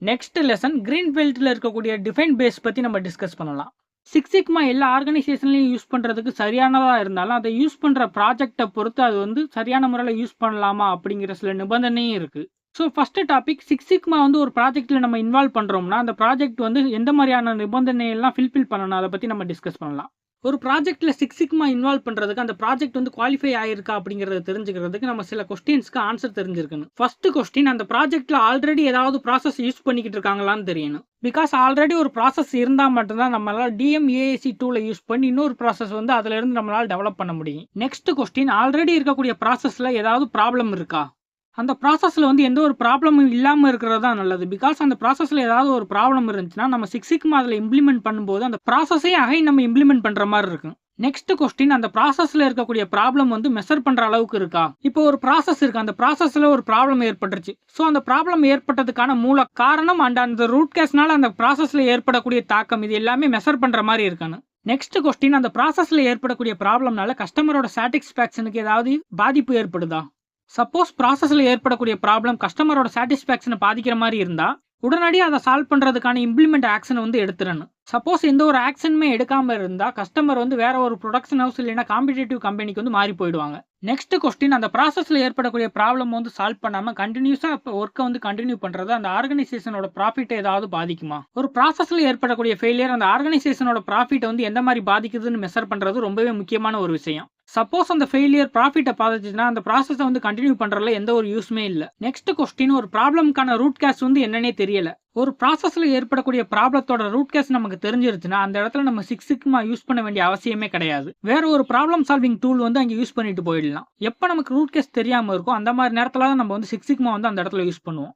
Next lesson green பெல்ட்டில் இருக்கக்கூடிய define base பற்றி நம்ம டிஸ்கஸ் பண்ணலாம். சிக்ஸ் சிக்மா எல்லா ஆர்கனைசேஷன்லையும் யூஸ் பண்ணுறதுக்கு சரியானதாக இருந்தாலும் அதை யூஸ் பண்ணுற ப்ராஜெக்டை பொறுத்து அது சரியான முறையில் யூஸ் பண்ணலாமா அப்படிங்கிற சில நிபந்தனையும் இருக்குது. So first topic, six sigma ஒரு ப்ராஜெக்ட்டில் நம்ம இன்வால்வ் பண்ணுறோம்னா அந்த ப்ராஜெக்ட் எந்த மாதிரியான நிபந்தனையெல்லாம் ஃபில்ஃபில் பண்ணணும் அதை பற்றி நம்ம டிஸ்கஸ் பண்ணலாம். ஒரு ப்ராஜெக்ட்டில் சிக்ஸ் சிக்மா இன்வால்வ் பண்ணுறதுக்கு அந்த ப்ராஜெக்ட் குவாலிஃபை ஆயிருக்கா அப்படிங்கிறத தெரிஞ்சுக்கிறதுக்கு நம்ம சில கொஸ்டின்ஸ்க்கு ஆன்சர் தெரிஞ்சிருக்கணும். ஃபர்ஸ்ட் கொஸ்டின், அந்த ப்ராஜெக்ட்டில் ஆல்ரெடி ஏதாவது ப்ராசஸ் யூஸ் பண்ணிக்கிட்டு இருக்காங்களான்னு தெரியணும். பிகாஸ் ஆல்ரெடி ஒரு ப்ராசஸ் இருந்தால் மட்டும்தான் நம்மளால் DMAIC டூலை யூஸ் பண்ணி இன்னொரு ப்ராசஸ் அதிலிருந்து நம்மளால் டெவலப் பண்ண முடியும். நெக்ஸ்ட் கொஸ்டின், ஆல்ரெடி இருக்கக்கூடிய ப்ராசஸில் ஏதாவது ப்ராப்ளம் இருக்கா? அந்த ப்ராசஸில் எந்த ஒரு ப்ராப்ளமும் இல்லாமல் இருக்கிறது தான் நல்லது. பிகாஸ் அந்த ப்ராசஸில் ஏதாவது ஒரு ப்ராப்ளம் இருந்துச்சுன்னா நம்ம சிக்ஸ் சிக்மா அதில் இம்ப்ளிமெண்ட் பண்ணும்போது அந்த ப்ராசஸே நம்ம இம்ப்ளிமெண்ட் பண்ணுற மாதிரி இருக்கும். நெக்ஸ்ட் கொஸ்டின், அந்த ப்ராசஸில் இருக்கக்கூடிய ப்ராப்ளம் மெஷர் பண்ணுற அளவுக்கு இருக்கா? இப்போ ஒரு ப்ராசஸ் இருக்கு, அந்த ப்ராசஸில் ஒரு ப்ராப்ளம் ஏற்பட்டுருச்சு. ஸோ அந்த ப்ராப்ளம் ஏற்பட்டதுக்கான மூல காரணம் அந்த ரூட் கேஸ்னால அந்த ப்ராசஸில் ஏற்படக்கூடிய தாக்கம் இது எல்லாமே மெஷர் பண்ணுற மாதிரி இருக்கணும். நெக்ஸ்ட் கொஸ்டின், அந்த ப்ராசஸில் ஏற்படக்கூடிய ப்ராப்ளம்னால கஸ்டமரோட சாட்டிஸ்ஃபேக்ஷனுக்கு ஏதாவது பாதிப்பு ஏற்படுதா? சப்போஸ் ப்ராசஸில் ஏற்படக்கூடிய ப்ராப்ளம் கஸ்டமரோட சாட்டிஸ்ஃபேக்ஷனை பாதிக்கிற மாதிரி இருந்தால் உடனடியாக அதை சால்வ் பண்ணுறதுக்கான இம்ப்ளிமெண்ட் ஆக்ஷன் எடுத்துடணும். சப்போஸ் எந்த ஒரு ஆக்ஷனுமே எடுக்காமல் இருந்தால் கஸ்டமர் வேற ஒரு ப்ரொடக்ஷன் ஹவுஸ் இல்லைன்னா காம்படிட்டிவ் கம்பெனிக்கு மாறி போயிடுவாங்க. நெக்ஸ்ட் கொஸ்டின், அந்த ப்ராசஸில் ஏற்படக்கூடிய ப்ராப்ளம் சால்வ் பண்ணாமல் கண்டினியூஸாக ஒர்க்கை கண்டினியூ பண்ணுறது அந்த ஆர்கனைசேஷனோட ப்ராஃபிட்டை ஏதாவது பாதிக்குமா? ஒரு ப்ராசஸில் ஏற்படக்கூடிய ஃபெயிலியர் அந்த ஆர்கனைசேஷனோட ப்ராஃபிட்டை எந்த மாதிரி பாதிக்குதுன்னு மெஷர் பண்ணுறது ரொம்பவே முக்கியமான ஒரு விஷயம். சப்போஸ் அந்த ஃபெயிலியர் ப்ராஃபிட்டை பாதிச்சுன்னா அந்த ப்ராசஸை கண்டினியூ பண்ணுறதுல எந்த ஒரு யூஸ்மே இல்லை. நெக்ஸ்ட் கொஸ்டின், ஒரு ப்ராப்ளம்க்கான ரூட் கேஸ் என்னன்னே தெரியல. ஒரு ப்ராசஸில் ஏற்படக்கூடிய ப்ராப்ளத்தோட ரூட் கேஸ் நமக்கு தெரிஞ்சிருச்சுன்னா அந்த இடத்துல நம்ம சிக்ஸ் சிக்மா யூஸ் பண்ண வேண்டிய அவசியமே கிடையாது. வேற ஒரு ப்ராப்ளம் சால்விங் டூல் அங்கே யூஸ் பண்ணிட்டு போயிடலாம். எப்போ நமக்கு ரூட் கேஸ் தெரியாமல் இருக்கும் அந்த மாதிரி நேரத்தில் தான் நம்ம சிக்ஸ் சிக்மா அந்த இடத்துல யூஸ் பண்ணுவோம்.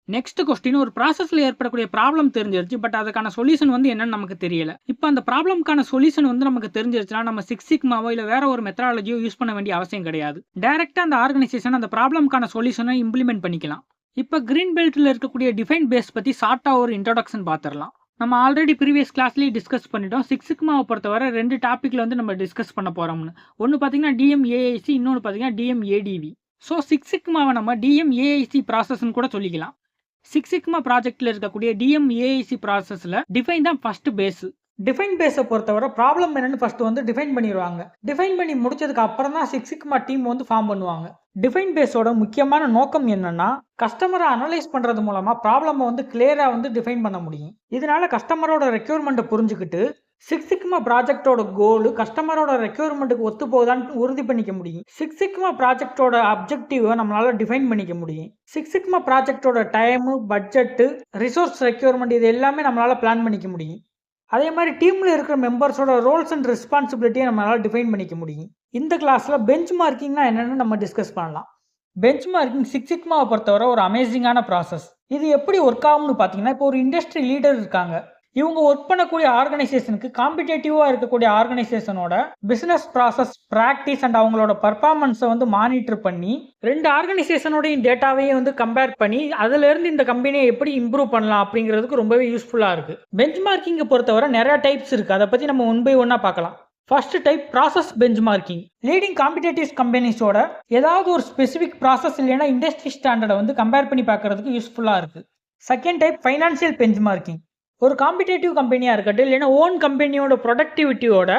நெக்ஸ்ட் கொஸ்டின், ஒரு ப்ராசஸில் ஏற்படக்கூடிய ப்ராப்ளம் தெரிஞ்சிருச்சு, பட் அதுக்கான சொல்யூஷன் என்னன்னு நமக்கு தெரியல. இப்போ அந்த ப்ராப்ளம்க்கான சொல்யூஷன் நமக்கு தெரிஞ்சிருச்சுன்னா நம்ம சிக்ஸ் சிக்மாவோ இல்லை வேற ஒரு மெத்தடாலஜியோ யூஸ் பண்ண வேண்டிய அவசியம் கிடையாது. டைரக்டா அந்த ஆர்கனைசேஷன் அந்த ப்ராப்ளம்க்கான சொல்யூஷனை இம்ப்ளிமெண்ட் பண்ணிக்கலாம். இப்போ கிரீன் பெல்ட்டில் இருக்கக்கூடிய டிஃபைன் பேஸ் பற்றி ஷார்ட்டாக ஒரு இன்ட்ரோடக்ஷன் பார்த்துடலாம். நம்ம ஆல்ரெடி ப்ரீவியஸ் கிளாஸ்லேயே டிஸ்கஸ் பண்ணிட்டோம். சிக்ஸ் சிக்மாவை பொறுத்தவரை ரெண்டு டாப்பிக்கில் நம்ம டிஸ்கஸ் பண்ண போகிறோம்னு. ஒன்று பார்த்தீங்கன்னா DMAIC, இன்னொன்று பார்த்தீங்கன்னா DMADV. ஸோ சிக்ஸ் சிக்மாவை நம்ம DMAIC ப்ராசஸ்ன்னு கூட சொல்லிக்கலாம். சிக்ஸ் சிக்மா ப்ராஜெக்டில் இருக்கக்கூடிய DMAIC ப்ராசஸில் டிஃபைன் தான் ஃபர்ஸ்ட் பேஸ். டிஃபைன் பேஸை பொறுத்தவரை ப்ராப்ளம் என்னன்னு ஃபர்ஸ்ட் டிஃபைன் பண்ணிடுவாங்க. டிஃபைன் பண்ணி முடிச்சதுக்கு அப்புறம் தான் சிக்ஸ் சிக்மா டீம் ஃபார்ம் பண்ணுவாங்க. டிஃபைன் பேஸோட முக்கியமான நோக்கம் என்னன்னா கஸ்டமரை அனலைஸ் பண்றது மூலமா ப்ராப்ளம் கிளியரா டிஃபைன் பண்ண முடியும். இதனால கஸ்டமரோட ரெக்யூர்மெண்ட்டை புரிஞ்சுக்கிட்டு சிக்ஸ் சிக்மா ப்ராஜெக்டோட கோல் கஸ்டமரோட ரெக்யூர்மெண்ட்டுக்கு ஒத்து போகுதான்னு உறுதி பண்ணிக்க முடியும். சிக்ஸ் சிக்மா ப்ராஜெக்டோட அப்ஜெக்டிவை நம்மளால டிஃபைன் பண்ணிக்க முடியும். சிக்ஸ் சிக்மா ப்ராஜெக்டோட டைமு, பட்ஜெட்டு, ரிசோர்ஸ் ரெக்யூர்மெண்ட் இது எல்லாமே நம்மளால பிளான் பண்ணிக்க முடியும். அதே மாதிரி டீமில் இருக்கிற மெம்பர்ஸோட ரோல்ஸ் அண்ட் ரெஸ்பான்சிபிலிட்டியை நம்மளால் டிஃபைன் பண்ணிக்க முடியும். இந்த கிளாஸில் பெஞ்ச் மார்க்கிங்னா என்னென்னு நம்ம டிஸ்கஸ் பண்ணலாம். பெஞ்ச் மார்க்கிங் சிக்ஸ் சிக்மாவை பொறுத்தவரை ஒரு அமேசிங்கான ப்ராசஸ். இது எப்படி ஒர்க் ஆகும்னு பார்த்தீங்கன்னா, இப்போ ஒரு இண்டஸ்ட்ரி லீடர் இருக்காங்க. இவங்க ஒர்க் பண்ணக்கூடிய ஆர்கனைசேஷனுக்கு காம்படிட்டிவாக இருக்கக்கூடிய ஆர்கனைசேஷனோட பிஸ்னஸ் ப்ராசஸ், ப்ராக்டிஸ் அண்ட் அவங்களோட பர்ஃபார்மன்ஸை மானிட்டர் பண்ணி ரெண்டு ஆர்கனைசேஷனோடையும் டேட்டாவையும் கம்பேர் பண்ணி அதிலிருந்து இந்த கம்பெனியை எப்படி இம்ப்ரூவ் பண்ணலாம் அப்படிங்கிறதுக்கு ரொம்பவே யூஸ்ஃபுல்லாக இருக்குது. பெஞ்ச் மார்க்கிங்கை பொறுத்தவரை நிறைய டைப்ஸ் இருக்குது. அதை பற்றி நம்ம ஒன் பை ஒன்னாக பார்க்கலாம். First type process benchmarking. Leading competitive கம்பெனிஸோட ஏதாவது ஒரு ஸ்பெசிஃபிக் ப்ராசஸ் இல்லைன்னா இண்டஸ்ட்ரி ஸ்டாண்டர்டை கம்பேர் பண்ணி பார்க்கறதுக்கு யூஸ்ஃபுல்லாக இருக்குது. Second type financial benchmarking. ஒரு காம்படிட்டிவ் கம்பெனியாக இருக்கட்டும் இல்லைன்னா ஓன் கம்பெனியோட ப்ரொடக்டிவிட்டியோட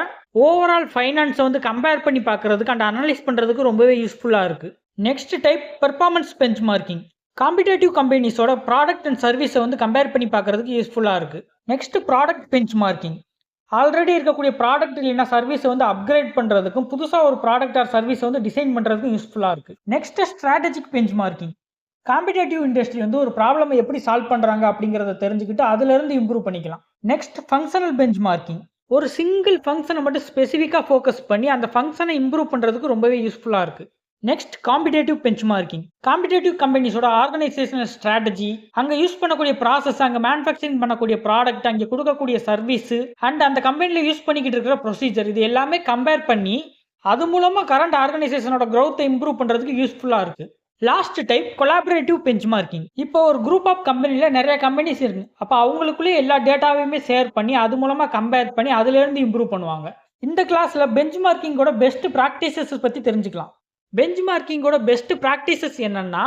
ஓவரால் ஃபைனான்ஸை கம்பேர் பண்ணி பார்க்கறதுக்கு அண்ட் அனலைஸ் பண்ணுறதுக்கு ரொம்பவே யூஸ்ஃபுல்லாக இருக்குது. Next type performance benchmarking. Competitive கம்பெனிஸோட ப்ராடக்ட் அண்ட் சர்வீஸை கம்பேர் பண்ணி பார்க்கறதுக்கு யூஸ்ஃபுல்லாக இருக்குது. Next product benchmarking. Already இருக்கக்கூடிய ப்ராடக்ட் இல்லைன்னா சர்வீஸை அப்கிரேட் பண்ணுறதுக்கும் புதுசாக ஒரு ப்ராடக்ட் ஆர் சர்வீஸை டிசைன் பண்ணுறதுக்கும் யூஸ்ஃபுல்லாக இருக்குது. Next strategic bench marking. Competitive industry ஒரு ப்ராப்ளமை எப்படி சால்வ் பண்ணுறாங்க அப்படிங்கிறத தெரிஞ்சுக்கிட்டு அதிலிருந்து இம்ப்ரூவ் பண்ணிக்கலாம். Next functional bench marking. ஒரு சிங்கிள் ஃபங்க்ஷனை மட்டும் ஸ்பெசிஃபிக்காக ஃபோக்கஸ் பண்ணி அந்த ஃபங்க்ஷனை இம்ப்ரூவ் பண்ணுறதுக்கு ரொம்பவே யூஸ்ஃபுல்லாக இருக்குது. Next competitive benchmarking. Competitive கம்பெனிஸோட ஆர்கனைசேஷனல் ஸ்ட்ராட்டஜி, அங்கே யூஸ் பண்ணக்கூடிய ப்ராசஸ், அங்கே மேனுஃபேக்சரிங் பண்ணக்கூடிய ப்ராடக்ட், அங்கே கொடுக்கக்கூடிய சர்வீஸ் அண்ட் அந்த கம்பெனியில் யூஸ் பண்ணிக்கிட்டு இருக்கிற ப்ரொசீஜர் இது எல்லாமே கம்பேர் பண்ணி அது மூலமாக கரண்ட் ஆர்கனைசேஷனோட க்ரோத்தை இம்ப்ரூவ் பண்ணுறதுக்கு யூஸ்ஃபுல்லாக இருக்குது. Last type collaborative bench marking. இப்போ ஒரு குரூப் ஆஃப் கம்பெனியில் நிறைய கம்பெனிஸ் இருக்கு. அப்போ அவங்களுக்குள்ளே எல்லா டேட்டாவையுமே ஷேர் பண்ணி அது மூலமாக கம்பேர் பண்ணி அதுலேருந்து இம்ப்ரூவ் பண்ணுவாங்க. இந்த கிளாஸில் பெஞ்ச் மார்க்கிங்கோட பெஸ்ட் ப்ராக்டிசஸ் பற்றி தெரிஞ்சுக்கலாம். பெஞ்ச் மார்க்கிங்கோட பெஸ்ட் ப்ராக்டிசஸ் என்னன்னா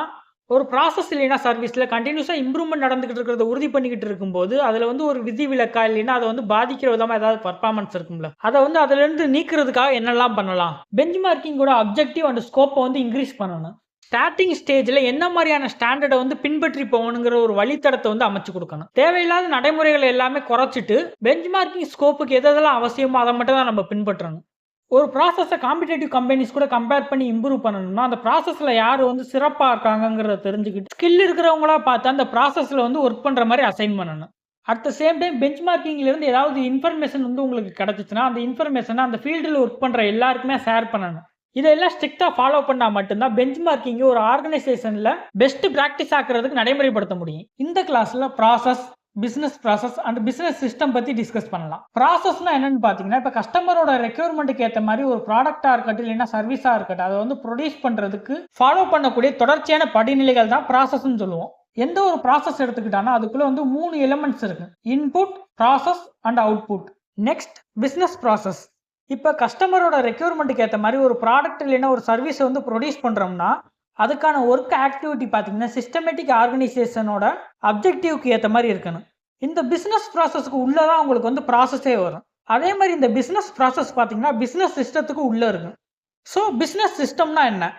ஒரு ப்ராசஸ் இல்லைன்னா சர்வீஸில் கண்டினியூஸாக இம்ப்ரூவ்மெண்ட் நடந்துகிட்டு இருக்கிறத உறுதி பண்ணிக்கிட்டு இருக்கும்போது அதில் வந்து ஒரு விதிவிலக்கா இல்லைன்னா அதை வந்து பாதிக்கிற விதமாக ஏதாவது பர்ஃபார்மன்ஸ் இருக்கும்ல, அதை வந்து அதுலேருந்து நீக்கிறதுக்காக என்னெல்லாம் பண்ணலாம்? பெஞ்ச் மார்க்கிங்கோட அப்ஜெக்டிவ் அண்ட் ஸ்கோப்பை வந்து இன்க்ரீஸ் பண்ணணும். ஸ்டார்டிங் ஸ்டேஜில் என்ன மாதிரியான ஸ்டாண்டர்டை வந்து பின்பற்றி போகணுங்கிற ஒரு வழித்தடத்தை வந்து அமைச்சு கொடுக்கணும். தேவையில்லாத நடைமுறைகளை எல்லாமே குறைச்சிட்டு பெஞ்ச் மார்க்கிங் ஸ்கோப்புக்கு எதெல்லாம் அவசியமோ அதை மட்டும் தான் நம்ம பின்பற்றணும். ஒரு ப்ராசஸை காம்படிட்டிவ் கம்பெனிஸ் கூட கம்பேர் பண்ணி இம்ப்ரூவ் பண்ணணும்னா அந்த ப்ராசஸில் யார் வந்து சிறப்பாக இருக்காங்கிறத தெரிஞ்சுக்கிட்டு ஸ்கில் இருக்கிறவங்களா பார்த்து அந்த ப்ராசஸில் வந்து ஒர்க் பண்ணுற மாதிரி அசைன் பண்ணணும். அட் த சேம் டைம் பெஞ்ச் மார்க்கிங்லேருந்து ஏதாவது இன்ஃபர்மேஷன் வந்து உங்களுக்கு கிடச்சிச்சுன்னா அந்த இன்ஃபர்மேஷனை அந்த ஃபீல்டில் ஒர்க் பண்ணுற எல்லாருக்குமே ஷேர் பண்ணணும். இதெல்லாம் ஸ்ட்ரிக்டாக ஃபாலோ பண்ணால் மட்டும்தான் பெஞ்ச் மார்க்கிங் ஒரு ஆர்கனைசேஷனில் பெஸ்ட் ப்ராக்டிஸ் ஆக்குறதுக்கு நடைமுறைப்படுத்த முடியும். இந்த கிளாஸில் process, business process and business system பற்றி டிஸ்கஸ் பண்ணலாம். ப்ராசஸ்னா என்னன்னு பார்த்தீங்கன்னா, இப்போ கஸ்டமரோட ரெக்யர்மெண்ட்டுக்கு ஏற்ற மாதிரி ஒரு ப்ராடக்டாக இருக்கட்டும் இல்லைன்னா சர்வீஸாக இருக்கட்டும் அதை வந்து ப்ரொடியூஸ் பண்ணுறதுக்கு ஃபாலோ பண்ணக்கூடிய தொடர்ச்சியான படிநிலைகள் தான் ப்ராசஸ்ன்னு சொல்லுவோம். எந்த ஒரு ப்ராசஸ் எடுத்துக்கிட்டாலும் அதுக்குள்ள வந்து 3 எலிமெண்ட்ஸ் இருக்கு: input, process and output. Next business process. இப்போ கஸ்டமரோட ரெக்யர்மெண்ட்டுக்கு ஏற்ற மாதிரி ஒரு ப்ராடக்ட் இல்லைன்னா ஒரு சர்வீஸை வந்து ப்ரொடியூஸ் பண்ணுறோம்னா அதுக்கான ஒர்க் ஆக்டிவிட்டி பார்த்தீங்கன்னா சிஸ்டமேட்டிக் ஆர்கனைசேஷனோட அப்ஜெக்டிவ்க்கு ஏற்ற மாதிரி இருக்கணும். இந்த பிஸ்னஸ் ப்ராசஸ்க்கு உள்ளே தான் உங்களுக்கு வந்து ப்ராசஸே வரும். அதே மாதிரி இந்த பிஸ்னஸ் ப்ராசஸ் பார்த்தீங்கன்னா பிஸ்னஸ் சிஸ்டத்துக்கு உள்ளே இருக்கும். ஸோ பிஸ்னஸ் சிஸ்டம்னா என்ன?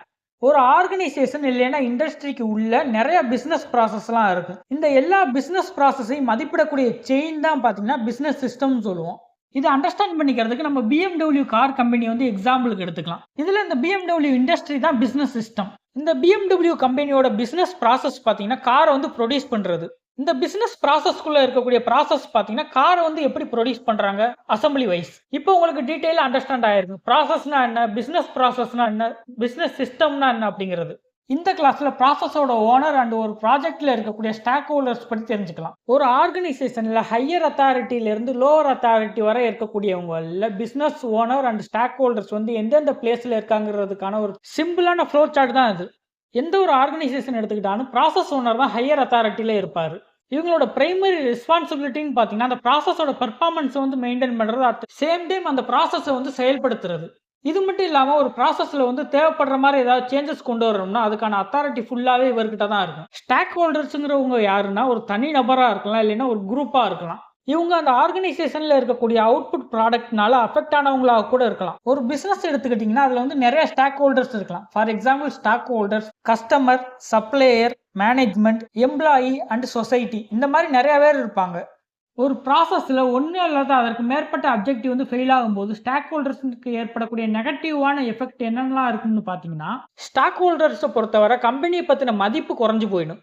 ஒரு ஆர்கனைசேஷன் இல்லைன்னா இண்டஸ்ட்ரிக்கு உள்ள நிறைய பிஸ்னஸ் ப்ராசஸ்லாம் இருக்குது. இந்த எல்லா பிஸ்னஸ் ப்ராசஸையும் மதிப்பிடக்கூடிய செயின் தான் பார்த்தீங்கன்னா பிஸ்னஸ் சிஸ்டம்னு சொல்லுவோம். இதை அண்டர்ஸ்டாண்ட் பண்ணிக்கிறதுக்கு நம்ம BMW கார் கம்பெனி வந்து எக்ஸாம்பிளுக்கு எடுத்துக்கலாம். இதில் இந்த BMW இண்டஸ்ட்ரி தான் பிஸ்னஸ் சிஸ்டம். இந்த BMW கம்பெனியோட பிஸ்னஸ் ப்ராசஸ் பார்த்தீங்கன்னா காரை வந்து ப்ரொடியூஸ் பண்ணுறது. இந்த பிஸ்னஸ் ப்ராசஸ்க்குள்ளே இருக்கக்கூடிய ப்ராசஸ் பார்த்தீங்கன்னா காரை வந்து எப்படி ப்ரொடியூஸ் பண்ணுறாங்க அசம்பிளி வைஸ். இப்போ உங்களுக்கு டீட்டெயிலாக அண்டர்ஸ்டாண்ட் ஆயிருக்கு. ப்ராசஸ்னா என்ன, பிஸ்னஸ் ப்ராசஸ்னா என்ன, பிஸ்னஸ் சிஸ்டம்னா என்ன அப்படிங்கிறது. இந்த கிளாஸில் ப்ராசஸோட ஓனர் அண்ட் ஒரு ப்ராஜெக்டில் இருக்கக்கூடிய ஸ்டாக் ஹோல்டர்ஸ் பற்றி தெரிஞ்சுக்கலாம். ஒரு ஆர்கனைசேஷனில் ஹையர் அத்தாரிட்டியிலேருந்து லோவர் அத்தாரிட்டி வரை இருக்கக்கூடியவங்களில் business owner and stockholders வந்து எந்தெந்த பிளேஸில் இருக்காங்கிறதுக்கான ஒரு சிம்பிளான ஃப்ளோ சார்ட் தான் இது. எந்த ஒரு ஆர்கனைசேஷன் எடுத்துக்கிட்டாலும் ப்ராசஸ் ஓனர் தான் ஹையர் அத்தாரிட்டியில் இருப்பார். இவங்களோட பிரைமரி ரெஸ்பான்சிபிலிட்டின்னு பார்த்தீங்கன்னா அந்த ப்ராசஸோட பெர்ஃபார்மன்ஸை வந்து மெயின்டைன் பண்ணுறது, அட் சேம் டைம் அந்த ப்ராசஸை வந்து செயல்படுத்துறது. இது மட்டும் இல்லாமல் ஒரு ப்ராசஸில் வந்து தேவைப்படுற மாதிரி ஏதாவது சேஞ்சஸ் கொண்டு வரணும்னா அதுக்கான அத்தாரிட்டி ஃபுல்லாகவே இவர்கிட்ட தான் இருக்கும். ஸ்டாக் ஹோல்டர்ஸுங்கிறவங்க யாருன்னா ஒரு தனி நபராக இருக்கலாம் இல்லைன்னா ஒரு குரூப்பாக இருக்கலாம். இவங்க அந்த ஆர்கனைசேஷனில் இருக்கக்கூடிய அவுட்புட் ப்ராடக்ட்னால அஃபெக்ட் ஆனவங்களாக கூட இருக்கலாம். ஒரு பிஸ்னஸ் எடுத்துக்கிட்டிங்கன்னா அதில் வந்து நிறைய ஸ்டாக் ஹோல்டர்ஸ் இருக்கலாம். For example stock holders, customer, supplier, management, employee and society, இந்த மாதிரி நிறைய பேர் இருப்பாங்க. ஒரு ப்ராசஸில் ஒன்று அல்லது அதற்கு மேற்பட்ட அப்ஜெக்டிவ் வந்து ஃபெயில் ஆகும்போது ஸ்டாக் ஹோல்டர்ஸுக்கு ஏற்படக்கூடிய நெகட்டிவான எஃபெக்ட் என்னென்னலாம் இருக்குன்னு பார்த்தீங்கன்னா, ஸ்டாக் ஹோல்டர்ஸை பொறுத்தவரை கம்பெனியை பற்றின மதிப்பு குறைஞ்சு போயிடும்.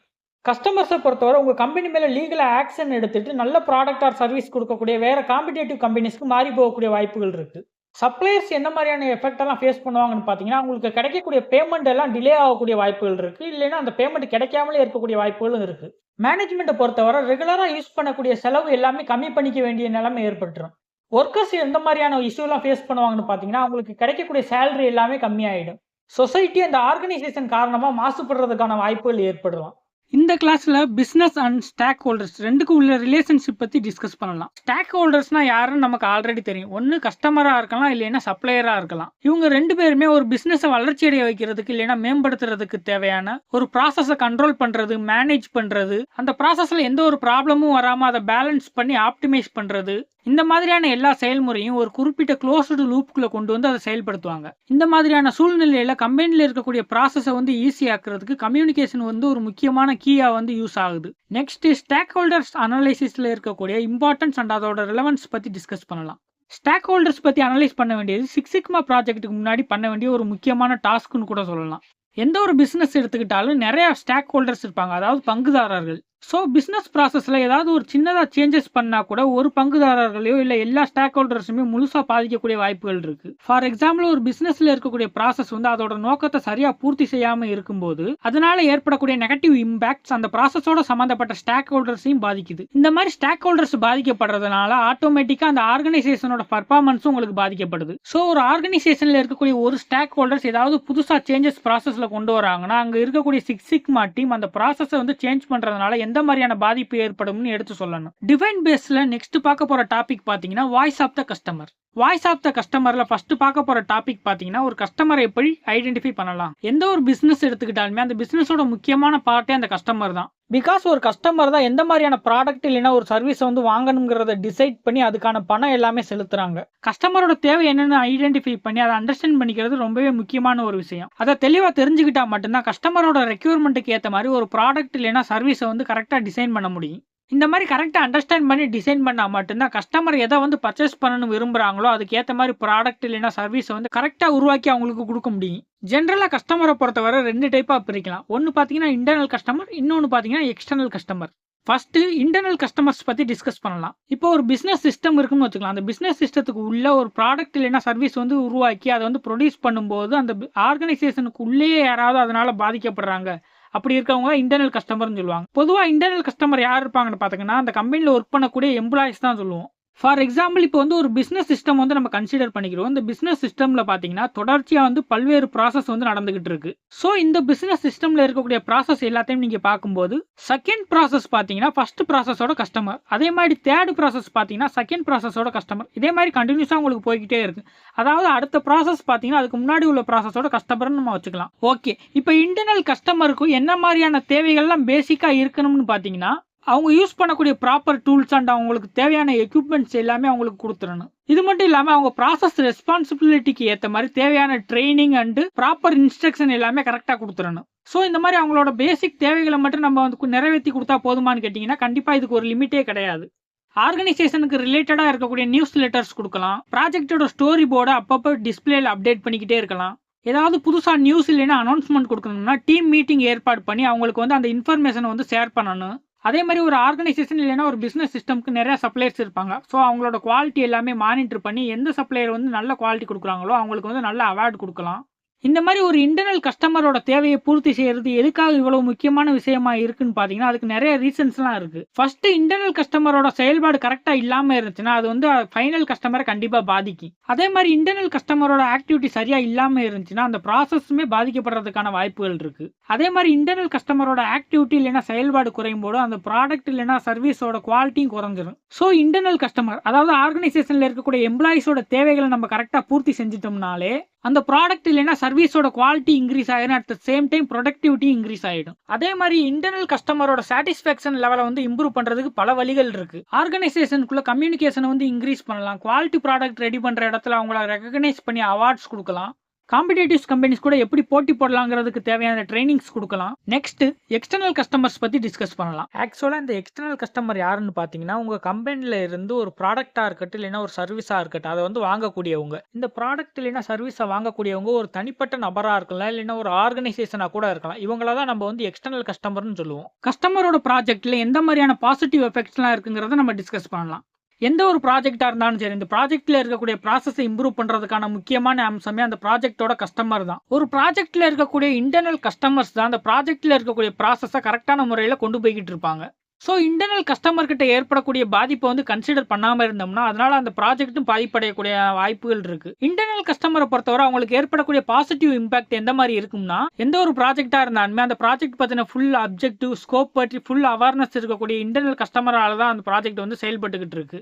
கஸ்டமர்ஸை பொறுத்தவரை உங்கள் கம்பெனி மேலே லீகலாக ஆக்ஷன் எடுத்துகிட்டு நல்ல ப்ராடக்ட் ஆர் சர்வீஸ் கொடுக்கக்கூடிய வேறு காம்படிட்டிவ் கம்பெனிஸ்க்கு மாறி போகக்கூடிய வாய்ப்புகள் இருக்குது. சப்ளையர்ஸ் என்ன மாதிரியான எஃபெக்ட் எல்லாம் ஃபேஸ் பண்ணுவாங்கன்னு பார்த்தீங்கன்னா, உங்களுக்கு கிடைக்கக்கூடிய பேமெண்ட் எல்லாம் டிலே ஆகக்கூடிய வாய்ப்புகள் இருக்குது. இல்லைன்னா அந்த பேமெண்ட் கிடைக்காமலே இருக்கக்கூடிய வாய்ப்புகளும் இருக்குது. மேனேஜ்மெண்ட்டை பொறுத்தவரை ரெகுலராக யூஸ் பண்ணக்கூடிய செலவு எல்லாமே கம்மி பண்ணிக்க வேண்டிய நிலைமை ஏற்பட்டுரும். ஒர்க்கர்ஸ் எந்த மாதிரியான இஷ்யூலாம் ஃபேஸ் பண்ணுவாங்கன்னு பார்த்தீங்கன்னா, அவங்களுக்கு கிடைக்கக்கூடிய சேலரி எல்லாமே கம்மியாயிடும். சொசைட்டி அந்த ஆர்கனைசேஷன் காரணமாக மாசுபடுறதுக்கான வாய்ப்புகள் ஏற்படலாம். இந்த கிளாஸில் பிஸ்னஸ் அண்ட் ஸ்டாக் ஹோல்டர்ஸ் ரெண்டுக்கும் உள்ள ரிலேஷன்ஷிப் பற்றி டிஸ்கஸ் பண்ணலாம். ஸ்டாக் ஹோல்டர்ஸ்னால் யாருன்னு நமக்கு ஆல்ரெடி தெரியும். ஒன்று கஸ்டமராக இருக்கலாம் இல்லைன்னா சப்ளையராக இருக்கலாம். இவங்க ரெண்டு பேருமே ஒரு பிஸ்னஸை வளர்ச்சி அடைய வைக்கிறதுக்கு இல்லைன்னா மேம்படுத்துறதுக்கு தேவையான ஒரு ப்ராசஸை கண்ட்ரோல் பண்ணுறது, மேனேஜ் பண்ணுறது, அந்த ப்ராசஸில் எந்த ஒரு ப்ராப்ளமும் வராமல் அதை பேலன்ஸ் பண்ணி ஆப்டிமைஸ் பண்ணுறது, இந்த மாதிரியான எல்லா செயல்முறையும் ஒரு குறிப்பிட்ட க்ளோஸ்டு லூப்புக்குள்ள கொண்டு வந்து அதை செயல்படுத்துவாங்க. இந்த மாதிரியான சூழ்நிலையில கம்பெனியில் இருக்கக்கூடிய ப்ராசஸை வந்து ஈஸியாக்குறதுக்கு கம்யூனிகேஷன் வந்து ஒரு முக்கியமான கீயா வந்து யூஸ் ஆகுது. நெக்ஸ்ட் ஸ்டாக் ஹோல்டர்ஸ் அனலைசிஸ்ல இருக்கக்கூடிய இம்பார்ட்டன்ஸ் அண்ட் அதோட ரெலவன்ஸ் பத்தி டிஸ்கஸ் பண்ணலாம். ஸ்டாக் ஹோல்டர்ஸ் பத்தி அனலைஸ் பண்ண வேண்டியது சிக்ஸ் சிக்மா ப்ராஜெக்ட்டுக்கு முன்னாடி பண்ண வேண்டிய ஒரு முக்கியமான டாஸ்க்னு கூட சொல்லலாம். எந்த ஒரு பிசினஸ் எடுத்துக்கிட்டாலும் நிறைய ஸ்டாக் ஹோல்டர்ஸ் இருப்பாங்க, அதாவது பங்குதாரர்கள். ஸோ பிஸ்னஸ் ப்ராசஸில் ஏதாவது ஒரு சின்னதாக சேஞ்சஸ் பண்ணால் கூட ஒரு பங்குதாரர்களையோ இல்லை எல்லா ஸ்டாக் ஹோல்டர்ஸுமே முழுசாக பாதிக்கக்கூடிய வாய்ப்புகள் இருக்குது. ஃபார் எக்ஸாம்பிள் ஒரு பிஸ்னஸில் இருக்கக்கூடிய ப்ராசஸ் வந்து அதோட நோக்கத்தை சரியாக பூர்த்தி செய்யாமல் இருக்கும்போது அதனால் ஏற்படக்கூடிய நெகட்டிவ் இம்பாக்ட்ஸ் அந்த ப்ராசஸோட சம்மந்தப்பட்ட ஸ்டாக் ஹோல்டர்ஸையும் பாதிக்குது. இந்த மாதிரி ஸ்டாக் ஹோல்டர்ஸ் பாதிக்கப்படுறதுனால ஆட்டோமேட்டிக்காக அந்த ஆர்கனைசேஷனோட பர்ஃபார்மன்ஸும் உங்களுக்கு பாதிக்கப்படுது. ஸோ ஒரு ஆர்கனைசேஷனில் இருக்கக்கூடிய ஒரு ஸ்டாக் ஹோல்டர்ஸ் ஏதாவது புதுசாக சேஞ்சஸ் ப்ராசஸில் கொண்டு வராங்கன்னா அங்கே இருக்கக்கூடிய சிக்ஸ் சிக்மா டீம் அந்த ப்ராசஸை வந்து சேஞ்ச் பண்ணுறதுனால எந்த மாதிரியான பாதிப்பு ஏற்படும்னு எடுத்து சொல்லணும். டிஃபைன் பேஸ்ல நெக்ஸ்ட் பார்க்க போற டாபிக் பாத்தீங்கன்னா voice of the customer. Voice of the கஸ்டமர்ல ஃபர்ஸ்ட் பார்க்க போற டாபிக் பாத்தீங்கன்னா ஒரு கஸ்டமரை எப்படி ஐடென்டிஃபை பண்ணலாம். எந்த ஒரு பிசினஸ் எடுத்துக்கிட்டாலுமே அந்த பிசினஸோட முக்கியமான பார்ட்டே அந்த கஸ்டமர் தான். பிகாஸ் ஒரு கஸ்டமர் தான் எந்த மாதிரியான ப்ராடக்ட் இல்லைன்னா ஒரு சர்வீஸ் வந்து வாங்கணுங்கிறத டிசைட் பண்ணி அதுக்கான பணம் எல்லாமே செலுத்துறாங்க. கஸ்டமரோட தேவை என்னன்னு ஐடென்டிஃபை பண்ணி அதை அண்டர்ஸ்டாண்ட் பண்ணிக்கிறது ரொம்பவே முக்கியமான ஒரு விஷயம். அதை தெளிவா தெரிஞ்சுக்கிட்டா மட்டும்தான் கஸ்டமரோட ரெக்யூர்மெண்ட்டுக்கு ஏற்ற மாதிரி ஒரு ப்ராடக்ட் இல்லைன்னா சர்வீஸை வந்து கரெக்டா டிசைன் பண்ண முடியும். இந்த மாதிரி கரெக்டா அண்டர்ஸ்டாண்ட் பண்ணி டிசைன் பண்ணா மட்டும்தான் கஸ்டமர் எதை வந்து பர்ச்சேஸ் பண்ணணும் விரும்புறாங்களோ அதுக்கு ஏற்ற மாதிரி ப்ராடக்ட் இல்லைன்னா சர்வீஸ் வந்து கரெக்டா உருவாக்கி அவங்களுக்கு கொடுக்க முடியும். ஜென்ரலா கஸ்டமரை பொறுத்தவரை 2 டைப்பா பிரிக்கலாம். ஒன்னு பாத்தீங்கன்னா இன்டர்னல் கஸ்டமர், இன்னொன்னு பாத்தீங்கன்னா external customer. First internal customers பத்தி டிஸ்கஸ் பண்ணலாம். இப்போ ஒரு பிசினஸ் சிஸ்டம் இருக்குன்னு வச்சுக்கலாம். அந்த பிசினஸ் சிஸ்டத்துக்கு உள்ள ஒரு ப்ராடக்ட் இல்லைன்னா சர்வீஸ் வந்து உருவாக்கி அதை வந்து ப்ரொடியூஸ் பண்ணும்போது அந்த ஆர்கனைசேஷனுக்கு உள்ளேயே யாராவது அதனால பாதிக்கப்படுறாங்க, அப்படி இருக்கவங்க இன்டர்னல் கஸ்டமர்னு சொல்லுவாங்க. பொதுவாக இன்டர்னல் கஸ்டமர் யார் இருப்பாங்கன்னு பார்த்தீங்கன்னா அந்த கம்பெனியில் ஒர்க் பண்ணக்கூடிய எம்ப்ளாயிஸ் தான் சொல்லுவோம். ஃபார் எக்ஸாம்பிள் இப்போ வந்து ஒரு பிஸ்னஸ் சிஸ்டம் வந்து நம்ம கன்சிடர் பண்ணிக்கிறோம். இந்த பிஸ்னஸ் சிஸ்டமில் பார்த்தீங்கன்னா தொடர்ச்சியாக வந்து பல்வேறு ப்ராசஸ் வந்து நடந்துகிட்டு இருக்கு. ஸோ இந்த பிஸ்னஸ் சிஸ்டமில் இருக்கக்கூடிய ப்ராசஸ் எல்லாத்தையும் நீங்கள் பார்க்கும்போது செகண்ட் ப்ராசஸ் பார்த்தீங்கன்னா ஃபர்ஸ்ட் ப்ராசஸோட கஸ்டமர், அதே மாதிரி தேர்ட் ப்ராசஸ் பார்த்தீங்கன்னா செகண்ட் ப்ராசஸோட கஸ்டமர், இதே மாதிரி கண்டினியூஸாக உங்களுக்கு போய்கிட்டே இருக்கு. அதாவது அடுத்த ப்ராசஸ் பார்த்தீங்கன்னா அதுக்கு முன்னாடி உள்ள ப்ராசஸோட கஸ்டமர்னு நம்ம வச்சுக்கலாம். ஓகே, இப்போ இன்டர்னல் கஸ்டமருக்கு என்ன மாதிரியான தேவைகள்லாம் பேசிக்காக இருக்கணும்னு பார்த்தீங்கன்னா அவங்க யூஸ் பண்ணக்கூடிய ப்ராப்பர் டூல்ஸ் அண்ட் அவங்களுக்கு தேவையான எக்யூப்மெண்ட்ஸ் எல்லாமே அவங்களுக்கு கொடுத்துடணும். இது மட்டும் இல்லாமல் அவங்க ப்ராசஸ் ரெஸ்பான்சிபிலிட்டிக்கு ஏற்ற மாதிரி தேவையான ட்ரைனிங் அண்ட் ப்ராப்பர் இன்ஸ்ட்ரக்ஷன் எல்லாமே கரெக்டாக கொடுத்துடணும். ஸோ இந்த மாதிரி அவங்களோட பேசிக் தேவைகளை மட்டும் நம்ம வந்து நிறைவேற்றி கொடுத்தா போதுமானு கேட்டிங்கன்னா கண்டிப்பாக இதுக்கு ஒரு லிமிட்டே கிடையாது. ஆர்கனைசேஷனுக்கு ரிலேட்டடாக இருக்கக்கூடிய நியூஸ் லெட்டர்ஸ் கொடுக்கலாம். ப்ராஜெக்டோட ஸ்டோரி போர்டை அப்பப்போ டிஸ்பிளேல அப்டேட் பண்ணிக்கிட்டே இருக்கலாம். ஏதாவது புதுசாக நியூஸ் இல்லைன்னா அனௌன்ஸ்மெண்ட் கொடுக்கணும்னா டீம் மீட்டிங் ஏற்பாடு பண்ணி அவங்களுக்கு வந்து அந்த இன்ஃபர்மேஷனை வந்து ஷேர் பண்ணணும். அதே மாதிரி ஒரு ஆர்கனைசேஷன் இல்லைன்னா ஒரு பிஸ்னஸ் சிஸ்டம்க்கு நிறைய சப்ளையர்ஸ் இருப்பாங்க. ஸோ அவங்களோட குவாலிட்டி எல்லாமே மானிட்டர் பண்ணி எந்த சப்ளையர் வந்து நல்ல குவாலிட்டி கொடுக்குறாங்களோ அவங்களுக்கு வந்து நல்ல அவார்டு கொடுக்கலாம். இந்த மாதிரி ஒரு இன்டர்னல் கஸ்டமரோட தேவையை பூர்த்தி செய்யறது எதுக்காக இவ்வளவு முக்கியமான விஷயமா இருக்குன்னு பாத்தீங்கன்னா அதுக்கு நிறைய ரீசன்ஸ்லாம் இருக்கு. ஃபர்ஸ்ட் இன்டர்னல் கஸ்டமரோட செயல்பாடு கரெக்டா இல்லாம இருந்துச்சுன்னா அது வந்து ஃபைனல் கஸ்டமரை கண்டிப்பா பாதிக்கும். அதே மாதிரி இன்டர்னல் கஸ்டமரோட ஆக்டிவிட்டி சரியா இல்லாம இருந்துச்சுன்னா அந்த ப்ராசஸுமே பாதிக்கப்படுறதுக்கான வாய்ப்புகள் இருக்கு. அதே மாதிரி இன்டர்னல் கஸ்டமரோட ஆக்டிவிட்டி இல்லைன்னா செயல்பாடு குறையும் போது அந்த ப்ராடக்ட் இல்லைன்னா சர்வீஸோட குவாலிட்டியும் குறைஞ்சிடும். ஸோ இன்டர்னல் கஸ்டமர் அதாவது ஆர்கனைசேஷன்ல இருக்கக்கூடிய எம்ப்ளாயிஸோட தேவைகளை நம்ம கரெக்டா பூர்த்தி செஞ்சிட்டோம்னாலே அந்த ப்ராடக்ட் இல்லைன்னா சர்வீஸோட குவாலிட்டி இன்க்ரீஸ் ஆயிடும். At the same time productivity increase ஆயிடும். அதே மாதிரி இன்டர்னல் கஸ்டமரோட சாட்டிஸ்ஃபேக்ஷன் லெவலை வந்து இம்ப்ரூவ் பண்றதுக்கு பல வழிகள் இருக்கு. ஆர்கனைசேஷனுக்குள்ள கம்யூனிகேஷனை வந்து இன்க்ரீஸ் பண்ணலாம். குவாலிட்டி ப்ராடக்ட் ரெடி பண்ற இடத்துல அவங்கள ரெகக்னைஸ் பண்ணி அவார்ட்ஸ் கொடுக்கலாம். காம்படிட்டிவ் கம்பெனிஸ் கூட எப்படி போட்டி போடலாங்கிறதுக்கு தேவையான ட்ரைனிங்ஸ் கொடுக்கலாம். நெக்ஸ்ட் எக்ஸ்டர்னல் கஸ்டமர்ஸ் பத்தி டிஸ்கஸ் பண்ணலாம். ஆக்சுவலா இந்த எக்ஸ்டர்னல் கஸ்டமர் யாருன்னு பாத்தீங்கன்னா உங்க கம்பெனில இருந்து ஒரு ப்ராடக்டா இருக்கட்டும் இல்லைன்னா ஒரு சர்வீஸா இருக்கட்டும் அதை வந்து வாங்கக்கூடியவங்க. இந்த ப்ராடக்ட் இல்லைன்னா சர்வீஸை வாங்கக்கூடியவங்க ஒரு தனிப்பட்ட நபரா இருக்கலாம் இல்லைன்னா ஒரு ஆர்கனைசேஷனா கூட இருக்கலாம். இவங்கள தான் நம்ம வந்து எக்ஸ்டர்னல் கஸ்டமர்னு சொல்லுவோம். கஸ்டமரோட ப்ராஜெக்ட்ல எந்த மாதிரியான பாசிட்டிவ் எஃபெக்ட்ஸ்லாம் இருக்குங்கிறத நம்ம டிஸ்கஸ் பண்ணலாம். எந்த ஒரு ப்ராஜெக்டா இருந்தாலும் சரி இந்த ப்ராஜெக்ட்ல இருக்கக்கூடிய ப்ராசஸை இம்ப்ரூவ் பண்றதுக்கான முக்கியமான அம்சமே அந்த ப்ராஜெக்டோட கஸ்டமர் தான். ஒரு ப்ராஜெக்ட்ல இருக்கக்கூடிய இன்டர்னல் கஸ்டமர்ஸ் தான் அந்த ப்ராஜெக்ட்ல இருக்கக்கூடிய ப்ராசஸை கரெக்டான முறையில் கொண்டு போய்கிட்டு இருப்பாங்க. ஸோ இன்டர்னல் கஸ்டமர் கிட்ட ஏற்படக்கூடிய பாதிப்பை வந்து கன்சிடர் பண்ணாம இருந்தோம்னா அதனால அந்த ப்ராஜெக்ட்டும் பாதிப்படையக்கூடிய வாய்ப்புகள் இருக்கு. இன்டர்னல் கஸ்டமரை பொறுத்தவரை அவங்களுக்கு ஏற்படக்கூடிய பாசிட்டிவ் இம்பாக்ட் எந்த மாதிரி இருக்கும்னா எந்த ஒரு ப்ராஜெக்டா இருந்தாலுமே அந்த ப்ராஜெக்ட் பத்தின ஃபுல் அப்ஜெக்டிவ் ஸ்கோப் பற்றி ஃபுல் அவேர்னஸ் இருக்கக்கூடிய இன்டர்னல் கஸ்டமரால தான் அந்த ப்ராஜெக்ட் வந்து செயல்பட்டுக்கிட்டு இருக்கு.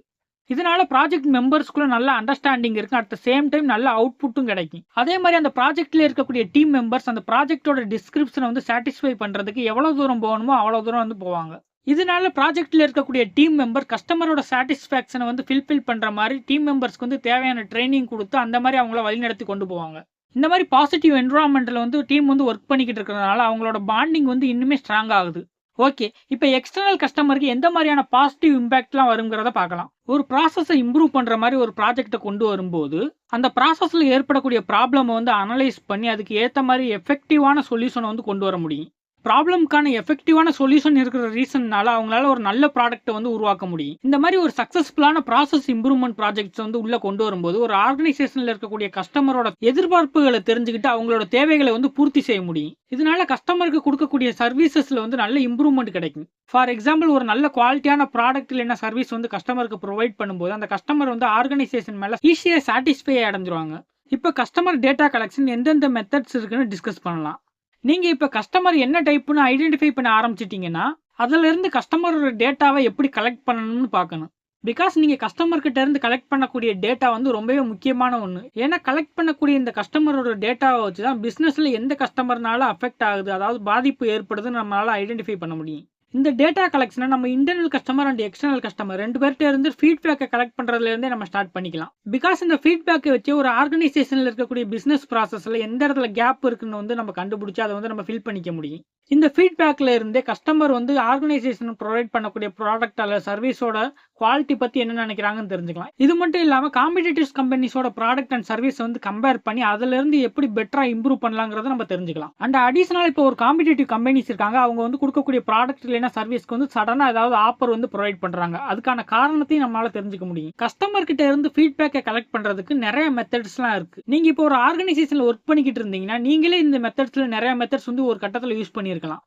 இதனால ப்ராஜெக்ட் மெம்பர்ஸ்க்குள்ள நல்ல அண்டர்ஸ்டாண்டிங் இருக்கு. அட் த சேம் டைம் நல்ல அவுட்புட்டும் கிடைக்கும். அதே மாதிரி அந்த ப்ராஜெக்ட்ல இருக்கக்கூடிய டீம் மெம்பர்ஸ் அந்த ப்ராஜெக்டோட டிஸ்கிரிப்ஷனை வந்து சாட்டிஸ்ஃபை பண்றதுக்கு எவ்வளவு தூரம் போகணுமோ அவ்வளவு தூரம் வந்து போவாங்க. இதனால ப்ராஜெக்ட்ல இருக்கக்கூடிய டீம் மெம்பர் கஸ்டமரோட சாட்டிஸ்ஃபேக்ஷனை வந்து ஃபில்ஃபில் பண்ற மாதிரி டீம் மெம்பர்ஸ்க்கு வந்து தேவையான ட்ரைனிங் கொடுத்து அந்த மாதிரி அவங்கள வழிநடத்தி கொண்டு போவாங்க. இந்த மாதிரி பாசிட்டிவ் என்விரான்மெண்ட்ல வந்து டீம் வந்து ஒர்க் பண்ணிக்கிட்டு இருக்கிறதுனால அவங்களோட பாண்டிங் வந்து இன்னுமே ஸ்ட்ராங் ஆகுது. ஓகே, இப்போ எக்ஸ்டர்னல் கஸ்டமருக்கு எந்த மாதிரியான பாசிட்டிவ் இம்பாக்ட்லாம் வருங்கிறத பார்க்கலாம். ஒரு ப்ராசஸை இம்ப்ரூவ் பண்ற மாதிரி ஒரு ப்ராஜெக்டை கொண்டு வரும்போது அந்த ப்ராசஸ்ல ஏற்படக்கூடிய ப்ராப்ளமை வந்து அனலைஸ் பண்ணி அதுக்கு ஏற்ற மாதிரி எஃபெக்டிவான சொல்யூஷனை வந்து கொண்டு வர முடியும். ப்ராப்ளம்க்கான எஃபெக்டிவான சொல்யூஷன் இருக்கிற ரீசன்னால அவங்களால ஒரு நல்ல ப்ராடக்ட்டை வந்து உருவாக்க முடியும். இந்த மாதிரி ஒரு சக்சஸ்ஃபுல்லான ப்ராசஸ் இம்ப்ரூவ்மெண்ட் ப்ராஜெக்ட்ஸ் வந்து உள்ள கொண்டு வரும்போது ஒரு ஆர்கனைசேஷன்ல இருக்கக்கூடிய கஸ்டமரோட எதிர்பார்ப்புகளை தெரிஞ்சுக்கிட்டு அவங்களோட தேவைகளை வந்து பூர்த்தி செய்ய முடியும். இதனால கஸ்டமருக்கு கொடுக்கக்கூடிய சர்வீசஸ்ல வந்து நல்ல இம்ப்ரூவ்மெண்ட் கிடைக்கும். ஃபார் எக்ஸாம்பிள் ஒரு நல்ல குவாலிட்டியான ப்ராடக்ட் இல்லைன்னா சர்வீஸ் வந்து கஸ்டமருக்கு ப்ரொவைட் பண்ணும்போது அந்த கஸ்டமர் வந்து ஆர்கனைசேஷன் மேல ஈஸியா சாட்டிஸ்ஃபை அடைஞ்சிருவாங்க. இப்போ கஸ்டமர் டேட்டா கலெக்ஷன் எந்தெந்த மெத்தட்ஸ் இருக்குன்னு டிஸ்கஸ் பண்ணலாம். நீங்க இப்ப கஸ்டமர் என்ன டைப்னு ஐடென்டிஃபை பண்ண ஆரம்பிச்சிட்டீங்கன்னா அதிலிருந்து கஸ்டமரோட டேட்டாவை எப்படி கலெக்ட் பண்ணணும்னு பார்க்கணும். பிகாஸ் நீங்கள் கஸ்டமர்கிட்ட இருந்து கலெக்ட் பண்ணக்கூடிய டேட்டா வந்து ரொம்பவே முக்கியமான ஒன்று. ஏன்னா கலெக்ட் பண்ணக்கூடிய இந்த கஸ்டமரோட டேட்டாவை வச்சு தான் பிஸ்னஸில் எந்த கஸ்டமர்னால அஃபெக்ட் ஆகுது, அதாவது பாதிப்பு ஏற்படுதுன்னு நம்மளால் ஐடென்டிஃபை பண்ண முடியும். இந்த டேட்டா கலெக்ஷனை நம்ம internal customer and external customer 2 பேர்கிட்ட இருந்து ஃபீட்பேக்கை கலெக்ட் பண்ணுறதுலேருந்தே நம்ம ஸ்டார்ட் பண்ணிக்கலாம். பிகாஸ் இந்த ஃபீட்பேக்கை வச்சு ஒரு ஆர்கனைசேஷனில் இருக்கக்கூடிய பிஸ்னஸ் ப்ராசஸில் எந்த இடத்துல கேப் இருக்குன்னு வந்து நம்ம கண்டுபிடிச்சி அதை வந்து நம்ம ஃபில் பண்ணிக்க முடியும். இந்த ஃபீட்பேக்கில் இருந்தே கஸ்டமர் வந்து ஆர்கனைசேஷன் ப்ரொவைட் பண்ணக்கூடிய ப்ராடக்ட் அல்லது சர்வீஸோட குவாலிட்டி பற்றி என்ன நினைக்கிறாங்கன்னு தெரிஞ்சுக்கலாம். இது மட்டும் இல்லாமல் காம்படிட்டிவ்ஸ் கம்பெனிஸோட ப்ராடக்ட் அண்ட் சர்வீஸ் வந்து கம்பேர் பண்ணி அதிலிருந்து எப்படி பெட்டராக இம்ப்ரூவ் பண்ணலாங்கிறத நம்ம தெரிஞ்சுக்கலாம். அண்ட் அடிஷனல் இப்போ ஒரு காம்படிட்டிவ் கம்பெனிஸ் இருக்காங்க, அவங்க வந்து கொடுக்கக்கூடிய ப்ராடக்ட் இல்லைன்னா சர்வீஸ்க்கு வந்து சடனாக ஏதாவது ஆஃபர் வந்து ப்ரொவைட் பண்ணுறாங்க. அதுக்கான காரணத்தையும் நம்மளால தெரிஞ்சுக்க முடியும். கஸ்டமர் கிட்ட இருந்து ஃபீட்பேக்கை கலெக்ட் பண்ணுறதுக்கு நிறைய மெத்தட்ஸ்லாம் இருக்குது. நீங்கள் இப்போ ஒரு ஆர்கனைசேஷனில் ஒர்க் பண்ணிக்கிட்டு இருந்தீங்கன்னா நீங்களே இந்த மெத்தட்ஸில் நிறைய மெத்தட்ஸ் வந்து ஒரு கட்டத்தில் யூஸ் பண்ணியிருக்கலாம்.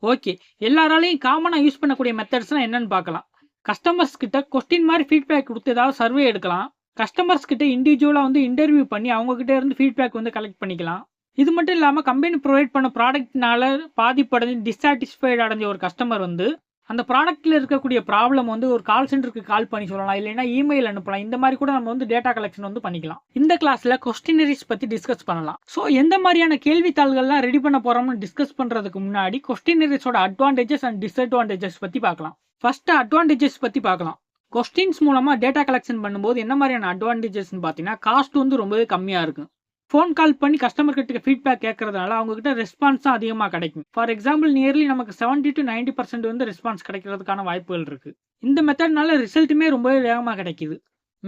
ஓகே, எல்லாராலையும் காமனாக யூஸ் பண்ணக்கூடிய மெத்தட்ஸ்லாம் என்னன்னு பார்க்கலாம். கஸ்டமர்ஸ் கிட்ட கொஸ்டின் மாதிரி ஃபீட்பேக் கொடுத்து ஏதாவது சர்வே எடுக்கலாம். கஸ்டமர்ஸ் கிட்ட இண்டிவிஜுவலாக வந்து இன்டர்வியூ பண்ணி அவங்க கிட்ட இருந்து ஃபீட்பேக் வந்து கலெக்ட் பண்ணிக்கலாம். இது மட்டும் இல்லாமல் கம்பெனி ப்ரொவைட் பண்ண ப்ராடக்ட்னால பாதிப்படைஞ்சு டிஸாட்டிஸ்ஃபைடு அடைஞ்ச ஒரு கஸ்டமர் வந்து அந்த ப்ராடக்ட்டில் இருக்கக்கூடிய ப்ராப்ளம் வந்து ஒரு கால் சென்டருக்கு கால் பண்ணி சொல்லலாம், இல்லைன்னா இமெயில் அனுப்பலாம். இந்த மாதிரி கூட நம்ம வந்து டேட்டா கலெக்ஷன் வந்து பண்ணிக்கலாம். இந்த கிளாஸில் கொஸ்டினரிஸ் பற்றி டிஸ்கஸ் பண்ணலாம். ஸோ எந்த மாதிரியான கேள்வித்தாள்கள்லாம் ரெடி பண்ண போகிறோம்னு டிஸ்கஸ் பண்ணுறதுக்கு முன்னாடி கொஸ்டினரிஸோட அட்வான்டேஜஸ் அண்ட் டிஸ்அட்வான்டேஜஸ் பற்றி பார்க்கலாம். ஃபர்ஸ்ட் அட்வான்டேஜஸ் பற்றி பார்க்கலாம். கொஸ்டின்ஸ் மூலமாக டேட்டா கலெக்ஷன் பண்ணும்போது என்ன மாதிரியான அட்வான்டேஜஸ்ன்னு பார்த்தீங்கன்னா காஸ்ட் வந்து ரொம்பவே கம்மியாக இருக்கும். ஃபோன் கால் பண்ணி கஸ்டமர் கிட்ட ஃபீட்பேக் கேட்கறதுனால அவங்க கிட்ட ரெஸ்பான்ஸ் தான் அதிகமாக கிடைக்கும். ஃபார் எக்ஸாம்பிள் நியர்லி நமக்கு 70 to 90% வந்து ரெஸ்பான்ஸ் கிடைக்கிறதுக்கான வாய்ப்புகள் இருக்கு. இந்த மெத்தட்னால ரிசல்ட்டுமே ரொம்பவே வேகமாக கிடைக்குது.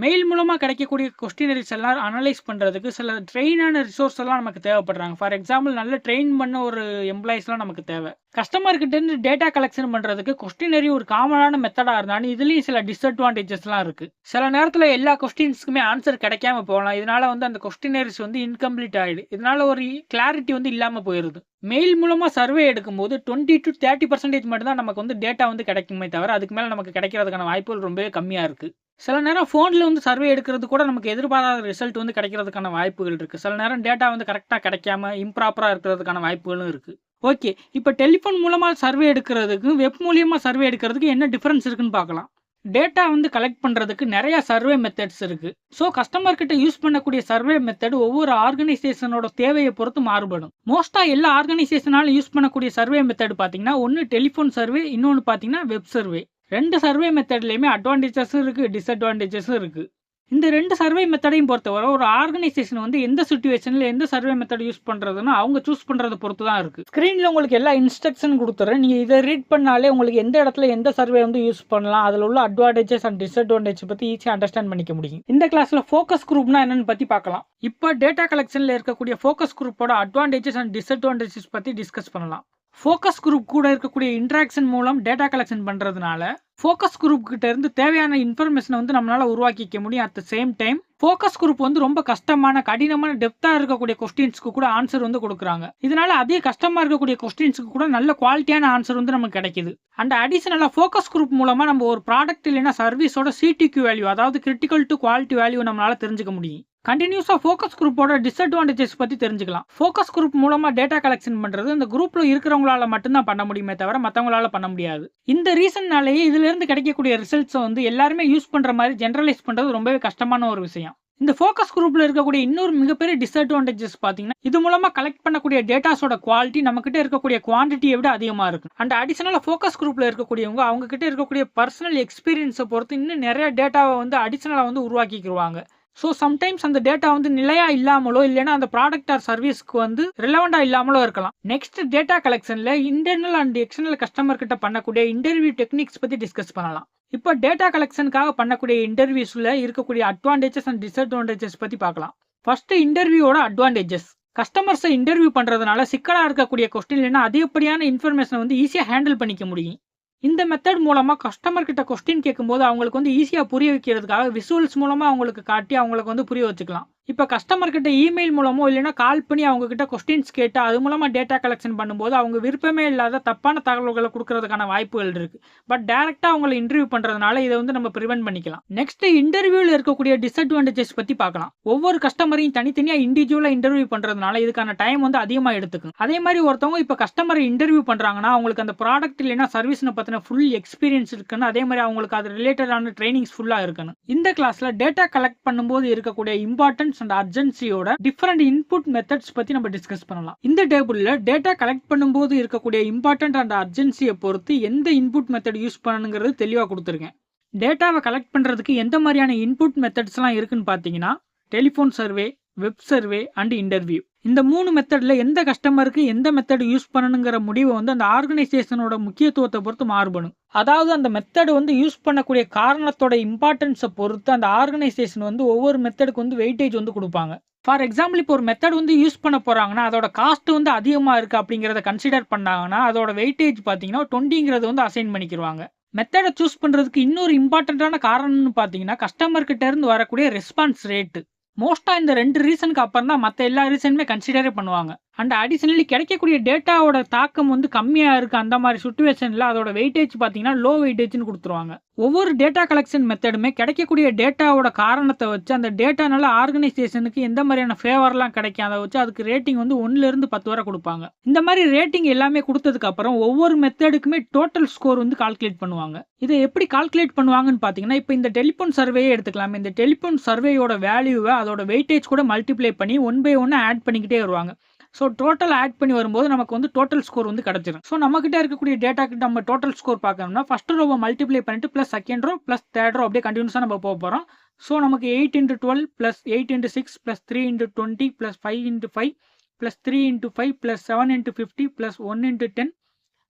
மெயில் மூலமாக கிடைக்கக்கூடிய கொஸ்டினரிஸ் எல்லாம் அனலைஸ் பண்ணுறதுக்கு சில ட்ரெயினான ரிசோர்ஸ் எல்லாம் நமக்கு தேவைப்படுறாங்க. ஃபார் எக்ஸாம்பிள் நல்ல ட்ரெயின் பண்ண ஒரு எம்ப்ளாயிஸ்லாம் நமக்கு தேவை. கஸ்டமர் கிட்ட இருந்து டேட்டா கலெக்ஷன் பண்ணுறதுக்கு கொஸ்டினரி ஒரு காமனான மெத்தடாக இருந்தாலும் இதுலேயும் சில டிஸ்அட்வான்டேஜஸ்லாம் இருக்குது. சில நேரத்தில் எல்லா கொஸ்டின்ஸ்க்குமே ஆன்சர் கிடைக்காம போகலாம். இதனால வந்து அந்த கொஸ்டினரிஸ் வந்து இன்கம்ப்ளீட் ஆகிடுது. இதனால ஒரு கிளாரிட்டி வந்து இல்லாமல் போயிடுது. மெயில் மூலமாக சர்வே எடுக்கும்போது 20 to 30% மட்டும்தான் நமக்கு வந்து டேட்டா வந்து கிடைக்குமே தவிர அதுக்கு மேலே நமக்கு கிடைக்கிறதுக்கான வாய்ப்புகள் ரொம்பவே கம்மியாக இருக்குது. சில நேரம் ஃபோனில் வந்து சர்வே எடுக்கிறது கூட நமக்கு எதிர்பாராத ரிசல்ட் வந்து கிடைக்கிறதுக்கான வாய்ப்புகள் இருக்குது. சில நேரம் டேட்டா வந்து கரெக்டாக கிடைக்காம இம்ப்ராப்பராக இருக்கிறதுக்கான வாய்ப்புகளும் இருக்குது. ஓகே, இப்போ டெலிஃபோன் மூலமாக சர்வே எடுக்கிறதுக்கு வெப் மூலியமாக சர்வே எடுக்கிறதுக்கு என்ன டிஃப்ரென்ஸ் இருக்குன்னு பார்க்கலாம். டேட்டா வந்து கலெக்ட் பண்ணுறதுக்கு நிறைய சர்வே மெத்தட்ஸ் இருக்குது. ஸோ கஸ்டமர் கிட்ட யூஸ் பண்ணக்கூடிய சர்வே மெத்தட் ஒவ்வொரு ஆர்கனைசேஷனோட தேவையை பொறுத்து மாறுபடும். மோஸ்ட்டாக எல்லா ஆர்கனைசேஷனாலும் யூஸ் பண்ணக்கூடிய சர்வே மெத்தட் பார்த்தீங்கன்னா ஒன்று டெலிஃபோன் சர்வே, இன்னொன்று பார்த்தீங்கன்னா வெப் சர்வே. 2 சர்வே மெத்தட்லையுமே அட்வான்டேஜஸும் இருக்குது, டிஸ்அட்வான்டேஜஸும் இருக்குது. இந்த 2 சர்வே மெத்தடையும் பொறுத்தவரை ஒரு ஆர்கனைசேஷன் வந்து எந்த சிச்சுவேஷனில் எந்த சர்வே மெத்தட் யூஸ் பண்ணுறதுன்னு அவங்க சூஸ் பண்ணுறதை பொறுத்து தான் இருக்குது. ஸ்க்ரீனில் உங்களுக்கு எல்லா இன்ஸ்ட்ரக்ஷன் கொடுத்துறேன். நீங்கள் இதை ரீட் பண்ணாலே உங்களுக்கு எந்த இடத்துல எந்த சர்வே வந்து யூஸ் பண்ணலாம், அதில் உள்ள அட்வான்டேஜஸ் அண்ட் டிஸ்அட்வான்டேஜ் பற்றி ஈஸியாக அண்டர்ஸ்டாண்ட் பண்ணிக்க முடியும். இந்த கிளாஸில் ஃபோக்கஸ் குரூப்னா என்னன்னு பற்றி பார்க்கலாம். இப்போ டேட்டா கலெக்ஷனில் இருக்கக்கூடிய ஃபோக்கஸ் குரூப்போட அட்வான்டேஜஸ் அண்ட் டிஸ்அட்வான்டேஜஸ் பற்றி டிஸ்கஸ் பண்ணலாம். ஃபோக்கஸ் குரூப் கூட இருக்கக்கூடிய இன்ட்ராக்ஷன் மூலம் டேட்டா கலெக்ஷன் பண்ணுறதுனால ஃபோக்கஸ் குரூப் கிட்ட இருந்து தேவையான இன்ஃபர்மேஷனை வந்து நம்மளால உருவாக்கிக்க முடியும். At the same time focus group வந்து ரொம்ப கஷ்டமான கடினமான டெப்த்தாக இருக்கக்கூடிய கொஸ்டின்ஸ்க்கு கூட ஆன்சர் வந்து கொடுக்குறாங்க. இதனால அதே கஷ்டமாக இருக்கக்கூடிய கொஸ்டின்ஸ்க்கு கூட நல்ல குவாலிட்டியான ஆன்சர் வந்து நமக்கு கிடைக்குது. அண்ட் அடிஷனலாக ஃபோக்கஸ் குரூப் மூலமாக நம்ம ஒரு ப்ராடக்ட் இல்லைன்னா சர்வீஸோட சிடிக்யூ வேல்யூ, அதாவது கிரிட்டிக்கல் டு குவாலிட்டி வேல்யூ நம்மளால தெரிஞ்சுக்க முடியும். கண்டினியூஸாக ஃபோக்கஸ் குரூப்போட டிஸ்அட்வான்டேஜஸ் பற்றி தெரிஞ்சுக்கலாம். ஃபோக்கஸ் குரூப் மூலமாக டேட்டா கலெக்ஷன் பண்ணுறது அந்த குரூப்பில் இருக்கிறவங்களால மட்டும்தான் பண்ண முடியுமே தவிர மற்றவங்களால பண்ண முடியாது. இந்த ரீசன்னாலேயே இதிலிருந்து கிடைக்கக்கூடிய ரிசல்ட்ஸை வந்து எல்லாருமே யூஸ் பண்ணுற மாதிரி ஜென்ரலைஸ் பண்ணுறது ரொம்பவே கஷ்டமான ஒரு விஷயம். இந்த ஃபோக்கஸ் குரூப்பில் இருக்கக்கூடிய இன்னொரு மிகப்பெரிய டிஸ்அட்வான்டேஜஸ் பார்த்தீங்கன்னா இது மூலமாக கலெக்ட் பண்ணக்கூடிய டேட்டாஸோட குவாலிட்டி நம்மகிட்ட இருக்கக்கூடிய குவான்டிட்டியை விட அதிகமாக இருக்கும். அண்ட் அடிஷனலாக ஃபோக்கஸ் குரூப்பில் இருக்கக்கூடியவங்க அவங்க கிட்ட இருக்கக்கூடிய பர்சனல் எக்ஸ்பீரியன்ஸை பொறுத்து இன்னும் நிறைய டேட்டாவை வந்து அடிஷனலாக வந்து உருவாக்கிக்குவாங்க. ஸோ சம்டைம்ஸ் அந்த டேட்டா வந்து நிலையாக இல்லாமலோ இல்லைன்னா அந்த ப்ராடக்ட் ஆர் சர்வீஸ்க்கு வந்து ரிலவெண்டாக இல்லாமலோ இருக்கலாம். நெக்ஸ்ட் டேட்டா கலெக்ஷனில் இன்டர்னல் அண்ட் எக்ஸ்டர்னல் கஸ்டமர் கிட்ட பண்ணக்கூடிய இன்டர்வியூ டெக்னிக்ஸ் பற்றி டிஸ்கஸ் பண்ணலாம். இப்போ டேட்டா கலெக்ஷனுக்காக பண்ணக்கூடிய இன்டர்வியூஸில் இருக்கக்கூடிய அட்வான்டேஜஸ் அண்ட் டிஸ்அட்வான்டேஜஸ் பற்றி பார்க்கலாம். ஃபர்ஸ்ட் இன்டர்வியூவோட அட்வான்டேஜஸ். கஸ்டமர்ஸை இன்டர்வியூ பண்ணுறதுனால சிக்கலாக இருக்கக்கூடிய கொஸ்டின் இல்லைன்னா அதிகப்படியான இன்ஃபர்மேஷனை வந்து ஈஸியாக ஹேண்டில் பண்ணிக்க முடியும். இந்த மெத்தட் மூலமாக கஸ்டமர் கிட்ட கொஸ்டின் கேட்கும்போது அவங்களுக்கு வந்து ஈஸியாக புரிய வைக்கிறதுக்காக விசுவல்ஸ் மூலமாக அவங்களுக்கு காட்டி அவங்களுக்கு வந்து புரிய வச்சுக்கலாம். இப்ப கஸ்டமர் கிட்ட இமெயில் மூலமோ இல்லைன்னா கால் பண்ணி அவங்க கிட்ட கொஸ்டின்ஸ் கேட்டு அது மூலமா டேட்டா கலெக்ஷன் பண்ணும்போது அவங்க விருப்பமே இல்லாத தப்பான தகவல்களை கொடுக்கறதுக்கான வாய்ப்புகள் இருக்கு. பட் டைரக்டா அவங்களை இன்டர்வியூ பண்றதுனால இதை வந்து நம்ம ப்ரிவென்ட் பண்ணிக்கலாம். நெக்ஸ்ட் இன்டர்வியூல இருக்கக்கூடிய டிஸ்அட்வான்டேஜஸ் பத்தி பார்க்கலாம். ஒவ்வொரு கஸ்டமரையும் தனித்தனியா இண்டிவிஜுவலா இன்டர்வியூ பண்றதுனால இதுக்கான டைம் வந்து அதிகமா எடுத்துக்கும். அதே மாதிரி ஒருத்தவங்க இப்ப கஸ்டமரை இன்டர்வியூ பண்றாங்கன்னா அவங்களுக்கு அந்த ப்ராடக்ட் இல்லைன்னா சர்வீஸ்னு பத்தின ஃபுல் எக்ஸ்பீரியன்ஸ் இருக்குன்னு, அதே மாதிரி அவங்களுக்கு அது ரிலேட்டடான ட்ரைனிங்ஸ் ஃபுல்லா இருக்கணும். இந்த கிளாஸ்ல டேட்டா கலெக்ட் பண்ணும்போது இருக்கக்கூடிய இம்பார்ட்டன்ஸ் அண்ட் அர்ஜென்சியோட டிஃபரெண்ட் இன்புட் மெத்தட்ஸ் பத்தி நம்ம டிஸ்கஸ் பண்ணலாம். இந்த டேபிள்ல டேட்டா கலெக்ட் பண்ணும்போது இருக்கக்கூடிய இம்பார்ட்டன்ட் அண்ட் அர்ஜென்சியை பொறுத்து எந்த இன்புட் மெத்தட் யூஸ் பண்ணணுங்கிறது தெளிவா கொடுத்துருக்கேன். டேட்டாவை கலெக்ட் பண்றதுக்கு எந்த மாதிரியான இன்புட் மெத்தட்ஸ் எல்லாம் இருக்குன்னு பாத்தீங்கன்னா telephone survey, web survey and interview. இந்த 3 மெத்தட்ல எந்த கஸ்டமருக்கு எந்த மெத்தட் யூஸ் பண்ணணுங்கிற முடிவை வந்து அந்த ஆர்கனைசேஷனோட முக்கியத்துவத்தை பொறுத்து மாறுபடும். அதாவது அந்த மெத்தட் வந்து யூஸ் பண்ணக்கூடிய காரணத்தோட இம்பார்ட்டன்ஸை பொறுத்து அந்த ஆர்கனைசேஷன் வந்து ஒவ்வொரு மெத்தடுக்கு வந்து வெயிட்டேஜ் வந்து கொடுப்பாங்க. ஃபார் எக்ஸாம்பிள் இப்போ ஒரு மெத்தட் வந்து யூஸ் பண்ண போறாங்கன்னா அதோட காஸ்ட் வந்து அதிகமாக இருக்கு அப்படிங்கிறத கன்சிடர் பண்ணாங்கன்னா அதோட வெயிட்டேஜ் பார்த்தீங்கன்னா 20ங்கிறது வந்து அசைன் பண்ணிக்கிடுவாங்க. மெத்தடை சூஸ் பண்றதுக்கு இன்னொரு இம்பார்ட்டன்டான காரணம்னு பார்த்தீங்கன்னா கஸ்டமர் கிட்ட இருந்து வரக்கூடிய ரெஸ்பான்ஸ் ரேட்டு. மோஸ்டா இந்த 2 ரீசனுக்கு அப்புறம் தான் மற்ற எல்லா ரீசனுமே கன்சிடரே பண்ணுவாங்க. அண்ட் அடிஷனலி கிடைக்கக்கூடிய டேட்டாவோட தாக்கம் வந்து கம்மியா இருக்கு அந்த மாதிரி சுச்சுவேஷன்ல அதோட வெயிட்டேஜ் பாத்தீங்கன்னா லோ வெயிட்டேஜ்னு கொடுத்துருவாங்க. ஒவ்வொரு டேட்டா கலெக்ஷன் மெத்தடுமே கிடைக்கக்கூடிய டேட்டாவோட காரணத்தை வச்சு அந்த டேட்டானால ஆர்கனைசேஷனுக்கு எந்த மாதிரியான ஃபேவர்லாம் கிடைக்கும் அதை வச்சு அதுக்கு ரேட்டிங் வந்து 1ல இருந்து 10 வரை கொடுப்பாங்க. இந்த மாதிரி ரேட்டிங் எல்லாமே கொடுத்ததுக்கு அப்புறம் ஒவ்வொரு மெத்தடுக்குமே டோட்டல் ஸ்கோர் வந்து கால்குலேட் பண்ணுவாங்க. இதை எப்படி கால்குலேட் பண்ணுவாங்கன்னு பாத்தீங்கன்னா இப்போ இந்த டெலிஃபோன் சர்வேயே எடுத்துக்கலாம். இந்த டெலிஃபோன் சர்வேயோட வேல்யூவை அதோட வெயிட்டேஜ் கூட மல்டிப்ளை பண்ணி 1 by 1 ஆட் பண்ணிக்கிட்டே வருவாங்க. ஸோ டோட்டல் ஆட் பண்ணி வரும்போது நமக்கு வந்து டோட்டல் ஸ்கோர் வந்து கிடச்சிடும். ஸோ நம்மகிட்ட இருக்கக்கூடிய டேட்டா கிட்ட நம்ம டோட்டல் ஸ்கோர் பார்க்கணும்னா ஃபர்ஸ்ட் ரோவை மல்டிப்ளை பண்ணிட்டு plus second row plus third row அப்படியே கண்டினியூஸாக நம்ம போக போகிறோம். ஸோ நமக்கு 8 into 12 plus 8 into 6 plus 3 into 20 plus 5 into 5 plus 3 into 5 plus 7 into 50 plus 1 into 10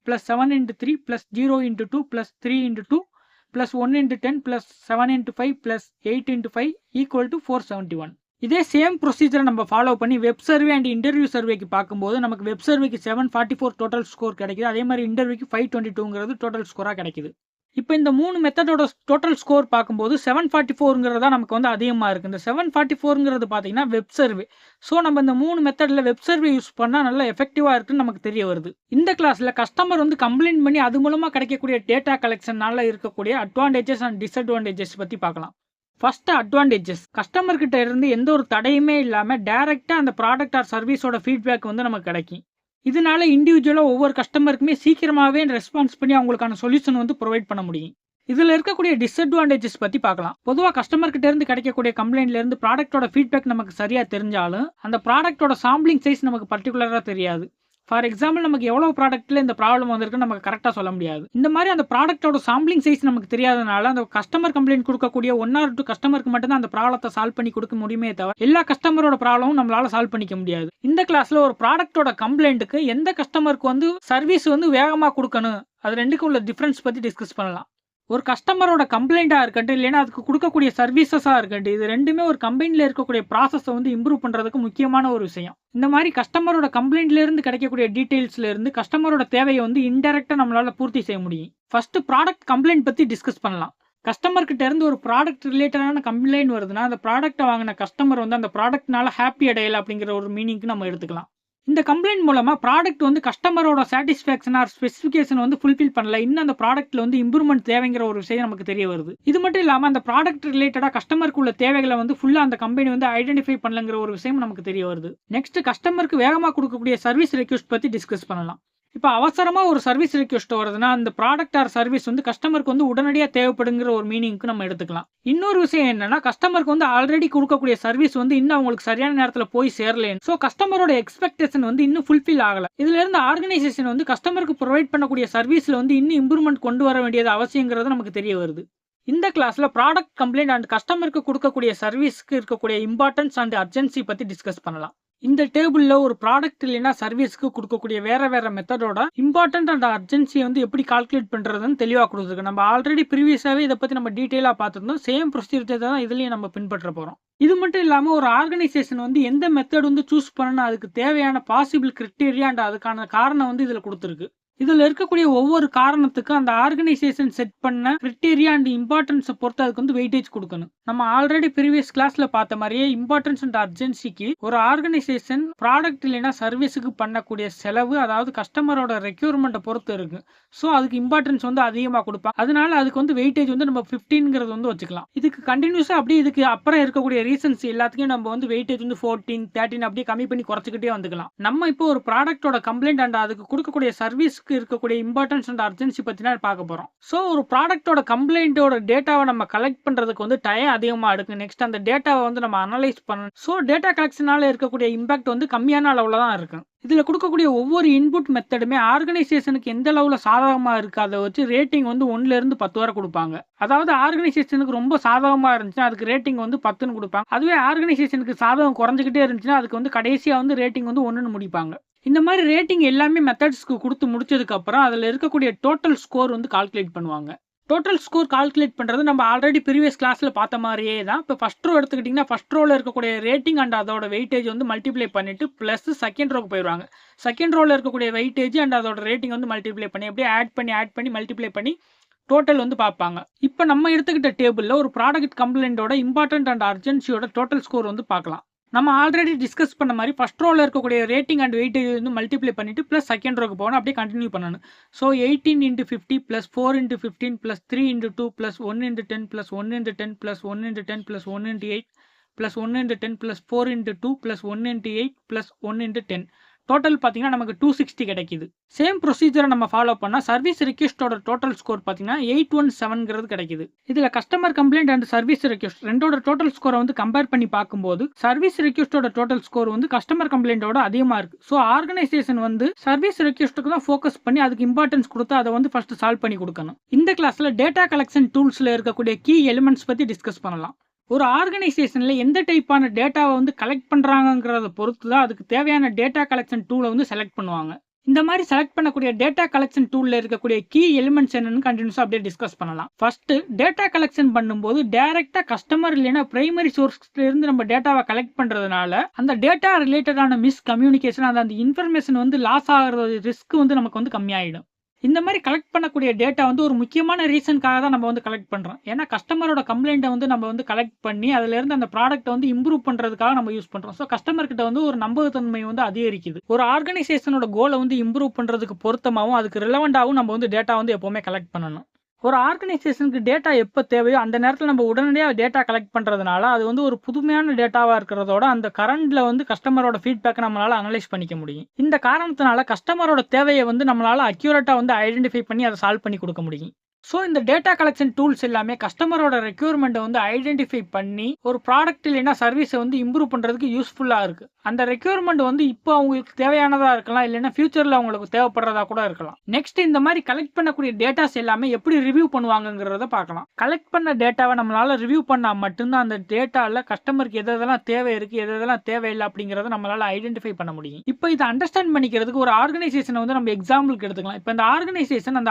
plus 7 into 3 plus 0 into 2 plus 3 into 2 plus 1 into 10 plus 7 into 5 plus 8 into 5 equal to 471. இதே same ப்ரொசீஜரை நம்ம follow பண்ணி web survey and interview சர்வேக்கு பார்க்கும்போது நமக்கு web சர்வேக்கு 744 total score கிடைக்குது. அதே மாதிரி இன்டர்வியூக்கு 522ங்கிறது total ஸ்கோராக கிடைக்குது. இப்போ இந்த 3 மெத்தடோட டோட்டல் ஸ்கோர் பார்க்கும்போது 744ங்கிறதா நமக்கு வந்து அதிகமாக இருக்குது. இந்த 744ங்கிறது பார்த்தீங்கன்னா வெப் சர்வே. ஸோ நம்ம இந்த 3 மெத்தடில் வெப் சர்வே யூஸ் பண்ணால் நல்லா எஃபெக்டிவாக இருக்குன்னு நமக்கு தெரிய வருது. இந்த கிளாஸில் கஸ்டமர் வந்து கம்ப்ளைண்ட் பண்ணி அது மூலமாக கிடைக்கக்கூடிய டேட்டா கலெக்ஷனால இருக்கக்கூடிய அட்வான்டேஜஸ் அண்ட் டிஸ்அட்வான்டேஜஸ் பற்றி பார்க்கலாம். ஃபர்ஸ்ட் அட்வான்டேஜஸ், கஸ்டமர் கிட்ட இருந்து எந்த ஒரு தடையுமே இல்லாமல் டைரெக்டாக அந்த ப்ராடக்ட் ஆர் சர்வீஸோட ஃபீட்பேக் வந்து நமக்கு கிடைக்கும். இதனால இண்டிவிஜுவலாக ஒவ்வொரு கஸ்டமருக்குமே சீக்கிரமாகவே ரெஸ்பான்ஸ் பண்ணி அவங்களுக்கான சொல்யூஷன் வந்து ப்ரொவைட் பண்ண முடியும். இதில் இருக்கக்கூடிய டிஸ்அட்வான்டேஜஸ் பற்றி பார்க்கலாம். பொதுவாக கஸ்டமர் கிட்ட இருந்து கிடைக்கக்கூடிய கம்ப்ளைண்ட்ல இருந்து ப்ராடக்டோட ஃபீட்பேக் நமக்கு சரியாக தெரிஞ்சாலும் அந்த ப்ராடக்டோட சாம்பிளிங் சைஸ் நமக்கு பர்டிகுலராக தெரியாது. ஃபார் எக்ஸாம்பிள் நமக்கு எவ்வளோ ப்ராடக்ட்ல இந்த ப்ராப்ளம் வந்திருக்குன்னு நமக்கு கரெக்டாக சொல்ல முடியாது. இந்த மாதிரி அந்த ப்ராடக்டோட சாம்பிளிங் சைஸ் நமக்கு தெரியாதனால அந்த கஸ்டமர் கம்ப்ளைண்ட் கொடுக்கக்கூடிய 1 or 2 கஸ்டமருக்கு மட்டும் தான் அந்த ப்ராப்ளத்தை சால்வ் பண்ணி கொடுக்க முடியுமே தவிர எல்லா கஸ்டமரோட ப்ராப்ளமும் நம்மளால சால்வ் பண்ணிக்க முடியாது. இந்த கிளாஸ்ல ஒரு ப்ராடக்டோட கம்ப்ளைண்ட்டுக்கு எந்த கஸ்டமருக்கு வந்து சர்வீஸ் வந்து வேகமாக கொடுக்கணும் அது ரெண்டுக்கும் உள்ள டிஃபரன்ஸ் பற்றி டிஸ்கஸ் பண்ணலாம். ஒரு கஸ்டமரோட கம்ப்ளைண்ட்டாக இருக்கட்டும் இல்லைன்னா அதுக்கு கொடுக்கக்கூடிய சர்வீசஸாக இருக்கட்டும் இது ரெண்டுமே ஒரு கம்பெனியில் இருக்கக்கூடிய ப்ராசஸை வந்து இம்ப்ரூவ் பண்ணுறதுக்கு முக்கியமான ஒரு விஷயம். இந்த மாதிரி கஸ்டமரோட கம்ப்ளைண்ட்லேருந்து கிடைக்கக்கூடிய டீட்டெயில்ஸ்லேருந்து கஸ்டமரோட தேவையை வந்து இன்டெரக்டாக நம்மளால் பூர்த்தி செய்ய முடியும். ஃபர்ஸ்ட் ப்ராடக்ட் கம்ப்ளைண்ட் பற்றி டிஸ்கஸ் பண்ணலாம். கஸ்டமர் கிட்ட இருந்து ஒரு ப்ராடக்ட் ரிலேட்டடான கம்ப்ளைண்ட் வருதுன்னா அந்த ப்ராடக்ட்டை வாங்கின கஸ்டமர் வந்து அந்த ப்ராடக்ட்னால ஹாப்பி அடையலை அப்படிங்கிற ஒரு மீனிங்க்கு நம்ம எடுத்துக்கலாம். இந்த கம்ப்ளைண்ட் மூலமா ப்ராடக்ட் வந்து கஸ்டமரோட சாட்டிஸ்ஃபேக்ஷன் ஆர் ஸ்பெசிஃபிகேஷன் வந்து ஃபுல்ஃபில் பண்ணல, இன்னும் அந்த ப்ராடக்ட்ல வந்து இம்ப்ரூவ்மெண்ட் தேவைங்கிற ஒரு விஷயம் நமக்கு தெரிய வருது. இது மட்டும் இல்லாமல் அந்த ப்ராடக்ட் ரிலேட்டடா கஸ்டமருக்கு உள்ள தேவைகளை வந்து ஃபுல்லா அந்த கம்பெனி வந்து ஐடென்டிஃபை பண்ணலங்கிற ஒரு விஷயம் நமக்கு தெரிய வருது. நெக்ஸ்ட் கஸ்டமருக்கு வேகமாக கொடுக்கக்கூடிய சர்வீஸ் ரெக்வஸ்ட் பத்தி டிஸ்கஸ் பண்ணலாம். இப்போ அவசரமாக ஒரு சர்வீஸ் ரெக்வஸ்ட் வருதுன்னா அந்த ப்ராடக்ட் ஆர் சர்வீஸ் வந்து கஸ்டமருக்கு வந்து உடனடியாக தேவைப்படுங்கிற ஒரு மீனிங்க்கு நம்ம எடுத்துக்கலாம். இன்னொரு விஷயம் என்னன்னா கஸ்டமருக்கு வந்து ஆல்ரெடி கொடுக்கக்கூடிய சர்வீஸ் வந்து இன்னும் அவங்களுக்கு சரியான நேரத்தில் போய் சேரலேன்னு, ஸோ கஸ்டமரோட எக்ஸ்பெக்டேஷன் வந்து இன்னும் ஃபுல்ஃபில் ஆகலை. இதுல இருந்து ஆர்கனைசேஷன் வந்து கஸ்டமருக்கு ப்ரொவைட் பண்ணக்கூடிய சர்வீஸ்ல வந்து இன்னும் இம்ப்ரூவ்மெண்ட் கொண்டு வர வேண்டியது அவசியங்கிறது நமக்கு தெரிய வருது. இந்த கிளாஸ்ல ப்ராடக்ட் கம்ப்ளைண்ட் அண்ட் கஸ்டமருக்கு கொடுக்கக்கூடிய சர்வீஸ்க்கு இருக்கக்கூடிய இம்பார்ட்டன்ஸ் அண்ட் அர்ஜென்சி பத்தி டிஸ்கஸ் பண்ணலாம். இந்த டேபிள்ல ஒரு ப்ராடக்ட் இல்லைன்னா சர்வீஸ்க்கு கொடுக்கக்கூடிய வேற மெத்தடோட இம்பார்ட்டன்ட் அண்ட் அர்ஜென்சியை வந்து எப்படி கால்குலேட் பண்றதுன்னு தெளிவாக கொடுத்துருக்கு. நம்ம ஆல்ரெடி ப்ரீவியஸாவே இதை பத்தி நம்ம டீட்டெயிலாக பார்த்துருந்தோம். சேம் ப்ரொசீஜர் தான் இதுலயும் நம்ம பின்பற்ற போறோம். இது மட்டும் இல்லாமல் ஒரு ஆர்கனைசேஷன் வந்து எந்த மெத்தட் வந்து சூஸ் பண்ணணும் அதுக்கு தேவையான பாசிபிள் கிரிட்டீரியா அண்ட் அதுக்கான காரணம் வந்து இதுல கொடுத்துருக்கு. இதுல இருக்கக்கூடிய ஒவ்வொரு காரணத்துக்கும் அந்த ஆர்கனைசேஷன் செட் பண்ண கிரிட்டீரியா அண்ட் இம்பார்ட்டன்ஸை பொறுத்து அதுக்கு வந்து வெயிட்டேஜ் கொடுக்கணும். நம்ம ஆல்ரெடி ப்ரீவியஸ் கிளாஸ்ல பார்த்த மாதிரியே இம்பார்ட்டன்ஸ் அண்ட் அர்ஜென்சிக்கு ஒரு ஆர்கனைசேஷன் ப்ராடக்ட் இல்லைன்னா சர்வீஸுக்கு பண்ணக்கூடிய செலவு, அதாவது கஸ்டமரோட ரெக்யூர்மெண்ட்டை பொறுத்து இருக்கு. ஸோ அதுக்கு இம்பார்ட்டன்ஸ் வந்து அதிகமாக கொடுப்பாங்க. அதனால அதுக்கு வந்து வெயிட்டேஜ் வந்து நம்ம 15ங்கிறது வந்து வச்சுக்கலாம். இதுக்கு கண்டினியூஸா அப்படியே இதுக்கு அப்புறம் இருக்கக்கூடிய ரீசன்ஸ் எல்லாத்துக்கும் நம்ம வந்து வெயிட்டேஜ் வந்து 14, 13 அப்படியே கம்மி பண்ணி குறைச்சிக்கிட்டே வந்துக்கலாம். நம்ம இப்போ ஒரு ப்ராடக்டோட கம்ப்ளைண்ட் அண்ட் அதுக்கு கொடுக்கக்கூடிய சர்வீஸ் இருக்கக்கூடிய இம்பார்ட்டன்ஸ் அண்ட் அர்ஜென்சி பத்தி தான் பார்க்க போறோம். சோ ஒரு ப்ராடக்ட்டோட கம்ப்ளைண்டோட டேட்டாவை நம்ம கலெக்ட் பண்றதுக்கு வந்து டைம் அதிகமா எடுக்கும். நெக்ஸ்ட் அந்த டேட்டாவை வந்து நம்ம அனலைஸ் பண்ணணும். சோ டேட்டா கலெக்ஷனால இருக்கக்கூடிய இம்பாக்ட் வந்து கம்மியான அளவுல தான் இருக்கும். இதுல கொடுக்கக்கூடிய ஒவ்வொரு இன்புட் மெத்தடுமே ஆர்கனைசேஷனுக்கு எந்த அளவுல சாதகமா இருக்கு அதை வச்சு ரேட்டிங் வந்து 1ல இருந்து 10 வரை கொடுப்பாங்க. அதாவது ஆர்கனைசேஷனுக்கு ரொம்ப சாதகமா இருந்துச்சுன்னா அதுக்கு ரேட்டிங் வந்து 10ன்னு கொடுப்பாங்க. அதுவே ஆர்கனைசேஷனுக்கு சாதகம் குறைஞ்சிக்கிட்டே இருந்துச்சுன்னா அதுக்கு வந்து கடைசியா வந்து ரேட்டிங் வந்து 1ன்னு முடிப்பாங்க. இந்த மாதிரி ரேட்டிங் எல்லாமே மெத்தட்ஸ்க்கு கொடுத்து முடிச்சதுக்கு அப்புறம் அதுல இருக்கக்கூடிய டோட்டல் ஸ்கோர் வந்து கால்குலேட் பண்ணுவாங்க. டோட்டல் ஸ்கோர் கால்குலேட் பண்றது நம்ம ஆல்ரெடி ப்ரீவியஸ் கிளாஸ்ல பார்த்த மாதிரியே தான். இப்போ ஃபர்ஸ்ட் ரோ எடுத்துக்கிட்டிங்கன்னா ஃபர்ஸ்ட் ரோல இருக்கக்கூடிய ரேட்டிங் அண்ட் அதோட வெயிட்டேஜ் வந்து மல்டிப்ளை பண்ணிட்டு பிளஸ் செகண்ட் ரோக்கு போயிடுவாங்க. செகண்ட் ரோல இருக்கக்கூடிய வெயிட்டேஜ் அண்ட் அதோட ரேட்டிங் வந்து மல்டிப்ளை பண்ணி அப்படியே ஆட் பண்ணி மல்டிப்ளை பண்ணி டோட்டல் வந்து பார்ப்பாங்க. இப்போ நம்ம எடுத்துக்கிட்ட டேபிள்ல ஒரு ப்ராடக்ட் கம்ப்ளைண்டோட இம்பார்ட்டன்ட் அண்ட் அர்ஜென்சியோட டோட்டல் ஸ்கோர் வந்து பார்க்கலாம். நம்ம ஆல்ரெடி டிஸ்கஸ் பண்ண மாதிரி ஃபர்ஸ்ட் ரோல இருக்கக்கூடிய ரேட்டிங் அண்ட் வெயிட்டேஜ் வந்து மல்டிப்ளை பண்ணிட்டு பிளஸ் செகண்ட் ரோக்கு போகணும், அப்படியே கண்டினியூ பண்ணணும். ஸோ 18 × 50 + 4 × 15 + 3 × 2 + 1 × 10 + 1 × 10 + 1 × 10 + 1 × 8 + 1 × 10 + 4 × 2 + 1 × 8 + 1 × 10 டோட்டல் பார்த்தீங்கன்னா நமக்கு 260 கிடைக்குது. சேம் ப்ரொசீஜரை நம்ம ஃபாலோ பண்ணால் சர்வீஸ் ரிக்வெஸ்டோட டோட்டல் ஸ்கோர் பார்த்தீங்கன்னா 817ங்கிறது கிடைக்குது. இதில் customer complaint and service request ரெண்டோட டோட்டல் ஸ்கோரை வந்து கம்பேர் பண்ணி பார்க்கும்போது சர்வீஸ் ரிக்வெஸ்டோட டோட்டல் ஸ்கோர் வந்து கஸ்டமர் கம்ப்ளைண்டோட அதிகமாக இருக்கு. ஸோ ஆர்கனைசேஷன் வந்து சர்வீஸ் ரிக்வெஸ்ட்டுக்கு தான் ஃபோக்கஸ் பண்ணி அதுக்கு இம்பார்ட்டன்ஸ் கொடுத்து அதை வந்து ஃபர்ஸ்ட் சால்வ் பண்ணி கொடுக்கணும். இந்த கிளாஸ்ல டேட்டா கலெக்ஷன் டூல்ஸ்ல இருக்கக்கூடிய கீ எலிமெண்ட்ஸ் பத்தி டிஸ்கஸ் பண்ணலாம். ஒரு ஆர்கனைசேஷன்ல எந்த டைப்பான டேட்டாவை வந்து கலெக்ட் பண்றாங்கிறத பொறுத்து தான் அதுக்கு தேவையான டேட்டா கலெக்ஷன் டூலை வந்து செலக்ட் பண்ணுவாங்க. இந்த மாதிரி செலக்ட் பண்ணக்கூடிய டேட்டா கலெக்ஷன் டூல்ல இருக்கக்கூடிய கீ எலிமெண்ட்ஸ் என்னன்னு கண்டினியூஸா அப்படியே டிஸ்கஸ் பண்ணலாம். ஃபர்ஸ்ட் டேட்டா கலெக்ஷன் பண்ணும்போது டைரக்டா கஸ்டமர் இல்லைன்னா பிரைமரி சோர்ஸ்ல இருந்து நம்ம டேட்டாவை கலெக்ட் பண்றதுனால அந்த டேட்டா ரிலேட்டடான மிஸ் கம்யூனிகேஷன் அந்த இன்ஃபர்மேஷன் வந்து லாஸ் ஆகிற ரிஸ்க் வந்து நமக்கு வந்து கம்மியாயிடும். இந்த மாதிரி கலெக்ட் பண்ணக்கூடிய டேட்டா வந்து ஒரு முக்கியமான ரீசனுக்காக தான் நம்ம வந்து கலெக்ட் பண்றோம். ஏன்னா கஸ்டமரோட கம்ப்ளைண்ட்டை வந்து நம்ம வந்து கலெக்ட் பண்ணி அதுல இருந்து அந்த ப்ராடக்ட்டை வந்து இம்ப்ரூவ் பண்றதுக்காக நம்ம யூஸ் பண்றோம். ஸோ கஸ்டமர் கிட்ட வந்து ஒரு நம்பகத்தன்மை வந்து அதிகரிக்குது. ஒரு ஆர்கனைசேஷனோட கோலை வந்து இம்ப்ரூவ் பண்றதுக்கு பொருத்தமாகவும் அதுக்கு ரிலவெண்டாகவும் நம்ம வந்து டேட்டா வந்து எப்பவுமே கலெக்ட் பண்ணணும். ஒரு ஆர்கனைசேஷனுக்கு டேட்டா எப்போ தேவையோ அந்த நேரத்தில் நம்ம உடனடியாக டேட்டா கலெக்ட் பண்ணுறதுனால அது வந்து ஒரு புதுமையான டேட்டாவாக இருக்கிறதோட அந்த கரண்ட்ல வந்து கஸ்டமரோட ஃபீட்பேக்கை நம்மளால அனலைஸ் பண்ணிக்க முடியும். இந்த காரணத்தினால கஸ்டமரோட தேவையை வந்து நம்மளால அக்யூரேட்டாக வந்து ஐடென்டிஃபை பண்ணி அதை சால்வ் பண்ணி கொடுக்க முடியும். ஸோ இந்த டேட்டா கலெக்ஷன் டூல்ஸ் எல்லாமே கஸ்டமரோட ரெக்யூர்மெண்ட்டை வந்து ஐடென்டிஃபை பண்ணி ஒரு ப்ராடக்ட் இல்லைன்னா சர்வீஸை வந்து இம்ப்ரூவ் பண்ணுறதுக்கு யூஸ்ஃபுல்லாக இருக்குது. அந்த ரெக்யூர்மெண்ட் வந்து இப்போ அவங்களுக்கு தேவையானதாக இருக்கலாம், இல்லைன்னா ஃபியூச்சரில் அவங்களுக்கு தேவைப்படுறதா கூட இருக்கலாம். நெக்ஸ்ட் இந்த மாதிரி கலெக்ட் பண்ணக்கூடிய டேட்டாஸ் எல்லாமே எப்படி ரிவ்யூ பண்ணுவாங்கிறத பார்க்கலாம். கலெக்ட் பண்ண டேட்டாவை நம்மளால ரிவ்யூ பண்ணால் மட்டும்தான் அந்த டேட்டாவில் கஸ்டமருக்கு எதெல்லாம் தேவை இருக்குது எதெல்லாம் தேவையில்லை அப்படிங்கிறத நம்மளால ஐடென்டிஃபை பண்ண முடியும். இப்போ இதை அண்டர்ஸ்டாண்ட் பண்ணிக்கிறதுக்கு ஒரு ஆர்கனைசேஷனை வந்து நம்ம எக்ஸாம்பிளுக்கு எடுத்துக்கலாம். இப்போ இந்த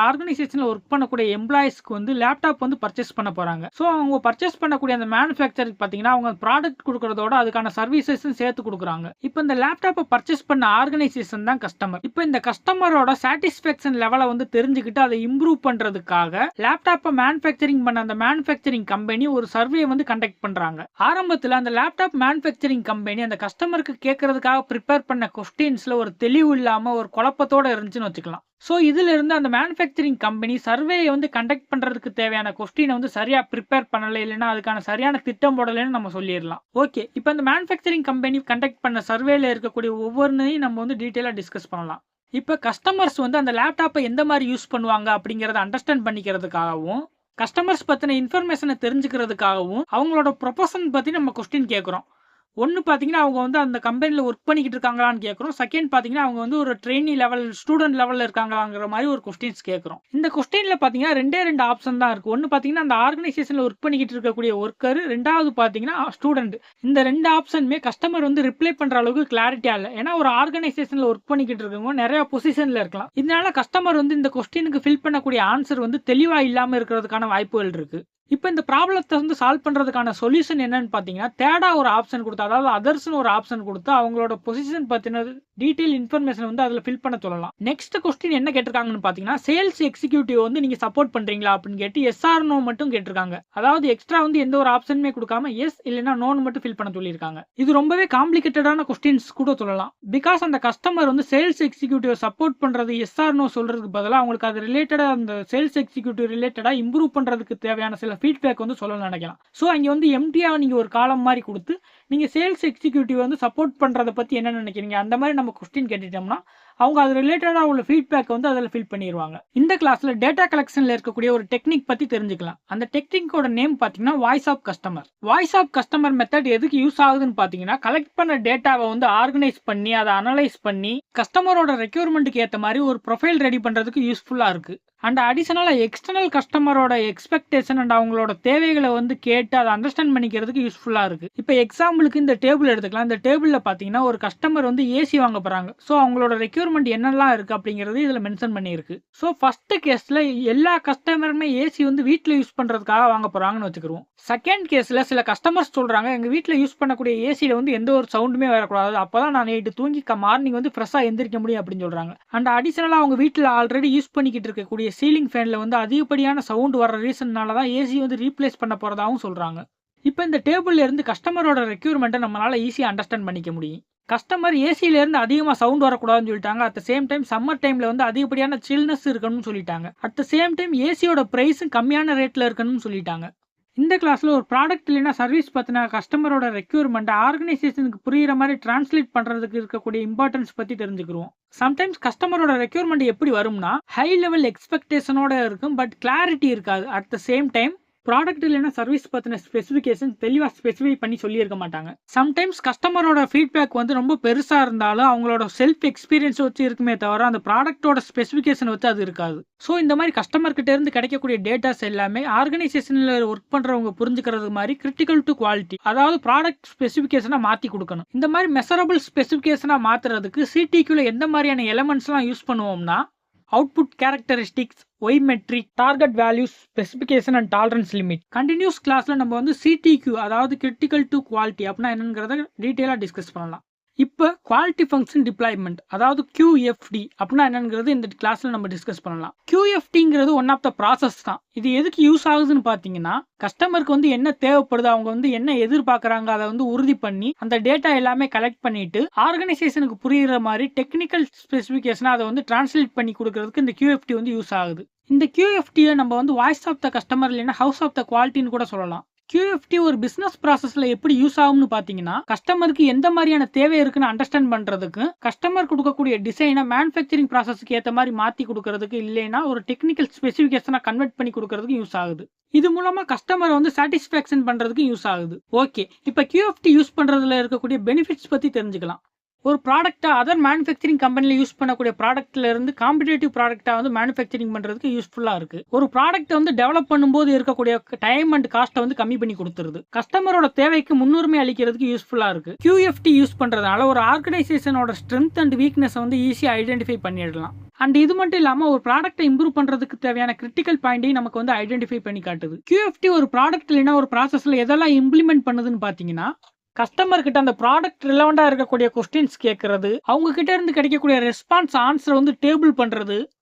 ஆர்கனைசேஷனில் ஒர்க் பண்ணக்கூடிய எம்ப்ளாயிஸ்க்கு வந்து லேப்டாப் வந்து பர்ச்சேஸ் பண்ண போறாங்க. ஸோ அவங்க பர்ச்சேஸ் பண்ணக்கூடிய அந்த மேனுஃபேக்சருக்கு பார்த்தீங்கன்னா அவங்க ப்ராடக்ட் கொடுக்கறதோட அதுக்கான சர்வீசஸும் சேர்த்து கொடுக்குறாங்க. இப்போ இந்த லேப்டாப்பை பர்ச்சேஸ் பண்ண ஆர்கனைசேஷன் தான் கஸ்டமர். இப்போ இந்த கஸ்டமரோட சாட்டிஸ்ஃபேக்ஷன் லெவலை வந்து தெரிஞ்சுக்கிட்டு அதை இம்ப்ரூவ் பண்றதுக்காக லேப்டாப்பை மேனுஃபேக்சரிங் பண்ண அந்த மேனுஃபேக்சரிங் கம்பெனி ஒரு சர்வே வந்து கண்டக்ட் பண்றாங்க. ஆரம்பத்தில் அந்த லேப்டாப் மேனுஃபேக்சரிங் கம்பெனி அந்த கஸ்டமருக்கு கேட்கறதுக்காக ப்ரிப்பேர் பண்ண கொஸ்டின்ஸ்ல ஒரு தெளிவு இல்லாம ஒரு குழப்பத்தோட இருந்துச்சுன்னு வச்சுக்கலாம். ஸோ இதுல இருந்து அந்த மேனுஃபேக்சரிங் கம்பெனி சர்வேயை வந்து கண்டக்ட் பண்றதுக்கு தேவையான கொஸ்டினை வந்து சரியா ப்ரிப்பேர் பண்ணல, இல்லைன்னா அதுக்கான சரியான திட்டம் போடலைன்னு நம்ம சொல்லிடலாம். ஓகே, இப்போ இந்த மேனுஃபேக்சரிங் கம்பெனி கண்டக்ட் பண்ண சர்வேல இருக்கக்கூடிய ஒவ்வொன்றையும் நம்ம வந்து டீட்டெயிலாக டிஸ்கஸ் பண்ணலாம். இப்போ கஸ்டமர்ஸ் வந்து அந்த லேப்டாப்பை எந்த மாதிரி யூஸ் பண்ணுவாங்க அப்படிங்கிறத அண்டர்ஸ்டாண்ட் பண்ணிக்கிறதுக்காகவும் கஸ்டமர்ஸ் பற்றின இன்ஃபர்மேஷனை தெரிஞ்சுக்கிறதுக்காகவும் அவங்களோட ப்ரொபோசன் பற்றி நம்ம கொஸ்டின் கேட்குறோம். ஒன்று பார்த்தீங்கன்னா அவங்க வந்து அந்த கம்பெனியில் ஒர்க் பண்ணிக்கிட்டு இருக்காங்களான்னு கேட்குறோம். செகண்ட் பார்த்தீங்கன்னா அவங்க வந்து ஒரு ட்ரெயினி லெவல் ஸ்டூடெண்ட் லெவலில் இருக்காங்களாங்கிற மாதிரி ஒரு கொஸ்டின்ஸ் கேட்குறோம். இந்த கொஸ்டினில் பார்த்தீங்கன்னா ரெண்டு ஆப்ஷன் தான் இருக்குது. ஒன்று பார்த்தீங்கன்னா அந்த ஆர்கனைசேஷனில் ஒர்க் பண்ணிக்கிட்டு இருக்கக்கூடிய ஒர்க்கர், ரெண்டாவது பார்த்தீங்கன்னா ஸ்டூடெண்ட். இந்த ரெண்டு ஆப்ஷனுமே கஸ்டமர் வந்து ரிப்ளை பண்ணுற அளவுக்கு கிளாரிட்டியாக இல்லை. ஏன்னா ஒரு ஆர்கனைசேஷனில் ஒர்க் பண்ணிக்கிட்டு இருக்கவங்க நிறைய பொசிஷனில் இருக்கலாம். இதனால கஸ்டமர் வந்து இந்த கொஸ்டினுக்கு ஃபில் பண்ணக்கூடிய ஆன்சர் வந்து தெளிவாக இல்லாமல் இருக்கிறதுக்கான வாய்ப்புகள் இருக்குது. இப்போ இந்த ப்ராப்ளத்தை வந்து சால்வ் பண்ணுறதுக்கான சொல்யூஷன் என்னன்னு பார்த்தீங்கன்னா தேர்டா ஒரு ஆப்ஷன் கொடுத்து, அதாவது அதர்ஸ்னு ஒரு ஆப்ஷன் கொடுத்து அவங்களோட பொசிஷன் பற்றினது டீடைல் இன்ஃபர்மேஷன் வந்து அதில் ஃபில் பண்ண சொல்லலாம். நெக்ஸ்ட் கொஸ்டின் என்ன கேட்டிருக்காங்கன்னு பார்த்தீங்கன்னா, சேல்ஸ் எக்ஸிக்யூட்டிவ் வந்து நீங்கள் சப்போர்ட் பண்ணுறீங்களா அப்படின்னு கேட்டு எஸ் ஆர் நோ மட்டும் கேட்டிருக்காங்க. அதாவது எக்ஸ்ட்ரா வந்து எந்த ஒரு ஆப்ஷனுமே கொடுக்காம எஸ் இல்லைன்னா நோன்னு மட்டும் ஃபில் பண்ண சொல்லியிருக்காங்க. இது ரொம்பவே காம்ப்ளிகேட்டடான கொஸ்டின்ஸ் கூட சொல்லலாம். பிகாஸ் அந்த கஸ்டமர் வந்து சேல்ஸ் எக்ஸிக்யூட்டிவ் சப்போர்ட் பண்ணுறது எஸ் ஆர் நோ சொல்றதுக்கு பதிலாக அவங்களுக்கு அது ரிலேட்டடாக அந்த சேல்ஸ் எக்ஸிக்யூட்டிவ் ரிலேட்டடாக இம்ப்ரூவ் பண்ணுறதுக்கு தேவையான சில ஃபீட்பேக் வந்து சொல்ல நினைக்கலாம். ஸோ அங்கே வந்து எம்டியாக நீங்கள் ஒரு காலம் மாதிரி கொடுத்து நீங்கள் சேல்ஸ் எக்ஸிக்யூட்டிவ் வந்து சப்போர்ட் பண்ணுறதை பற்றி என்ன நினைக்கிறீங்க அந்த மாதிரி நம்ம கொஸ்டின் கேட்டுட்டோம்னா அவங்க அது ரிலேட்டடாக உள்ள ஃபீட்பேக் வந்து அதில் ஃபில் பண்ணிடுவாங்க. இந்த கிளாஸில் டேட்டா கலெக்ஷனில் இருக்கக்கூடிய ஒரு டெக்னிக் பற்றி தெரிஞ்சுக்கலாம். அந்த டெக்னிக்கோட நேம் பார்த்தீங்கன்னா voice of customer. Voice of customer method எதுக்கு யூஸ் ஆகுதுன்னு பார்த்தீங்கன்னா, கலெக்ட் பண்ண டேட்டாவை வந்து ஆர்கனைஸ் பண்ணி அதை அனலைஸ் பண்ணி கஸ்டமரோட ரெக்யூர்மெண்ட்டுக்கு ஏற்ற மாதிரி ஒரு ப்ரொஃபைல் ரெடி பண்ணுறதுக்கு யூஸ்ஃபுல்லாக இருக்குது. அண்ட் அடிஷனலாக எக்ஸ்டர்னல் கஸ்டமரோட எக்ஸ்பெக்டேஷன் அண்ட் அவங்களோட தேவைகளை வந்து கேட்டு அதை அண்டர்ஸ்டாண்ட் பண்ணிக்கிறதுக்கு யூஸ்ஃபுல்லாக இருக்குது. இப்போ எக்ஸாம்பிளுக்கு இந்த டேபிள் எடுத்துக்கலாம். இந்த டேபிளில் பார்த்தீங்கன்னா ஒரு கஸ்டமர் வந்து ஏசி வாங்க போகிறாங்க. ஸோ அவங்களோட ரெக்யூர்மெண்ட் என்னெல்லாம் இருக்குது அப்படிங்கிறது இதில் மென்ஷன் பண்ணியிருக்கு. ஸோ ஃபர்ஸ்ட் கேஸில் எல்லா கஸ்டமருமே ஏசி வந்து வீட்டில் யூஸ் பண்ணுறதுக்காக வாங்க போகிறாங்கன்னு வச்சுக்கிடுவோம். செகண்ட் கேஸில் சில கஸ்டமர்ஸ் சொல்கிறாங்க, எங்கள் வீட்டில் யூஸ் பண்ணக்கூடிய ஏசியில் வந்து எந்த ஒரு சவுண்டுமே வரக்கூடாது, அப்போ தான் நான் நைட்டு தூங்கி மார்னிங் வந்து ஃப்ரெஷ்ஷாக எந்திரிக்க முடியும் அப்படின்னு சொல்கிறாங்க. அண்ட் அடிஷனலாக அவங்க வீட்டில் ஆல்ரெடி யூஸ் பண்ணிக்கிட்டு இருக்கக்கூடிய சீலிங் ஃபேனில் வந்து அதிகப்படியான சவுண்ட் வர ரீசன்னால தான் ஏசி வந்து ரீப்ளேஸ் பண்ண போகிறதாகவும் சொல்கிறாங்க. இப்போ இந்த டேபிள்ல இருந்து கஸ்டமரோட ரெக்யூர்மெண்ட்டை நம்மளால ஈஸியாக அண்டர்ஸ்டாண்ட் பண்ணிக்க முடியும். கஸ்டமர் ஏசியிலேருந்து அதிகமாக சவுண்ட் வரக்கூடாதுன்னு சொல்லிட்டாங்க. At the same time summer டைமில் வந்து அதிகப்படியான சில்னஸ் இருக்கணும்னு சொல்லிட்டாங்க. அட் த சேம் டைம் ஏசியோட ப்ரைஸும் கம்மியான ரேட்டில் இருக்கணும்னு சொல்லிட்டாங்க. இந்த கிளாஸில் ஒரு ப்ராடக்ட் இல்லைன்னா சர்வீஸ் பற்றின கஸ்டமரோட ரெக்யூர்மெண்ட்டை ஆர்கனைசேஷனுக்கு புரிகிற மாதிரி டிரான்ஸ்லேட் பண்ணுறதுக்கு இருக்கக்கூடிய இம்பார்ட்டன்ஸ் பற்றி தெரிஞ்சுக்கிறோம். சம்டைம்ஸ் கஸ்டமரோட ரெக்யூர்மெண்ட் எப்படி வரும்னா, ஹை லெவல் எக்ஸ்பெக்டேஷனோட இருக்கும், பட் கிளாரிட்டி இருக்காது. At the same time product இல்லைன்னா சர்வீஸ் பற்றின ஸ்பெசிஃபிகேஷன் தெளிவாக ஸ்பெசிஃபை பண்ணி சொல்லியிருக்க மாட்டாங்க. சம்டைம்ஸ் கஸ்டமரோட ஃபீட்பேக் வந்து ரொம்ப பெருசாக இருந்தாலும் அவங்களோட செல்ஃப் எக்ஸ்பீரியன்ஸ் வச்சு இருக்குமே தவிர அந்த ப்ராடக்ட்டோட ஸ்பெசிஃபிகேஷன் வச்சு அது இருக்காது. ஸோ இந்த மாதிரி கஸ்டமர்கிட்ட இருந்து கிடைக்கக்கூடிய டேட்டாஸ் எல்லாமே ஆர்கனைசேஷனில் ஒர்க் பண்ணுறவங்க புரிஞ்சுக்கிறது மாதிரி கிரிட்டிக்கல் டு குவாலிட்டி, அதாவது ப்ராடக்ட் ஸ்பெசிஃபிகேஷனாக மாற்றி கொடுக்கணும். இந்த மாதிரி மெஷரபிள் ஸ்பெசிஃபிகேஷனாக மாற்றுறதுக்கு சிடிக்யூவில் எந்த மாதிரியான எலமெண்ட்ஸ்லாம் யூஸ் பண்ணுவோம்னா, output characteristics, Y metric, target values, specification and tolerance limit. Continuous கிளாஸில் நம்ம வந்து சிடிக்யூ அதாவது கிரிட்டிக்கல் டு குவாலிட்டி அப்படின்னா என்னங்கிறத டீட்டெயிலாக டிஸ்கஸ் பண்ணலாம். இப்போ குவாலிட்டி ஃபங்க்ஷன் டிப்ளாய்மெண்ட் அதாவது QFD அப்படின்னா என்னங்கிறது இந்த கிளாஸில் நம்ம டிஸ்கஸ் பண்ணலாம். QFDங்கிறது ஒன் ஆஃப் த ப்ராசஸ் தான். இது எதுக்கு யூஸ் ஆகுதுன்னு பார்த்தீங்கன்னா, கஸ்டமருக்கு வந்து என்ன தேவைப்படுது, அவங்க வந்து என்ன எதிர்பார்க்குறாங்க அதை வந்து உறுதி பண்ணி அந்த டேட்டா எல்லாமே கலெக்ட் பண்ணிட்டு ஆர்கனைசேஷனுக்கு புரியுற மாதிரி டெக்னிக்கல் ஸ்பெசிஃபிகேஷனை அதை வந்து டிரான்ஸ்லேட் பண்ணி கொடுக்கறதுக்கு இந்த QFD வந்து யூஸ் ஆகுது. இந்த QFDயை நம்ம வந்து வாய்ஸ் ஆஃப் த கஸ்டமர் இல்லைன்னா ஹவுஸ் ஆஃப் த குவாலிட்டின்னு கூட சொல்லலாம். QFD ஒரு பிசினஸ் ப்ராசஸ்ல எப்படி யூஸ் ஆகும்னு பாத்தீங்கன்னா, கஸ்டமருக்கு எந்த மாதிரியான தேவை இருக்குன்னு அண்டர்ஸ்டாண்ட் பண்றதுக்கு, கஸ்டமர் கொடுக்கக்கூடிய டிசைனை மேனுஃபேக்சரிங் ப்ராசஸ்க்கு ஏற்ற மாதிரி மாத்தி கொடுக்கறதுக்கு, இல்லைன்னா ஒரு டெக்னிக்கல் ஸ்பெசிஃபிகேஷனை கன்வெர்ட் பண்ணி கொடுக்கறதுக்கு யூஸ் ஆகுது. இது மூலமா கஸ்டமர் வந்து சாட்டிஸ்ஃபேக்ஷன் பண்றதுக்கு யூஸ் ஆகுது. ஓகே, இப்போ QFD யூஸ் பண்றதுல இருக்கக்கூடிய பெனிஃபிட்ஸ் பத்தி தெரிஞ்சுக்கலாம். ஒரு ப்ராடக்ட்டை அதர் மேனுஃபேக்சரிங் கம்பெனியில் யூஸ் பண்ணக்கூடிய ப்ராடக்ட்ல இருந்து காம்படிட்டிவ் ப்ராடக்ட்டை வந்து மேனுஃபேக்சரிங் பண்ணுறதுக்கு யூஸ்ஃபுல்லாக இருக்குது. ஒரு ப்ராடக்ட்டை வந்து டெவலப் பண்ணும்போது இருக்கக்கூடிய டைம் அண்ட் காஸ்ட்டை வந்து கம்மி பண்ணி கொடுத்துருது. கஸ்டமரோட தேவைக்கு முன்னுரிமை அளிக்கிறதுக்கு யூஸ்ஃபுல்லாக இருக்குது. QFD யூஸ் பண்ணுறதுனால ஒரு ஆர்கனைசேஷனோட ஸ்ட்ரென்த் அண்ட் வீக்னஸை வந்து ஈஸியாக ஐடென்டிஃபை பண்ணிடலாம். அண்ட் இது மட்டும் இல்லாமல் ஒரு ப்ராடக்ட்டை இம்ப்ரூவ் பண்ணுறதுக்கு தேவையான கிரிட்டிக்கல் பாயிண்டையும் நமக்கு வந்து ஐடென்டிஃபை பண்ணி காட்டுது. QFD ஒரு ப்ராடக்ட் இல்லைன்னா ஒரு ப்ராசஸில் எதெல்லாம் இம்ப்ளிமெண்ட் பண்ணுதுன்னு பார்த்தீங்கன்னா, கஸ்டமர் கிட்ட அந்த ப்ராடக்ட் ரிலவெண்டா இருக்கக்கூடிய கொஸ்டின்ஸ் கேட்கறது, அவங்க கிட்ட இருந்து கிடைக்கக்கூடிய ரெஸ்பான்ஸ் ஆன்சர் வந்து டேபிள் பண்றது,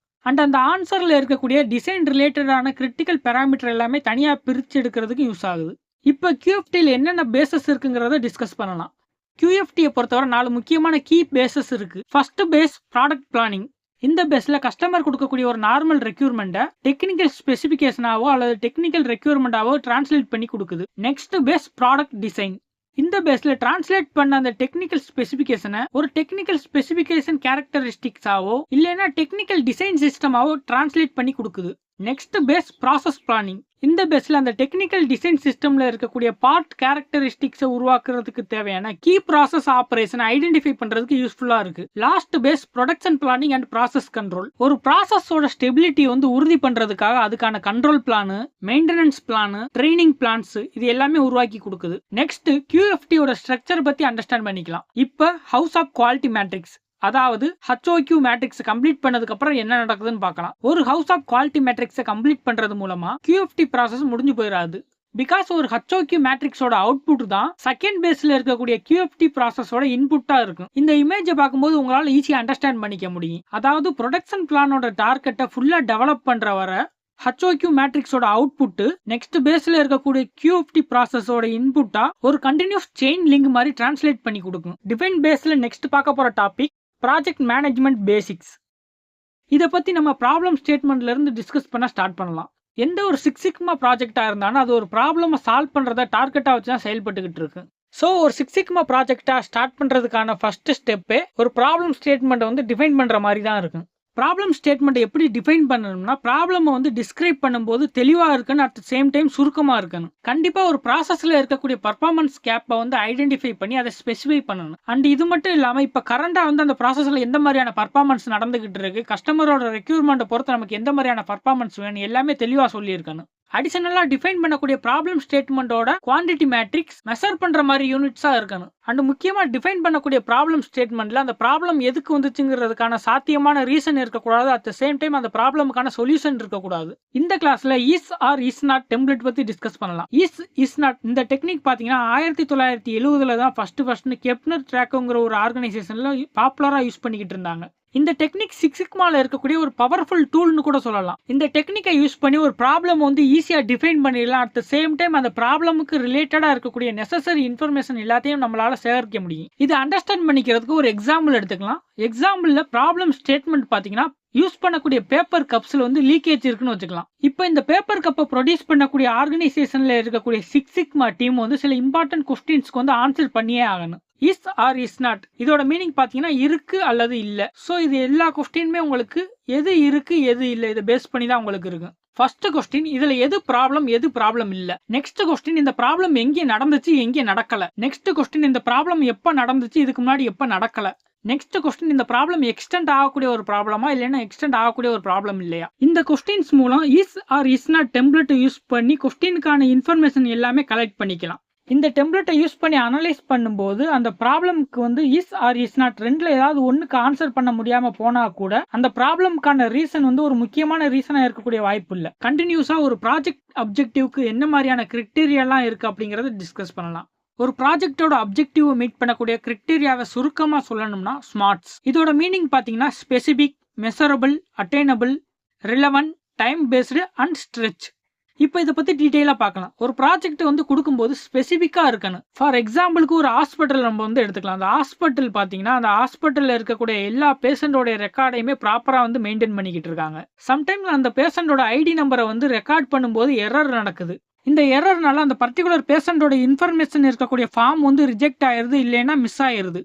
அண்ட் அந்த ஆன்சர்ல இருக்கக்கூடிய டிசைன் ரிலேட்டடான கிரிட்டிக்கல் பேராமீட்டர் எல்லாமே தனியா பிரிச்சு எடுக்கிறதுக்கு யூஸ் ஆகுது. இப்போ QFDல என்னென்ன பேசஸ் இருக்குங்கிறத டிஸ்கஸ் பண்ணலாம். QFDயை பொறுத்தவரை 4 முக்கியமான கீ பேசஸ் இருக்கு. First phase product planning. இந்த பேஸ்ல கஸ்டமர் கொடுக்கக்கூடிய ஒரு நார்மல் ரெக்யூர்மெண்ட்டை டெக்னிக்கல் ஸ்பெசிஃபிகேஷனாவோ அல்லது டெக்னிக்கல் ரெக்யூர்மெண்டாவோ டிரான்ஸ்லேட் பண்ணி கொடுக்குது. Next phase product design. இந்த பேஸ்ல டிரான்ஸ்லேட் பண்ண அந்த டெக்னிக்கல் ஸ்பெசிஃபிகேஷனை ஒரு டெக்னிக்கல் ஸ்பெசிஃபிகேஷன் கேரக்டரிஸ்டிக்ஸாவோ இல்லைன்னா டெக்னிக்கல் டிசைன் சிஸ்டமாவோ டிரான்ஸ்லேட் பண்ணி கொடுக்குது. Next phase process planning. இந்த பேஸ்ல அந்த டெக்னிக்கல் டிசைன் சிஸ்டம்ல இருக்கக்கூடிய பார்ட் கேரக்டரிஸ்டிக்ஸை உருவாக்குறதுக்கு தேவையான கீ ப்ராசஸ் ஆபரேஷன் ஐடென்டிஃபை பண்றதுக்கு யூஸ்ஃபுல்லா இருக்கு. Last phase production planning and process control. ஒரு ப்ராசஸோட ஸ்டெபிலிட்டி வந்து உறுதி பண்றதுக்காக அதுக்கான control plan, maintenance plan, training plans இது எல்லாமே உருவாக்கி கொடுக்குது. நெக்ஸ்ட் QFDயோட ஸ்ட்ரக்சர் பத்தி அண்டர்ஸ்டாண்ட் பண்ணிக்கலாம். இப்ப ஹவுஸ் ஆஃப் குவாலிட்டி மேட்ரிக்ஸ் அதாவது HOQ மேட்ரிக்ஸ் கம்ப்ளீட் பண்ணதுக்கு அப்புறம் என்ன நடக்குதுன்னு பார்க்கலாம். ஒரு ஹவுஸ் ஆஃப் குவாலிட்டி மேட்ரிக்ஸை கம்ப்ளீட் பண்றது மூலமா QFD ப்ராசஸ் முடிஞ்சு போயிடாது. பிகாஸ் ஒரு HOQ மேட்ரிக்ஸோட அவுட்புட் தான் செகண்ட் பேஸ்ல இருக்கக்கூடிய QFT ப்ராசஸோட இன்புட்டா இருக்கும். இந்த இமேஜை பார்க்கும்போது உங்களால ஈஸியா அண்டர்ஸ்டாண்ட் பண்ணிக்க முடியும். அதாவது ப்ரொடக்ஷன் பிளானோட டார்கெட்டை ஃபுல்லா டெவலப் பண்ற வர HOQ மேட்ரிக்ஸோட அவுட்புட் நெக்ஸ்ட் பேஸ்ல இருக்கக்கூடிய QFT ப்ராசஸோட இன்புட்டா ஒரு கண்டினியூஸ் செயின் லிங்க் மாதிரி டிரான்ஸ்லேட் பண்ணி கொடுக்கும். டிஃபைன் பேஸ்ல நெக்ஸ்ட் பார்க்க போற டாபிக் ப்ராஜெக்ட் மேனேஜ்மெண்ட் பேசிக்ஸ். இதை பத்தி நம்ம ப்ராப்ளம் ஸ்டேட்மெண்ட்ல இருந்து டிஸ்கஸ் பண்ண ஸ்டார்ட் பண்ணலாம். எந்த ஒரு சிக்ஸ் சிக்மா ப்ராஜெக்டா இருந்தாலும் அது ஒரு ப்ராப்ளமை சால்வ் பண்றத டார்கெட்டா வச்சு தான் செயல்பட்டுக்கிட்டு இருக்கு. ஸோ ஒரு சிக்ஸ் சிக்மா ப்ராஜெக்டா ஸ்டார்ட் பண்றதுக்கான ஃபர்ஸ்ட் ஸ்டெப்பே ஒரு ப்ராப்ளம் ஸ்டேட்மெண்ட்டை வந்து டிஃபைன் பண்ற மாதிரி தான் இருக்கும். ப்ராப்ளம் ஸ்டேட்மெண்ட் எப்படி டிஃபைன் பண்ணணும்னா ப்ராப்ளம் வந்து டிஸ்கிரைப் பண்ணும்போது தெளிவா இருக்குன்னு அட் சேம் டைம் சுருக்கமா இருக்கணும். கண்டிப்பா ஒரு ப்ராசஸ்ல இருக்கக்கூடிய பர்ஃபார்மன்ஸ் கேப்பை வந்து ஐடென்டிஃபை பண்ணி அதை ஸ்பெசிஃபை பண்ணணும். அண்ட் இது மட்டும் இல்லாம இப்ப கரண்டா வந்து அந்த ப்ராசஸ்ல எந்த மாதிரியான பர்ஃபார்மன்ஸ் நடந்துகிட்டு இருக்கு, கஸ்டமரோட ரெக்யூர்மெண்ட்டை பொறுத்து நமக்கு எந்த மாதிரியான பர்ஃபார்மன்ஸ் வேணும் எல்லாமே தெளிவா சொல்லியிருக்கணும். அடிஷனலா டிஃபைன் பண்ணக்கூடிய ப்ராப்ளம் ஸ்டேட்மெண்டோட குவான்டிட்டி மேட்ரிக்ஸ் மெஷர் பண்ற மாதிரி யூனிட்ஸா இருக்கணும். அண்ட் முக்கியமா டிஃபைன் பண்ணக்கூடிய ப்ராப்ளம் ஸ்டேட்மெண்ட்ல அந்த ப்ராப்ளம் எதுக்கு வந்துச்சுங்கிறதுக்கான சாத்தியமான ரீசன் இருக்கக்கூடாது. அட் த சேம் டைம் அந்த ப்ராப்ளமுக்கான சொல்யூஷன் இருக்கக்கூடாது. இந்த கிளாஸ்ல is or is not template பத்தி டிஸ்கஸ் பண்ணலாம். இஸ் நாட் இந்த டெக்னிக் பாத்தீங்கன்னா 1970 தான் ஃபர்ஸ்ட் கெப்னர் ட்ராக்கோங்கிற ஒரு ஆர்கனைசேஷன்ல பாப்புலரா யூஸ் பண்ணிக்கிட்டு இருந்தாங்க. இந்த டெக்னிக் சிக்ஸ் சிக்மால இருக்கக்கூடிய ஒரு பவர்ஃபுல் டூல்னு கூட சொல்லலாம். இந்த டெக்னிக்கை யூஸ் பண்ணி ஒரு ப்ராப்ளம் வந்து ஈஸியா டிஃபைன் பண்ணிடலாம். அட் த சேம் டைம் அந்த ப்ராப்ளமுக்கு ரிலேட்டடா இருக்கக்கூடிய நெசசரி இன்ஃபர்மேஷன் எல்லாத்தையும் நம்மளால சேகரிக்க முடியும். இது அண்டர்ஸ்டாண்ட் பண்ணிக்கிறதுக்கு ஒரு எக்ஸாம்பிள் எடுத்துக்கலாம். எக்ஸாம்பிள்ல ப்ராப்ளம் ஸ்டேட்மெண்ட் பாத்தீங்கன்னா யூஸ் பண்ணக்கூடிய பேப்பர் கப்ஸ்ல வந்து லீக்கேஜ் இருக்குன்னு வச்சுக்கலாம். இப்போ இந்த பேப்பர் கப்பை ப்ரொடியூஸ் பண்ணக்கூடிய ஆர்கனைசேஷன்ல இருக்கக்கூடிய சிக்ஸ் சிக்மா டீம் வந்து சில இம்பார்ட்டன்ட் கொஸ்டின்ஸ்க்கு வந்து ஆன்சர் பண்ணியே ஆகணும். இஸ் ஆர் இஸ் நாட் இதோட மீனிங் பாத்தீங்கன்னா இருக்கு அல்லது இல்ல. சோ இது எல்லா கொஸ்டினுமே உங்களுக்கு எது இருக்கு எது இல்ல இதை பேஸ் பண்ணி தான் உங்களுக்கு இருக்கு. ஃபர்ஸ்ட் கொஸ்டின் இதுல எது ப்ராப்ளம் இல்ல. நெக்ஸ்ட் கொஸ்டின் இந்த ப்ராப்ளம் எங்கே நடந்துச்சு எங்கே நடக்கல. நெக்ஸ்ட் கொஸ்டின் இந்த ப்ராப்ளம் எப்ப நடந்துச்சு இதுக்கு முன்னாடி எப்ப நடக்கல. நெக்ஸ்ட் கொஸ்டின் இந்த ப்ராப்ளம் எக்ஸ்டெண்ட் ஆகக்கூடிய ஒரு ப்ராப்ளமா இல்லைன்னா எக்ஸ்டெண்ட் ஆகக்கூடிய ஒரு ப்ராப்ளம் இல்லையா. இந்த கொஸ்டின்ஸ் மூலம் is or is not template use பண்ணி கொஸ்டினுக்கான இன்ஃபர்மேஷன் எல்லாமே கலெக்ட் பண்ணிக்கலாம். இந்த டெம்ப்ளேட்டை யூஸ் பண்ணி அனலைஸ் பண்ணும்போது அந்த ப்ராப்ளம்க்கு வந்து இஸ் ஆர் இஸ் நாட் ரெண்டுல ஏதாவது ஒன்றுக்கு ஆன்சர் பண்ண முடியாம போனா கூட அந்த ப்ராப்ளம்க்கான ரீசன் வந்து ஒரு முக்கியமான ரீசனா இருக்கக்கூடிய வாய்ப்பு இல்லை. கண்டினியூஸா ஒரு ப்ராஜெக்ட் அப்ஜெக்டிவ்க்கு என்ன மாதிரியான கிரிட்டீரியாலாம் இருக்கு அப்படிங்கறத டிஸ்கஸ் பண்ணலாம். ஒரு ப்ராஜெக்டோட அப்ஜெக்டிவ் மீட் பண்ணக்கூடிய கிரிட்டீரியாவை சுருக்கமா சொல்லணும்னா ஸ்மார்ட்ஸ். இதோட மீனிங் பாத்தீங்கன்னா specific, measurable, attainable, relevant, time based and stretch. இப்போ இதை பத்தி டீடைலா பார்க்கலாம். ஒரு ப்ராஜெக்ட் வந்து கொடுக்கும்போது ஸ்பெசிபிக்கா இருக்கணும். ஃபார் எக்ஸாம்பிளுக்கு ஒரு ஹாஸ்பிட்டல் நம்ம வந்து எடுத்துக்கலாம். அந்த ஹாஸ்பிட்டல் பாத்தீங்கன்னா அந்த ஹாஸ்பிட்டல்ல இருக்கக்கூடிய எல்லா பேஷண்டோட ரெக்கார்டையுமே ப்ராப்பரா வந்து மெயின்டைன் பண்ணிக்கிட்டு இருக்காங்க. சம்டைம்ஸ் அந்த பேஷண்டோட ஐடி நம்பரை வந்து ரெக்கார்ட் பண்ணும்போது எரர் நடக்குது. இந்த எரர்னால அந்த பர்டிகுலர் பேஷண்டோட இன்ஃபர்மேஷன் இருக்கக்கூடிய ஃபார்ம் வந்து ரிஜெக்ட் ஆயிருது, இல்லைன்னா மிஸ் ஆயிருது.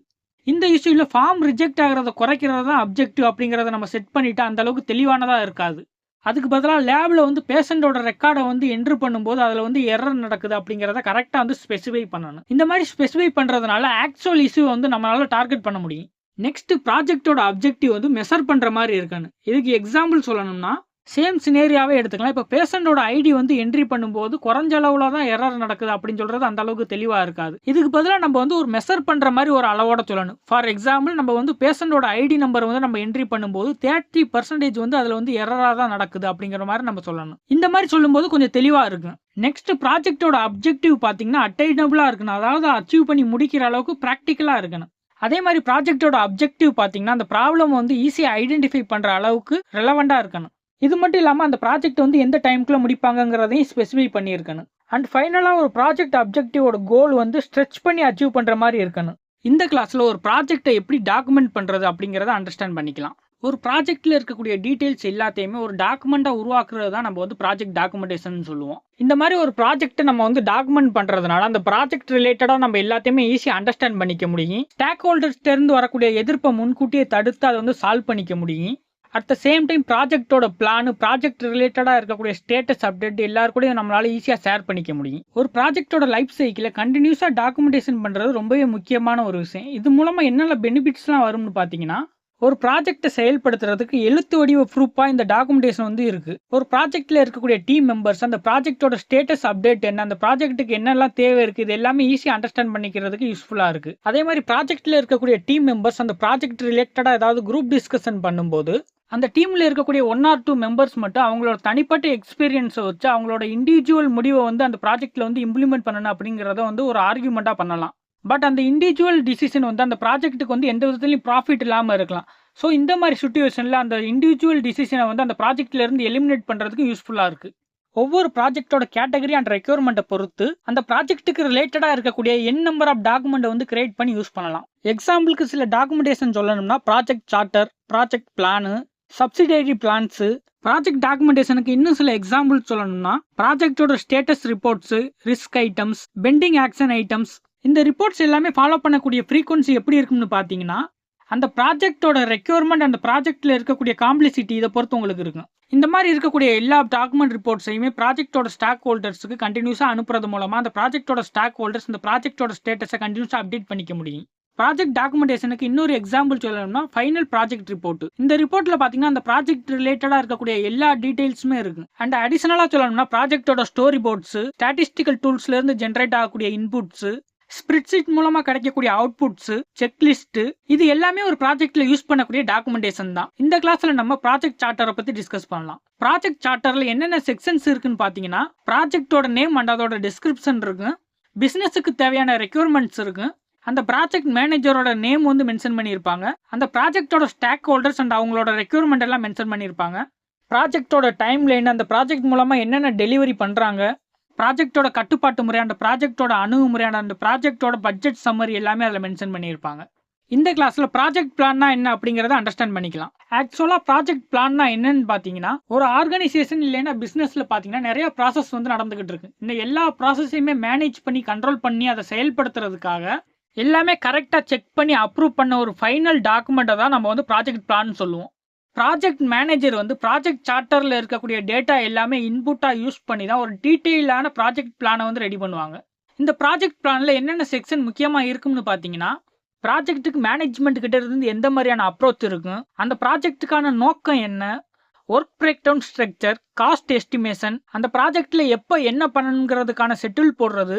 இந்த இஷ்யூல ஃபார்ம் ரிஜெக்ட் ஆகிறத குறைக்கிறது தான் அப்ஜெக்டிவ் அப்படிங்கறத நம்ம செட் பண்ணிட்டு அந்த அளவுக்கு தெளிவானதா இருக்காது. அதுக்கு பதிலாக லேப்ல வந்து பேஷண்டோட ரெக்கார்டை வந்து என்ட்ரு பண்ணும்போது அதில் வந்து எரர் நடக்குது அப்படிங்கிறத கரெக்டாக வந்து ஸ்பெசிஃபை பண்ணணும். இந்த மாதிரி ஸ்பெசிஃபை பண்ணுறதுனால ஆக்சுவல் இஷ்யூ வந்து நம்மளால டார்கெட் பண்ண முடியும். நெக்ஸ்ட் ப்ராஜெக்டோட அப்ஜெக்டிவ் வந்து மெஷர் பண்ணுற மாதிரி இருக்கணும். இதுக்கு எக்ஸாம்பிள் சொல்லணும்னா சேம் சினேரியாவே எடுத்துக்கலாம். இப்போ பேஷண்டோட ஐடி வந்து என்ட்ரி பண்ணும்போது குறைஞ்ச அளவுல தான் எரர் நடக்குது அப்படின்னு சொல்றது அந்த அளவுக்கு தெளிவா இருக்காது. இதுக்கு பதிலாக நம்ம வந்து ஒரு மெஷர் பண்ற மாதிரி ஒரு அளவோட சொல்லணும். ஃபார் எக்ஸாம்பிள் நம்ம வந்து பேஷண்டோட ஐடி நம்பர் வந்து நம்ம என்ட்ரி பண்ணும்போது 30% வந்து அதுல வந்து எரரா தான் நடக்குது அப்படிங்கிற மாதிரி நம்ம சொல்லணும். இந்த மாதிரி சொல்லும்போது கொஞ்சம் தெளிவா இருக்கும். நெக்ஸ்ட் ப்ராஜெக்டோட அப்ஜெக்டிவ் பாத்தீங்கன்னா அட்டைனபிளா இருக்கணும். அதாவது அச்சீவ் பண்ணி முடிக்கிற அளவுக்கு பிராக்டிக்கலா இருக்கணும். அதே மாதிரி ப்ராஜெக்டோட அப்ஜெக்டிவ் பாத்தீங்கன்னா அந்த ப்ராப்ளம் வந்து ஈஸியா ஐடென்டிஃபை பண்ற அளவுக்கு ரெலவெண்டா இருக்கணும். இது மட்டும் இல்லாம அந்த ப்ராஜெக்ட் வந்து எந்த டைம்க்குள்ள முடிப்பாங்கிறதையும் ஸ்பெசிஃபை பண்ணியிருக்கணும். அண்ட் ஃபைனலா ஒரு ப்ராஜெக்ட் அப்ஜெக்டிவோட கோல் வந்து ஸ்ட்ரெச் பண்ணி அச்சீவ் பண்ற மாதிரி இருக்கணும். இந்த கிளாஸ்ல ஒரு ப்ராஜெக்டை எப்படி டாக்குமெண்ட் பண்றது அப்படிங்கறத அண்டர்ஸ்டாண்ட் பண்ணிக்கலாம். ஒரு ப்ராஜெக்ட்ல இருக்கக்கூடிய டீடைல்ஸ் எல்லாத்தையுமே ஒரு டாக்குமெண்டா உருவாக்குறது தான் நம்ம வந்து ப்ராஜெக்ட் டாக்குமெண்டேஷன் சொல்லுவோம். இந்த மாதிரி ஒரு ப்ராஜெக்ட் நம்ம வந்து டாக்குமெண்ட் பண்றதுனால அந்த ப்ராஜெக்ட் ரிலேட்டடா நம்ம எல்லாத்தையுமே ஈஸியா அண்டர்ஸ்டாண்ட் பண்ணிக்க முடியும். ஸ்டேக் ஹோல்டர்ஸ்ல இருந்து வரக்கூடிய எதிர்ப்பை முன்கூட்டியே தடுத்து அதை வந்து சால்வ் பண்ணிக்க முடியும். அட் த சேம் டைம் ப்ராஜெக்டோட பிளான், ப்ராஜெக்ட் ரிலேட்டடா இருக்கக்கூடிய ஸ்டேட்டஸ் அப்டேட் எல்லாருக்கூடயும் நம்மளால ஈஸியா ஷேர் பண்ணிக்க முடியும். ஒரு ப்ராஜெக்டோட லைஃப் சைக்கிளை கண்டினியூஸா டாக்குமெண்டேஷன் பண்றது ரொம்பவே முக்கியமான ஒரு விஷயம். இது மூலமா என்னென்ன பெனிஃபிட்ஸ்லாம் வரும்னு பாத்தீங்கன்னா ஒரு ப்ராஜெக்டை செயல்படுத்துறதுக்கு எழுத்து வடிவ ப்ரூஃபா இந்த டாக்குமெண்டேஷன் வந்து இருக்கு. ஒரு ப்ராஜெக்ட்ல இருக்கக்கூடிய டீம் மெம்பர்ஸ் அந்த ப்ராஜெக்டோட ஸ்டேட்டஸ் அப்டேட் என்ன, அந்த ப்ராஜெக்ட்டுக்கு என்னெல்லாம் தேவை இருக்கு, இது எல்லாமே ஈஸியா அண்டர்ஸ்டாண்ட் பண்ணிக்கிறதுக்கு யூஸ்ஃபுல்லா இருக்கு. அதே மாதிரி ப்ராஜெக்ட்ல இருக்கக்கூடிய டீம் மெம்பர்ஸ் அந்த ப்ராஜெக்ட் ரிலேட்டடா ஏதாவது குரூப் டிஸ்கஷன் பண்ணும்போது அந்த டீம்ல இருக்கக்கூடிய 1 ஆர் 2 மெம்பர்ஸ் மட்டும் அவங்களோட தனிப்பட்ட எக்ஸ்பீரியன்ஸை வச்சு அவங்களோட இண்டிவிஜுவல் முடிவை வந்து அந்த ப்ராஜெக்ட்ல வந்து இம்ப்ளிமெண்ட் பண்ணணும் அப்படிங்கிறத வந்து ஒரு ஆர்கியூமெண்ட்டா பண்ணலாம். பட் அந்த இண்டிவிஜுவல் டிசிஷன் வந்து அந்த ப்ராஜெக்ட்டுக்கு வந்து எந்த விதத்துலையும் ப்ராஃபிட் இல்லாமல் இருக்கலாம். ஸோ இந்த மாதிரி சுச்சுவேஷனில் அந்த இண்டிவிஜுவல் டிசிஷனை வந்து அந்த ப்ராஜெக்ட்ல இருந்து எலிமினேட் பண்ணுறதுக்கு யூஸ்ஃபுல்லாக இருக்குது. ஒவ்வொரு ப்ராஜெக்டோட கேட்டகரி அண்ட் ரெக்யர்மெண்ட்டை பொறுத்து அந்த ப்ராஜெக்ட்டுக்கு ரிலேட்டடாக இருக்கக்கூடிய நம்பர் ஆஃப் டாக்குமெண்ட்டை வந்து கிரியேட் பண்ணி யூஸ் பண்ணலாம். எக்ஸாம்பிளுக்கு சில டாக்குமெண்டேஷன் சொல்லணும்னா project charter, project plan, subsidiary plans. Project டாக்குமெண்டேஷனுக்கு இன்னும் சில எக்ஸாம்பிள் சொல்லணும்னா ப்ராஜெக்டோட status reports, risk items, pending action items. இந்த ரிப்போர்ட்ஸ் எல்லாமே ஃபாலோ பண்ணக்கூடிய ஃப்ரீக்வன்சி எப்படி இருக்கும்னு பார்த்தீங்கன்னா அந்த ப்ராஜெக்டோட ரெக்யர்மெண்ட் அந்த ப்ராஜெக்ட்ல இருக்கக்கூடிய காம்ப்ளெக்சிட்டி இதை பொறுத்து உங்களுக்கு இருக்கும். இந்த மாதிரி இருக்கக்கூடிய எல்லா டாக்குமெண்ட் ரிப்போர்ட்ஸையுமே ப்ராஜெக்டோட ஸ்டாக் ஹோல்டர்ஸுக்கு கண்டினியூஸாக அனுப்புறது மூலமாக அந்த ப்ராஜெக்டோட ஸ்டாக் ஹோல்டர்ஸ் இந்த ப்ராஜெக்டோட ஸ்டேட்டஸை கண்டினியூஸாக அப்டேட் பண்ணிக்க முடியும். ப்ராஜெக்ட் டாக்குமெண்டேஷனுக்கு இன்னொரு எக்ஸாம்பிள் சொல்லணும்னா ஃபைனல் ப்ராஜெக்ட் ரிப்போர்ட். இந்த ரிப்போர்ட்டில் பார்த்தீங்கன்னா அந்த ப்ராஜெக்ட் ரிலேட்டடாக இருக்கக்கூடிய எல்லா டீடைல்ஸுமே இருக்கு. அண்ட் அடிஷனலாக சொல்லணும்னா ப்ராஜெக்டோட ஸ்டோரி போர்ட்ஸு, ஸ்டாட்டிஸ்டிக்கல் டூல்ஸ்லேருந்து ஜென்ரேட் ஆகக்கூடிய இன்புட்ஸு, ஸ்ப்ரெட்ஷீட் மூலமா கிடைக்கக்கூடிய அவுட்புட்ஸ், செக்லிஸ்ட், இது எல்லாமே ஒரு ப்ராஜெக்ட்ல யூஸ் பண்ணக்கூடிய டாக்குமெண்டேஷன் தான். இந்த கிளாஸ்ல நம்ம ப்ராஜெக்ட் சார்ட்டரை பத்தி டிஸ்கஸ் பண்ணலாம். ப்ராஜெக்ட் சார்ட்டர்ல என்னென்ன செக்ஷன்ஸ் இருக்குன்னு பாத்தீங்கன்னா ப்ராஜெக்டோட நேம் அண்ட் அதோட டிஸ்கிரிப்ஷன் இருக்கு, பிசினஸுக்கு தேவையான ரெக்யர்மெண்ட்ஸ் இருக்கு, அந்த ப்ராஜெக்ட் மேனேஜரோட நேம் வந்து மென்ஷன் பண்ணியிருப்பாங்க, அந்த ப்ராஜெக்டோட ஸ்டாக் ஹோல்டர்ஸ் அண்ட் அவங்களோட ரெக்யர்மெண்ட் எல்லாம் மென்ஷன் பண்ணியிருப்பாங்க, ப்ராஜெக்டோட டைம் லைன், அந்த ப்ராஜெக்ட் மூலமா என்னென்ன டெலிவரி பண்றாங்க, ப்ராஜெக்டோட கட்டுப்பாட்டு முறை, அந்த ப்ராஜெக்டோட அணுகுமுறையான அந்த ப்ராஜெக்டோட பட்ஜெட் சம்மரி எல்லாமே அதில் மென்ஷன் பண்ணியிருப்பாங்க. இந்த கிளாஸில் ப்ராஜெக்ட் பிளான்னா என்ன அப்படிங்கிறத அண்டர்ஸ்டாண்ட் பண்ணிக்கலாம். ஆக்சுவலாக ப்ராஜெக்ட் பிளான்னா என்னன்னு பார்த்தீங்கன்னா ஒரு ஆர்கனைசேஷன் இல்லைன்னா பிஸ்னஸில் பார்த்தீங்கன்னா நிறைய ப்ராசஸ் வந்து நடந்துகிட்டு இருக்கு. இந்த எல்லா ப்ராசஸையுமே மேனேஜ் பண்ணி கண்ட்ரோல் பண்ணி அதை செயல்படுத்துறதுக்காக எல்லாமே கரெக்டாக செக் பண்ணி அப்ரூவ் பண்ண ஒரு ஃபைனல் டாக்குமெண்ட்டை தான் நம்ம வந்து ப்ராஜெக்ட் பிளான் சொல்லுவோம். ப்ராஜெக்ட் மேனேஜர் வந்து ப்ராஜெக்ட் சார்ட்டரில் இருக்கக்கூடிய டேட்டா எல்லாமே இன்புட்டாக யூஸ் பண்ணி தான் ஒரு டீட்டெயிலான ப்ராஜெக்ட் பிளானை வந்து ரெடி பண்ணுவாங்க. இந்த ப்ராஜெக்ட் பிளானில் என்னென்ன செக்ஷன் முக்கியமாக இருக்கும்னு பார்த்தீங்கன்னா ப்ராஜெக்ட்டுக்கு மேனேஜ்மெண்ட் கிட்ட இருந்து எந்த மாதிரியான அப்ரோச் இருக்கும், அந்த ப்ராஜெக்ட்டுக்கான நோக்கம் என்ன, work breakdown structure, cost estimation, அந்த ப்ராஜெக்டில் எப்போ என்ன பண்ணணுங்கிறதுக்கான செட்டில் போடுறது,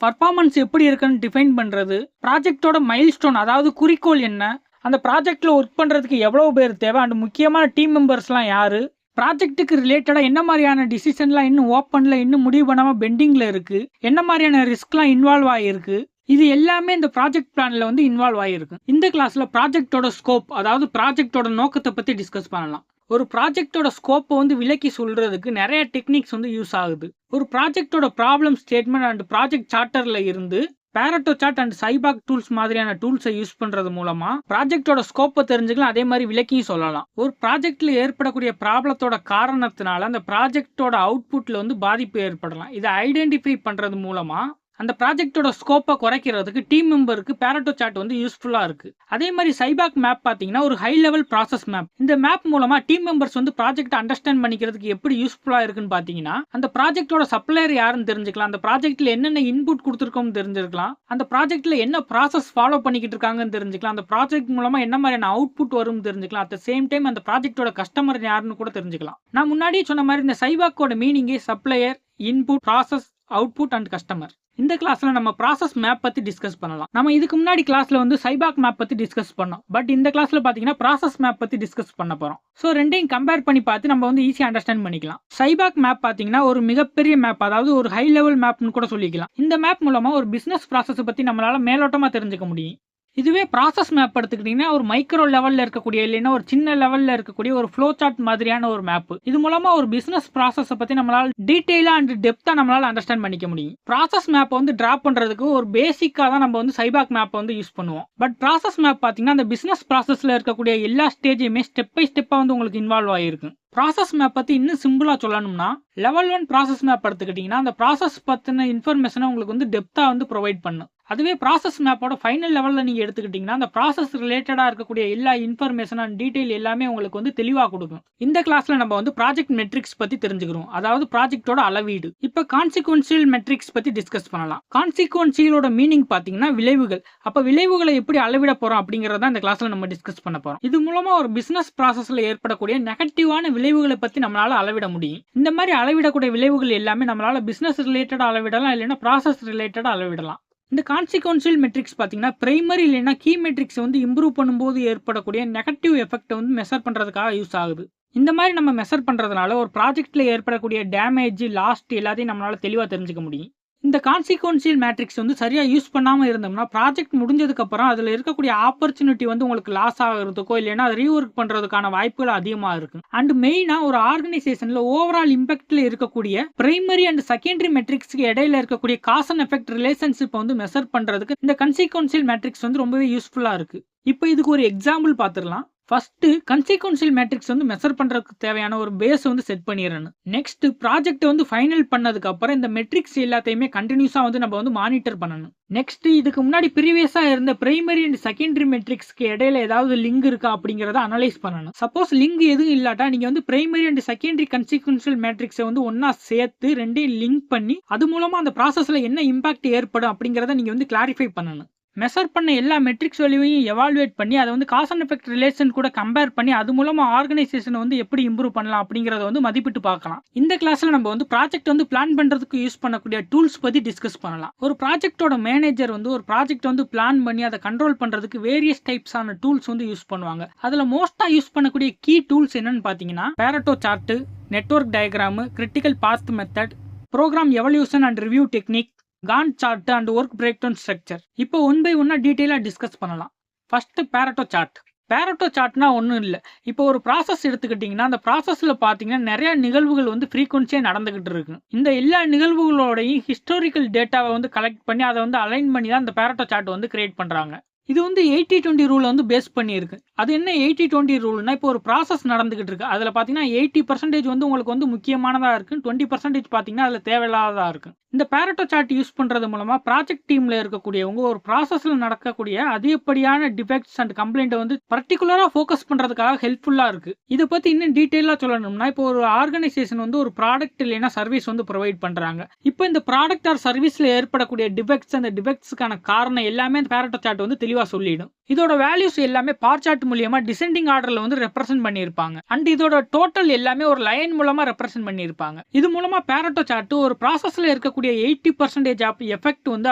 பர்ஃபார்மன்ஸ் எப்படி இருக்குன்னு டிஃபைன் பண்ணுறது, ப்ராஜெக்டோட மைல்ஸ்டோன் அதாவது குறிக்கோள் என்ன, அந்த ப்ராஜெக்ட்ல ஒர்க் பண்ணுறதுக்கு எவ்வளோ பேர் தேவை, அண்ட் முக்கியமான டீம் மெம்பர்ஸ்லாம் யார், ப்ராஜெக்ட்டுக்கு ரிலேட்டடாக என்ன மாதிரியான டிசிஷன்லாம் இன்னும் ஓப்பனில் இன்னும் முடிவு பண்ணாமல் பெண்டிங்கில் இருக்குது, என்ன மாதிரியான ரிஸ்க்லாம் இன்வால்வ் ஆகிருக்கு, இது எல்லாமே இந்த ப்ராஜெக்ட் பிளானில் வந்து இன்வால்வ் ஆகிருக்கு. இந்த கிளாஸில் ப்ராஜெக்டோட ஸ்கோப் அதாவது ப்ராஜெக்டோட நோக்கத்தை பற்றி டிஸ்கஸ் பண்ணலாம். ஒரு ப்ராஜெக்டோட ஸ்கோப்பை வந்து விலக்கி சொல்கிறதுக்கு நிறைய டெக்னிக்ஸ் வந்து யூஸ் ஆகுது. ஒரு ப்ராஜெக்டோட ப்ராப்ளம் ஸ்டேட்மெண்ட் அண்ட் ப்ராஜெக்ட் சார்ட்டரில் இருந்து Pareto chart and SIPOC tools மாதிரியான டூல்ஸை யூஸ் பண்றது மூலமா ப்ராஜெக்டோட ஸ்கோப்பை தெரிஞ்சுக்கலாம், அதே மாதிரி விலக்கியும் சொல்லலாம். ஒரு ப்ராஜெக்ட்ல ஏற்படக்கூடிய ப்ராப்ளத்தோட காரணத்தினால அந்த ப்ராஜெக்டோட அவுட்புட்ல வந்து பாதிப்பு ஏற்படலாம். இதை ஐடென்டிஃபை பண்றது மூலமா அந்த ப்ராஜெக்டோட ஸ்கோப்பை குறைக்கிறதுக்கு டீம் மெம்பருக்கு பேரட்டோ சார்ட் வந்து யூஸ்ஃபுல்லா இருக்கு. அதே மாதிரி சைபாக் மேப் பாத்தீங்கன்னா ஒரு ஹை லெவல் ப்ராசஸ் மேப். இந்த மேப் மூலமா டீம் மெம்பர்ஸ் வந்து ப்ராஜெக்ட் அண்டர்ஸ்டாண்ட் பண்ணிக்கிறதுக்கு எப்படி யூஸ்ஃபுல்லா இருக்குன்னு பாத்தீங்கன்னா அந்த ப்ராஜெக்டோட சப்ளையர் யாருன்னு தெரிஞ்சுக்கலாம், அந்த ப்ராஜெக்ட்ல என்னென்ன இன்புட் கொடுத்துருக்கோம்னு தெரிஞ்சிருக்கலாம், அந்த ப்ராஜெக்ட்ல என்ன ப்ராசஸ் ஃபாலோ பண்ணிக்கிட்டு இருக்காங்கன்னு தெரிஞ்சுக்கலாம், அந்த ப்ராஜெக்ட் மூலமா என்ன மாதிரியான அவுட்புட் வரும்னு தெரிஞ்சுக்கலாம், அட் சேம் டைம் அந்த ப்ராஜெக்டோட கஸ்டமர் யாருன்னு கூட தெரிஞ்சுக்கலாம். நான் முன்னாடியே சொன்ன மாதிரி இந்த சைபாக்கோட மீனிங்கே supplier, input, process, output and customer. இந்த கிளாஸ்ல நம்ம ப்ராசஸ் மேப் பத்தி டிஸ்கஸ் பண்ணலாம். நம்ம இதுக்கு முன்னாடி கிளாஸ்ல வந்து சைபாக் மேப் பத்தி டிஸ்கஸ் பண்ணோம். பட் இந்த கிளாஸ்ல பாத்தீங்கன்னா ப்ராசஸ் மேப் பத்தி டிஸ்கஸ் பண்ண போறோம். ஸோ ரெண்டையும் கம்பேர் பண்ணி பார்த்து நம்ம வந்து ஈஸியா அண்டர்ஸ்டாண்ட் பண்ணிக்கலாம். சைபாக் மேப் பாத்தீங்கன்னா ஒரு மிகப்பெரிய மேப், அதாவது ஒரு ஹை லெவல் மேப்னு கூட சொல்லிக்கலாம். இந்த மேப் மூலமா ஒரு பிசினஸ் ப்ராசஸ் பத்தி நம்மளால மேலோட்டமா தெரிஞ்சுக்க முடியும். இதுவே ப்ராசஸ் மேப் எடுத்துக்கிட்டீங்கன்னா ஒரு மைக்ரோ லெவல்ல இருக்கக்கூடிய இல்லைன்னா ஒரு சின்ன லெவல்ல இருக்கக்கூடிய ஒரு ஃப்ளோ சார்ட் மாதிரியான ஒரு மேப். இது மூலமா ஒரு பிசினஸ் ப்ராசஸ் பத்தி நம்மளால டீடைலா அண்ட் டெப்தா நம்மளால அண்டர்ஸ்டாண்ட் பண்ணிக்க முடியும். ப்ராசஸ் மேப் வந்து டிரா பண்றதுக்கு ஒரு பேசிக்கா தான் நம்ம வந்து சைபாக் மேப் வந்து யூஸ் பண்ணுவோம். பட் ப்ராசஸ் மேப் பாத்தீங்கன்னா அந்த பிசினஸ் ப்ராசஸ்ல இருக்கக்கூடிய எல்லா ஸ்டேஜையுமே ஸ்டெப் பை ஸ்டெப்பா வந்து உங்களுக்கு இன்வால்வ் ஆகிருக்கு. ப்ராசஸ் மேப் பத்தி இன்னும் சிம்பிளா சொல்லணும்னா லெவல் 1 ப்ராசஸ் மேப் எடுத்துக்கிட்டீங்கன்னா அந்த ப்ராசஸ் பத்தின இன்ஃபர்மேஷனை உங்களுக்கு வந்து டெப்தா வந்து ப்ரொவைட் பண்ணும். அதுவே ப்ராசஸ் மேப்போட ஃபைனல் லெவலில் நீங்கள் எடுத்துக்கிட்டிங்கன்னா அந்த ப்ராசஸ் ரிலேட்டடாக இருக்கக்கூடிய எல்லா இன்ஃபர்மேஷன் அண்ட் டீட்டெயில் எல்லாமே உங்களுக்கு வந்து தெளிவாக கொடுக்கும். இந்த கிளாஸில் நம்ம வந்து ப்ராஜெக்ட் மெட்ரிக்ஸ் பற்றி தெரிஞ்சுக்கிறோம், அதாவது ப்ராஜெக்டோட அளவீடு. இப்போ கான்சிக்வன்சியல் மெட்ரிக்ஸ் பற்றி டிஸ்கஸ் பண்ணலாம். கான்சிக்வன்சியலோட மீனிங் பார்த்தீங்கன்னா விளைவுகள். அப்போ விளைவுகளை எப்படி அளவிட போகிறோம் அப்படிங்கிறத இந்த கிளாஸில் நம்ம டிஸ்கஸ் பண்ண போகிறோம். இது மூலமாக ஒரு பிஸ்னஸ் ப்ராசஸில் ஏற்படக்கூடிய நெகட்டிவான விளைவுகளை பற்றி நம்மளால் அளவிட முடியும். இந்த மாதிரி அளவிடக்கூடிய விளைவுகள் எல்லாமே நம்மளால் பிஸ்னஸ் ரிலேட்டடாக அளவிடலாம், இல்லைன்னா ப்ராசஸ் ரிலேட்டடாக அளவிடலாம். இந்த கான்சிக்வென்ஷியல் மெட்ரிக்ஸ் பார்த்தீங்கன்னா பிரைமரி இல்லைன்னா கீ மெட்ரிக்ஸ் வந்து இம்ப்ரூவ் பண்ணும்போது ஏற்படக்கூடிய நெகட்டிவ் எஃபெக்ட்டை வந்து மெஷர் பண்ணுறதுக்காக யூஸ் ஆகுது. இந்த மாதிரி நம்ம மெஷர் பண்ணுறதுனால ஒரு ப்ராஜெக்ட்டில் ஏற்படக்கூடிய டேமேஜ், லாஸ்ட் எல்லாத்தையும் நம்மளால் தெளிவாக தெரிஞ்சுக்க முடியும். இந்த கான்சிக்வென்ஷியல் மேட்ரிக்ஸ் வந்து சரியாக யூஸ் பண்ணாமல் இருந்தோம்னா ப்ராஜெக்ட் முடிஞ்சதுக்கப்புறம் அதில் இருக்கக்கூடிய ஆப்பர்ச்சுனிட்டி வந்து உங்களுக்கு லாஸ் ஆகிறதுக்கோ இல்லைன்னா அதை ரீஒர்க் பண்ணுறதுக்கான வாய்ப்புகள் அதிகமாக இருக்கும். அண்ட் மெயினாக ஒரு ஆர்கனைசேஷனில் ஓவரால் இம்பாக்டில் இருக்கக்கூடிய பிரைமரி அண்ட் செகண்டரி மெட்ரிக்ஸ்க்கு இடையில இருக்கக்கூடிய காஸ் அண்ட் எஃபெக்ட் ரிலேஷன்ஷிப்பை வந்து மெஷர் பண்ணுறதுக்கு இந்த கான்சிக்வென்ஷியல் மேட்ரிக்ஸ் வந்து ரொம்பவே யூஸ்ஃபுல்லாக இருக்குது. இப்போ இதுக்கு ஒரு எக்ஸாம்பிள் பார்த்துடலாம். ஃபர்ஸ்ட் கான்சிக்வென்ஷியல் மேட்ரிக்ஸ் வந்து மெஷர் பண்றதுக்கு தேவையான ஒரு பேஸ் வந்து செட் பண்ணிடணும். நெக்ஸ்ட் ப்ராஜெக்ட் வந்து ஃபைனல் பண்ணதுக்கு அப்புறம் இந்த மெட்ரிக்ஸ் எல்லாத்தையுமே கண்டினியூஸா வந்து நம்ம வந்து மானிட்டர் பண்ணணும். நெக்ஸ்ட் இதுக்கு முன்னாடி ப்ரீவியஸா இருந்த பிரைமரி அண்ட் செகண்டரி மெட்ரிக்ஸ்க்கு இடையில ஏதாவது லிங்க் இருக்கா அப்படிங்கறத அனலைஸ் பண்ணணும். சப்போஸ் லிங்க் எதுவும் இல்லாட்டா நீங்க வந்து பிரைமரி அண்ட் செகண்டரி கான்சிக்வென்ஷியல் மேட்ரிக்ஸை வந்து ஒன்னா சேர்த்து ரெண்டையும் லிங்க் பண்ணி அது மூலமா அந்த ப்ராசஸ்ல என்ன இம்பாக்ட் ஏற்படும் அப்படிங்கறத நீங்க வந்து கிளாரிஃபை பண்ணணும். மெஷர் பண்ண எல்லா மெட்ரிக்ஸ் வேல்யூவையும் எவால்வேட் பண்ணி அதை வந்து காஸ் அண்ட் எஃபெக்ட் ரிலேஷன் கூட கம்பேர் பண்ணி அது மூலமா ஆர்கனைசேஷனை வந்து எப்படி இம்ப்ரூவ் பண்ணலாம் அப்படிங்கறத வந்து மதிப்பிட்டு பார்க்கலாம். இந்த கிளாஸ்ல நம்ம வந்து ப்ராஜெக்ட் வந்து பிளான் பண்றதுக்கு யூஸ் பண்ணக்கூடிய டூல்ஸ் பத்தி டிஸ்கஸ் பண்ணலாம். ஒரு ப்ராஜெக்டோட மேனேஜர் வந்து ஒரு ப்ராஜெக்ட் வந்து பிளான் பண்ணி அதை கண்ட்ரோல் பண்றதுக்கு வேரியஸ் டைப்ஸ் ஆன டூல்ஸ் வந்து யூஸ் பண்ணுவாங்க. அதுல மோஸ்டா யூஸ் பண்ணக்கூடிய கீ டூல்ஸ் என்னன்னு பாத்தீங்கன்னா Pareto chart, network diagram, critical path method, program evaluation and review technique, Gantt chart and work breakdown structure. இப்போ ஒன் பை ஒன்னா டீட்டெயிலாக டிஸ்கஸ் பண்ணலாம். First பேரட்டோ chart. பேரட்டோ சார்ட்னா ஒன்றும் இல்லை. இப்போ ஒரு ப்ராசஸ் எடுத்துக்கிட்டிங்கன்னா அந்த ப்ராசஸில் பார்த்தீங்கன்னா நிறைய நிகழ்வுகள் வந்து ஃப்ரீக்வன்சியாக நடந்துகிட்டு இருக்கு. இந்த எல்லா நிகழ்வுகளோடையும் ஹிஸ்டாரிக்கல் டேட்டாவை வந்து கலெக்ட் பண்ணி அதை வந்து அலைன் பண்ணி தான் இந்த பேரட்டோ சார்ட் வந்து கிரியேட் பண்ணுறாங்க. இது வந்து 80-20 ரூலை வந்து பேஸ் பண்ணியிருக்கு. அது என்ன 80-20 ரூல்னா, இப்போ ஒரு ப்ராசஸ் நடந்துகிட்டு இருக்கு. அதில் பார்த்தீங்கன்னா 80% வந்து உங்களுக்கு வந்து முக்கியமானதாக இருக்கு, 20% பார்த்தீங்கன்னா அதில் தேவையில்லாததாக இருக்கு. இந்த பேரட்டோ சார்ட் யூஸ் பண்ணுறது மூலமாக ப்ராஜெக்ட் டீமில் இருக்கக்கூடியவங்க ஒரு ப்ராசஸில் நடக்கக்கூடிய அதிகப்படியான டிஃபெக்ட்ஸ் அண்ட் கம்ப்ளைண்ட்டை வந்து பர்டிகுலராக ஃபோக்கஸ் பண்ணுறதுக்காக ஹெல்ப்ஃபுல்லாக இருக்குது. இதை பற்றி இன்னும் டீட்டெயிலாக சொல்லணும்னா, இப்போ ஒரு ஆர்கனைசேஷன் வந்து ஒரு ப்ராடக்ட் இல்லைன்னா சர்வீஸ் வந்து ப்ரொவைட் பண்ணுறாங்க. இப்போ இந்த ப்ராடக்ட் ஆர் சர்வீஸில் ஏற்படக்கூடிய டிஃபெக்ட்ஸ், அந்த டிஃபெக்ட்ஸ்க்கான காரணம் எல்லாமே இந்த பேரட்டோ சார்ட் வந்து தெளிவாக சொல்லிடும். இதோட வேல்யூஸ் எல்லாமே பார் சார்ட் மூலியமா டிசெண்டிங் ஆர்டர்ல வந்து ரெப்ரசென்ட் பண்ணியிருப்பாங்க. அண்ட் இதோட டோட்டல் எல்லாமே ஒரு லைன் மூலமா ரெப்ரசென்ட் பண்ணியிருப்பாங்க. இது மூலமா பேரட்டோ சார்ட் ஒரு ப்ராசஸ்ல இருக்கக்கூடிய 80% ஆஃப் எஃபெக்ட் வந்து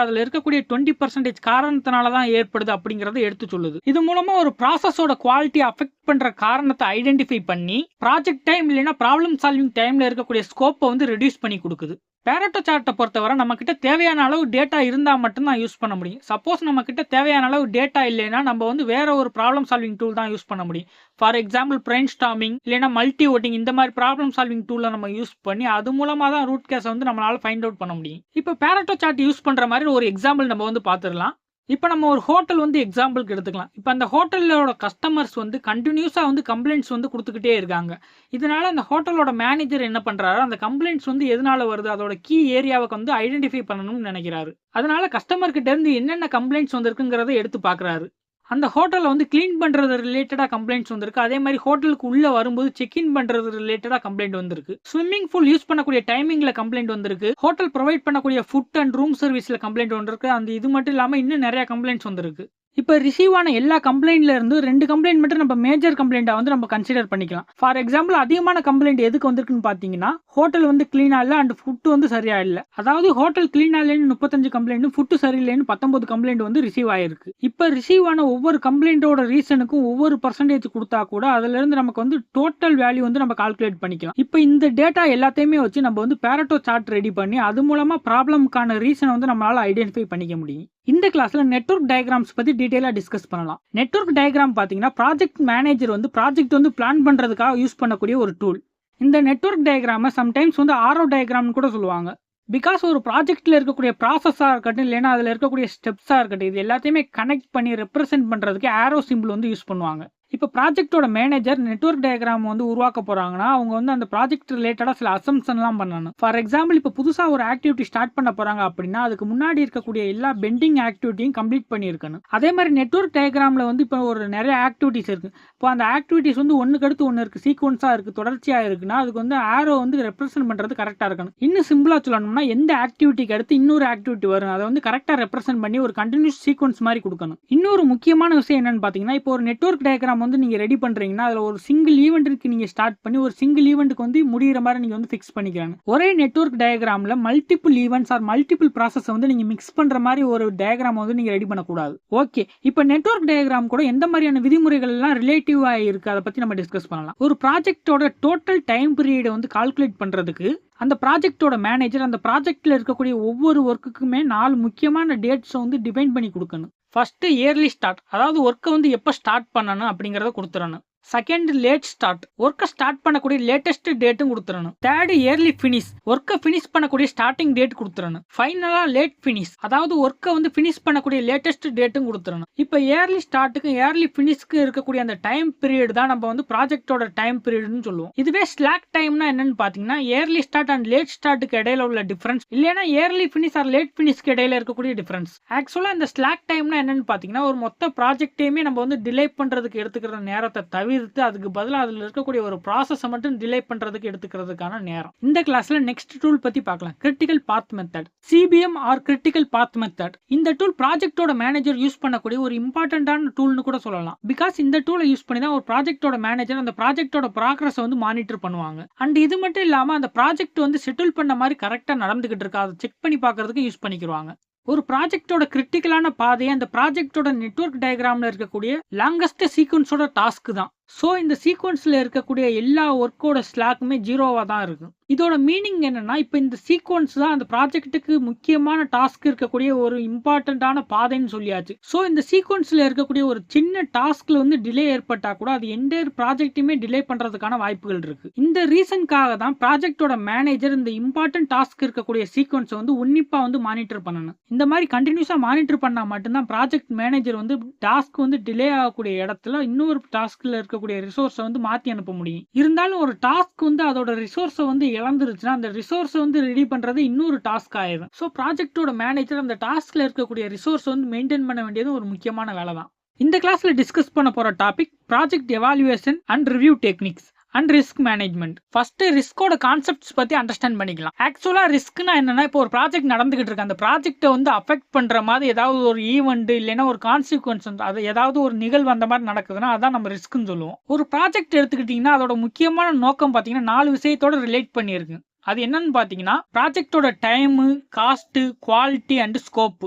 அதுல இருக்கக்கூடிய 20% காரணத்தினால தான் ஏற்படுது அப்படிங்கறத எடுத்து சொல்லுது. இது மூலமா ஒரு ப்ராசஸோட குவாலிட்டி அஃபெக்ட் பண்ற காரணத்தை ஐடென்டிஃபை பண்ணி ப்ராஜெக்ட் டைம் இல்லைன்னா ப்ராப்ளம் சால்விங் டைம்ல இருக்கக்கூடிய ஸ்கோப்பை வந்து ரெடியூஸ் பண்ணி கொடுக்குது. பேரட்டோ சார்ட்டை பொறுத்தவரை நம்ம கிட்ட தேவையான அளவு டேட்டா இருந்தால் மட்டும்தான் யூஸ் பண்ண முடியும். சப்போஸ் நம்ம கிட்ட தேவையான அளவு டேட்டா இல்லைன்னா நம்ம வந்து வேற ஒரு ப்ராப்ளம் சால்விங் டூல் தான் யூஸ் பண்ண முடியும். ஃபார் எக்ஸாம்பிள் பிரெயின் ஸ்டார்மிங் இல்லைன்னா மல்டி ஓட்டிங், இந்த மாதிரி ப்ராப்ளம் சால்விங் டூலை நம்ம யூஸ் பண்ணி அது மூலமா தான் ரூட் கேஸை வந்து நம்மளால ஃபைண்ட் அவுட் பண்ண முடியும். இப்போ பேரட்டோ சார்ட் யூஸ் பண்ற மாதிரி ஒரு எக்ஸாம்பிள் நம்ம வந்து பார்த்துடலாம். இப்போ நம்ம ஒரு ஹோட்டல் வந்து எக்ஸாம்பிளுக்கு எடுத்துக்கலாம். இப்போ அந்த ஹோட்டலோட கஸ்டமர்ஸ் வந்து கண்டினியூஸாக வந்து கம்ப்ளைண்ட்ஸ் வந்து கொடுத்துக்கிட்டே இருக்காங்க. இதனால அந்த ஹோட்டலோட மேனேஜர் என்ன பண்ணுறாரு, அந்த கம்ப்ளைண்ட்ஸ் வந்து எதனால வருது அதோட கீ ஏரியாவுக்கு வந்து ஐடென்டிஃபை பண்ணணும்னு நினைக்கிறாரு. அதனால கஸ்டமர்கிட்ட இருந்து என்னென்ன கம்ப்ளைண்ட்ஸ் வந்திருக்குங்கிறத எடுத்து பார்க்குறாரு. அந்த ஹோட்டலில் வந்து க்ளீன் பண்ணுறது ரிலேட்டடாக கம்ப்ளைண்ட்ஸ் வந்திருக்கு. அதே மாதிரி ஹோட்டலுக்கு உள்ளே வரும்போது செக்இன் பண்ணுறது ரிலேட்டடாக கம்ப்ளைண்ட் வந்திருக்கு. ஸ்விம்மிங் பூல் யூஸ் பண்ணக்கூடிய டைமிங்கில் கம்ப்ளைண்ட் வந்திருக்கு. ஹோட்டல் ப்ரொவைட் பண்ணக்கூடிய ஃபுட் அண்ட் ரூம் சர்வீஸில் கம்ப்ளைண்ட் வந்திருக்கு. அந்த இது மட்டும் இல்லாமல் இன்னும் நிறைய கம்ப்ளைண்ட்ஸ் வந்திருக்கு. இப்போ ரிசீவ் ஆன எல்லா கம்ப்ளைண்ட்ல இருந்து 2 கம்ப்ளைண்ட் மட்டும் நம்ம மேஜர் கம்ப்ளைண்ட்டை வந்து நம்ம கன்சிடர் பண்ணிக்கலாம். ஃபார் எக்ஸாம்பிள் அதிகமான கம்ப்ளைண்ட் எதுக்கு வந்திருக்குன்னு பார்த்தீங்கன்னா, ஹோட்டல் வந்து கிளீனா இல்லை அண்ட் ஃபுட் வந்து சரியா இல்லை. அதாவது ஹோட்டல் கிளீனா இல்லைன்னு 35 கம்ப்ளைண்ட், ஃபுட்டு சரியில்லைன்னு 19 கம்ப்ளைண்ட் வந்து ரிசீவ் ஆயிருக்கு. இப்போ ரிசீவ் ஆன ஒவ்வொரு கம்ப்ளைண்ட்டோட ரீசனுக்கும் ஒவ்வொரு பர்சன்டேஜ் கொடுத்தா கூட அதுல இருந்து நமக்கு வந்து டோட்டல் வேல்யூ வந்து நம்ம கால்குலேட் பண்ணிக்கலாம். இப்போ இந்த டேட்டா எல்லாத்தையுமே வச்சு நம்ம வந்து பேரட்டோ சார்ட் ரெடி பண்ணி அது மூலமா ப்ராப்ளம்க்கான ரீசனை வந்து நம்மளால ஐடென்டிஃபை பண்ணிக்க முடியும். இந்த கிளாஸ்ல நெட்வொர்க் டயக்ராம்ஸ் பத்தி டீடைலா டிஸ்கஸ் பண்ணலாம். நெட்வொர்க் டயக்ராம் பாத்தீங்கன்னா ப்ராஜெக்ட் மேனேஜர் வந்து ப்ராஜெக்ட் வந்து பிளான் பண்றதுக்காக யூஸ் பண்ணக்கூடிய ஒரு டூல். இந்த நெட்வொர்க் டயக்ராமை சம்டைம்ஸ் வந்து ஆரோ டயக்ராம்னு கூட சொல்லுவாங்க. பிகாஸ் ஒரு ப்ராஜெக்ட்ல இருக்கக்கூடிய ப்ராசஸா இருக்கட்டும் இல்லைன்னா அதுல இருக்கக்கூடிய ஸ்டெப்ஸா இருக்கட்டும், இது எல்லாத்தையுமே கனெக்ட் பண்ணி ரெப்ரசென்ட் பண்றதுக்கு ஆரோ சிம்பிள் வந்து யூஸ் பண்ணுவாங்க. இப்போ ப்ராஜெக்டோட மேனேஜர் நெட்வொர்க் டயக்ராம் வந்து உருவாக்க போறாங்கன்னா அவங்க வந்து அந்த ப்ராஜெக்ட் ரிலேட்டடாக சில அசம்ஷன்லாம் பண்ணணும். ஃபார் எக்ஸாம்பிள் இப்போ புதுசாக ஒரு ஆக்டிவிட்டி ஸ்டார்ட் பண்ண போறாங்க அப்படின்னா அதுக்கு முன்னாடி இருக்கக்கூடிய எல்லா பெண்டிங் ஆக்டிவிட்டியும் கம்ப்ளீட் பண்ணியிருக்கணும். அதே மாதிரி நெட்வொர்க் டயக்ராம்ல வந்து இப்போ ஒரு நிறைய ஆக்டிவிட்டிஸ் இருக்கு. இப்போ அந்த ஆக்டிவிட்டிஸ் வந்து ஒன்றுக்கு அடுத்து ஒன்று இருக்கு, சீக்வன்ஸா இருக்கு, தொடர்ச்சியாக இருக்குன்னா அதுக்கு வந்து ஆரோ வந்து ரெப்ரசென்ட் பண்றது கரெக்டாக இருக்கணும். இன்னும் சிம்பிளா சொல்லணும்னா எந்த ஆக்டிவிட்டிக்கு அடுத்து இன்னொரு ஆக்டிவிட்டி வரும் அதை வந்து கரெக்டாக ரெப்ரசென்ட் பண்ணி ஒரு கண்டினியூஸ் சீக்வன்ஸ் மாதிரி கொடுக்கணும். இன்னொரு முக்கியமான விஷயம் என்னன்னு பார்த்தீங்கன்னா, இப்போ ஒரு நெட்வொர்க் டயக்ராம் வந்து நீங்க ரெடி பண்றீங்கன்னா அதுல ஒரு சிங்கிள் ஈவென்ட்க்கு நீங்க ஸ்டார்ட் பண்ணி ஒரு சிங்கிள் ஈவென்ட்க்கு வந்து முடிகிற மாதிரி நீங்க வந்து ஃபிக்ஸ் பண்ணிக்கலாம். ஒரே நெட்வொர்க் டயக்ராம்ல multiple events or multiple process வந்து நீங்க மிக்ஸ் பண்ற மாதிரி ஒரு டயக்ராம் வந்து நீங்க ரெடி பண்ணக்கூடாது. ஓகே, இப்போ நெட்வொர்க் டயக்ராம் கூட எந்த மாதிரியான விதிமுறைகள் எல்லாம் ரிலேட்டிவா இருக்கு அதை பத்தி நம்ம டிஸ்கஸ் பண்ணலாம். ஒரு ப்ராஜெக்டோட டோட்டல் டைம் பீரியட் வந்து கால்குலேட் பண்றதுக்கு அந்த ப்ராஜெக்டோட மேனேஜர் அந்த ப்ராஜெக்ட்ல இருக்கக்கூடிய ஒவ்வொரு ஒர்க்குக்குமே 4 முக்கியமான டேட்ஸ் வந்து டிஃபைன் பண்ணி கொடுக்கணும். ஃபர்ஸ்ட் இயர்லி ஸ்டார்ட், அதாவது ஒர்க்கை வந்து எப்போ ஸ்டார்ட் பண்ணணும் அப்படிங்கிறத கொடுத்துடணும். செகண்ட் லேட் ஸ்டார்ட், ஒர்க்கை ஸ்டார்ட் பண்ணக்கூடிய லேட்டஸ்ட் டேட்டும் கொடுத்துடணும். தேர்ட் இயர்லி ஃபினிஷ், ஒர்க்கை ஃபினிஷ் பண்ணக்கூடிய ஸ்டார்டிங் டேட் கொடுத்துடணும். ஃபைனலா லேட் ஃபினிஷ், அதாவது ஒர்க்கை வந்து ஃபினிஷ் பண்ணக்கூடிய லேட்டஸ்ட் டேட்டும் கொடுத்துடணும். இப்போ இயர்லி ஸ்டார்ட்டுக்கு இயர்லி ஃபினிஷ்க்கு இருக்கக்கூடிய அந்த டைம் பீரியட் தான் நம்ம வந்து ப்ராஜெக்டோட டைம் பீரியட்னு சொல்லுவோம். இதுவே ஸ்லாக் டைம்னா என்னன்னு பாத்தீங்கன்னா இயர்லி ஸ்டார்ட் அண்ட் லேட் ஸ்டார்ட்டுக்கு இடையில உள்ள டிஃபரன்ஸ், இல்லைன்னா இயர்லி ஃபினிஷ் ஆர் லேட் ஃபினிஷ்க்கு இடையில இருக்கக்கூடிய டிஃபரன்ஸ். ஆக்சுவலா இந்த ஸ்லாக் டைம்னா என்னன்னு பாத்தீங்கன்னா ஒரு மொத்த ப்ராஜெக்டையுமே நம்ம வந்து டிலே பண்றதுக்கு எடுத்துக்கிற நேரத்தை தவிர அதுக்கு பதிலாக அதுல இருக்கக்கூடிய ஒரு ப்ராசஸ் மட்டும் டிலே பண்றதுக்கு எடுத்துக்கிறதுக்கான நேரம். இந்த கிளாஸ்ல நெக்ஸ்ட் டூல் பத்தி பார்க்கலாம், critical path method, CPM or critical path method. இந்த டூல் ப்ராஜெக்டோட மேனேஜர் யூஸ் பண்ணக்கூடிய ஒரு இம்பார்ட்டன்டான டூல்னு கூட சொல்லலாம். பிகாஸ் இந்த டூலை யூஸ் பண்ணி தான் ஒரு ப்ராஜெக்டோட மேனேஜர் அந்த ப்ராஜெக்டோட ப்ராக்ரஸ் வந்து மானிட்டர் பண்ணுவாங்க. அண்ட் இது மட்டும் இல்லாம அந்த ப்ராஜெக்ட் வந்து செட்டில் பண்ண மாதிரி கரெக்டா நடந்துகிட்டு இருக்கா அதை செக் பண்ணி பார்க்கறதுக்கு யூஸ் பண்ணிக்குவாங்க. ஒரு ப்ராஜெக்டோட கிரிட்டிக்கலான பாதையை அந்த ப்ராஜெக்டோட நெட்வொர்க் டயக்ராம்ல இருக்கக்கூடிய லாங்கஸ்ட் சீக்வன்ஸோட டாஸ்க் தான். ஸோ இந்த சீக்வன்ஸ்ல இருக்கக்கூடிய எல்லா ஒர்க்கோட ஸ்லாக்குமே ஜீரோவா தான் இருக்கும். இதோட மீனிங் என்னன்னா இப்போ இந்த சீக்வன்ஸ் தான் அந்த ப்ராஜெக்ட்டுக்கு முக்கியமான டாஸ்க் இருக்கக்கூடிய ஒரு இம்பார்ட்டன்டான பாதைன்னு சொல்லியாச்சு. ஸோ இந்த சீக்வன்ஸ்ல இருக்கக்கூடிய ஒரு சின்ன டாஸ்க்ல வந்து டிலே ஏற்பட்டா கூட அது என்டையர் ப்ராஜெக்ட்டுமே டிலே பண்றதுக்கான வாய்ப்புகள் இருக்கு. இந்த ரீசனுக்காக தான் ப்ராஜெக்டோட மேனேஜர் இந்த இம்பார்ட்டன்ட் டாஸ்க் இருக்கக்கூடிய சீக்வன்ஸை வந்து உன்னிப்பா வந்து மானிட்டர் பண்ணணும். இந்த மாதிரி கண்டினியூஸா மானிட்டர் பண்ணா மட்டும்தான் ப்ராஜெக்ட் மேனேஜர் வந்து டாஸ்க் வந்து டிலே ஆகக்கூடிய இடத்துல இன்னொரு டாஸ்க்ல இருக்கக்கூடிய ரிசோர்ஸை வந்து மாத்தி அனுப்ப முடியும். இருந்தாலும் ஒரு டாஸ்க் வந்து அதோட ரிசோர்ஸை வந்து இழந்துருச்சுன்னா அந்த ரிசோர்ஸை வந்து ரெடி பண்றது இன்னொரு டாஸ்க் ஆயிடும். ஸோ ப்ராஜெக்டோட மேனேஜர் அந்த டாஸ்க்ல இருக்கக்கூடிய ரிசோர்ஸ் வந்து மெயின்டைன் பண்ண வேண்டியது ஒரு முக்கியமான வேலை தான். இந்த கிளாஸ்ல டிஸ்கஸ் பண்ண போற topic project evaluation and review techniques and risk management. First ரிஸ்கோட கான்செப்ட்ஸ் பத்தி அண்டர்ஸ்டாண்ட் பண்ணிக்கலாம். ஆக்சுவலா ரிஸ்க்னா என்னன்னா இப்போ ஒரு ப்ராஜெக்ட் நடந்துகிட்டு இருக்கு, அந்த ப்ராஜெக்ட்டை வந்து அஃபெக்ட் பண்ற மாதிரி ஏதாவது ஒரு ஈவெண்ட் இல்லைன்னா ஒரு கான்சிக்வன்ஸ் வந்து அது ஏதாவது ஒரு நிகழ்வு அந்த மாதிரி நடக்குதுன்னா அதான் நம்ம ரிஸ்க்னு சொல்லுவோம். ஒரு ப்ராஜெக்ட் எடுத்துக்கிட்டீங்கன்னா அதோட முக்கியமான நோக்கம் பாத்தீங்கன்னா 4 விஷயத்தோட ரிலேட் பண்ணியிருக்கு. அது என்னன்னு பாத்தீங்கன்னா ப்ராஜெக்டோட time, cost, quality and scope.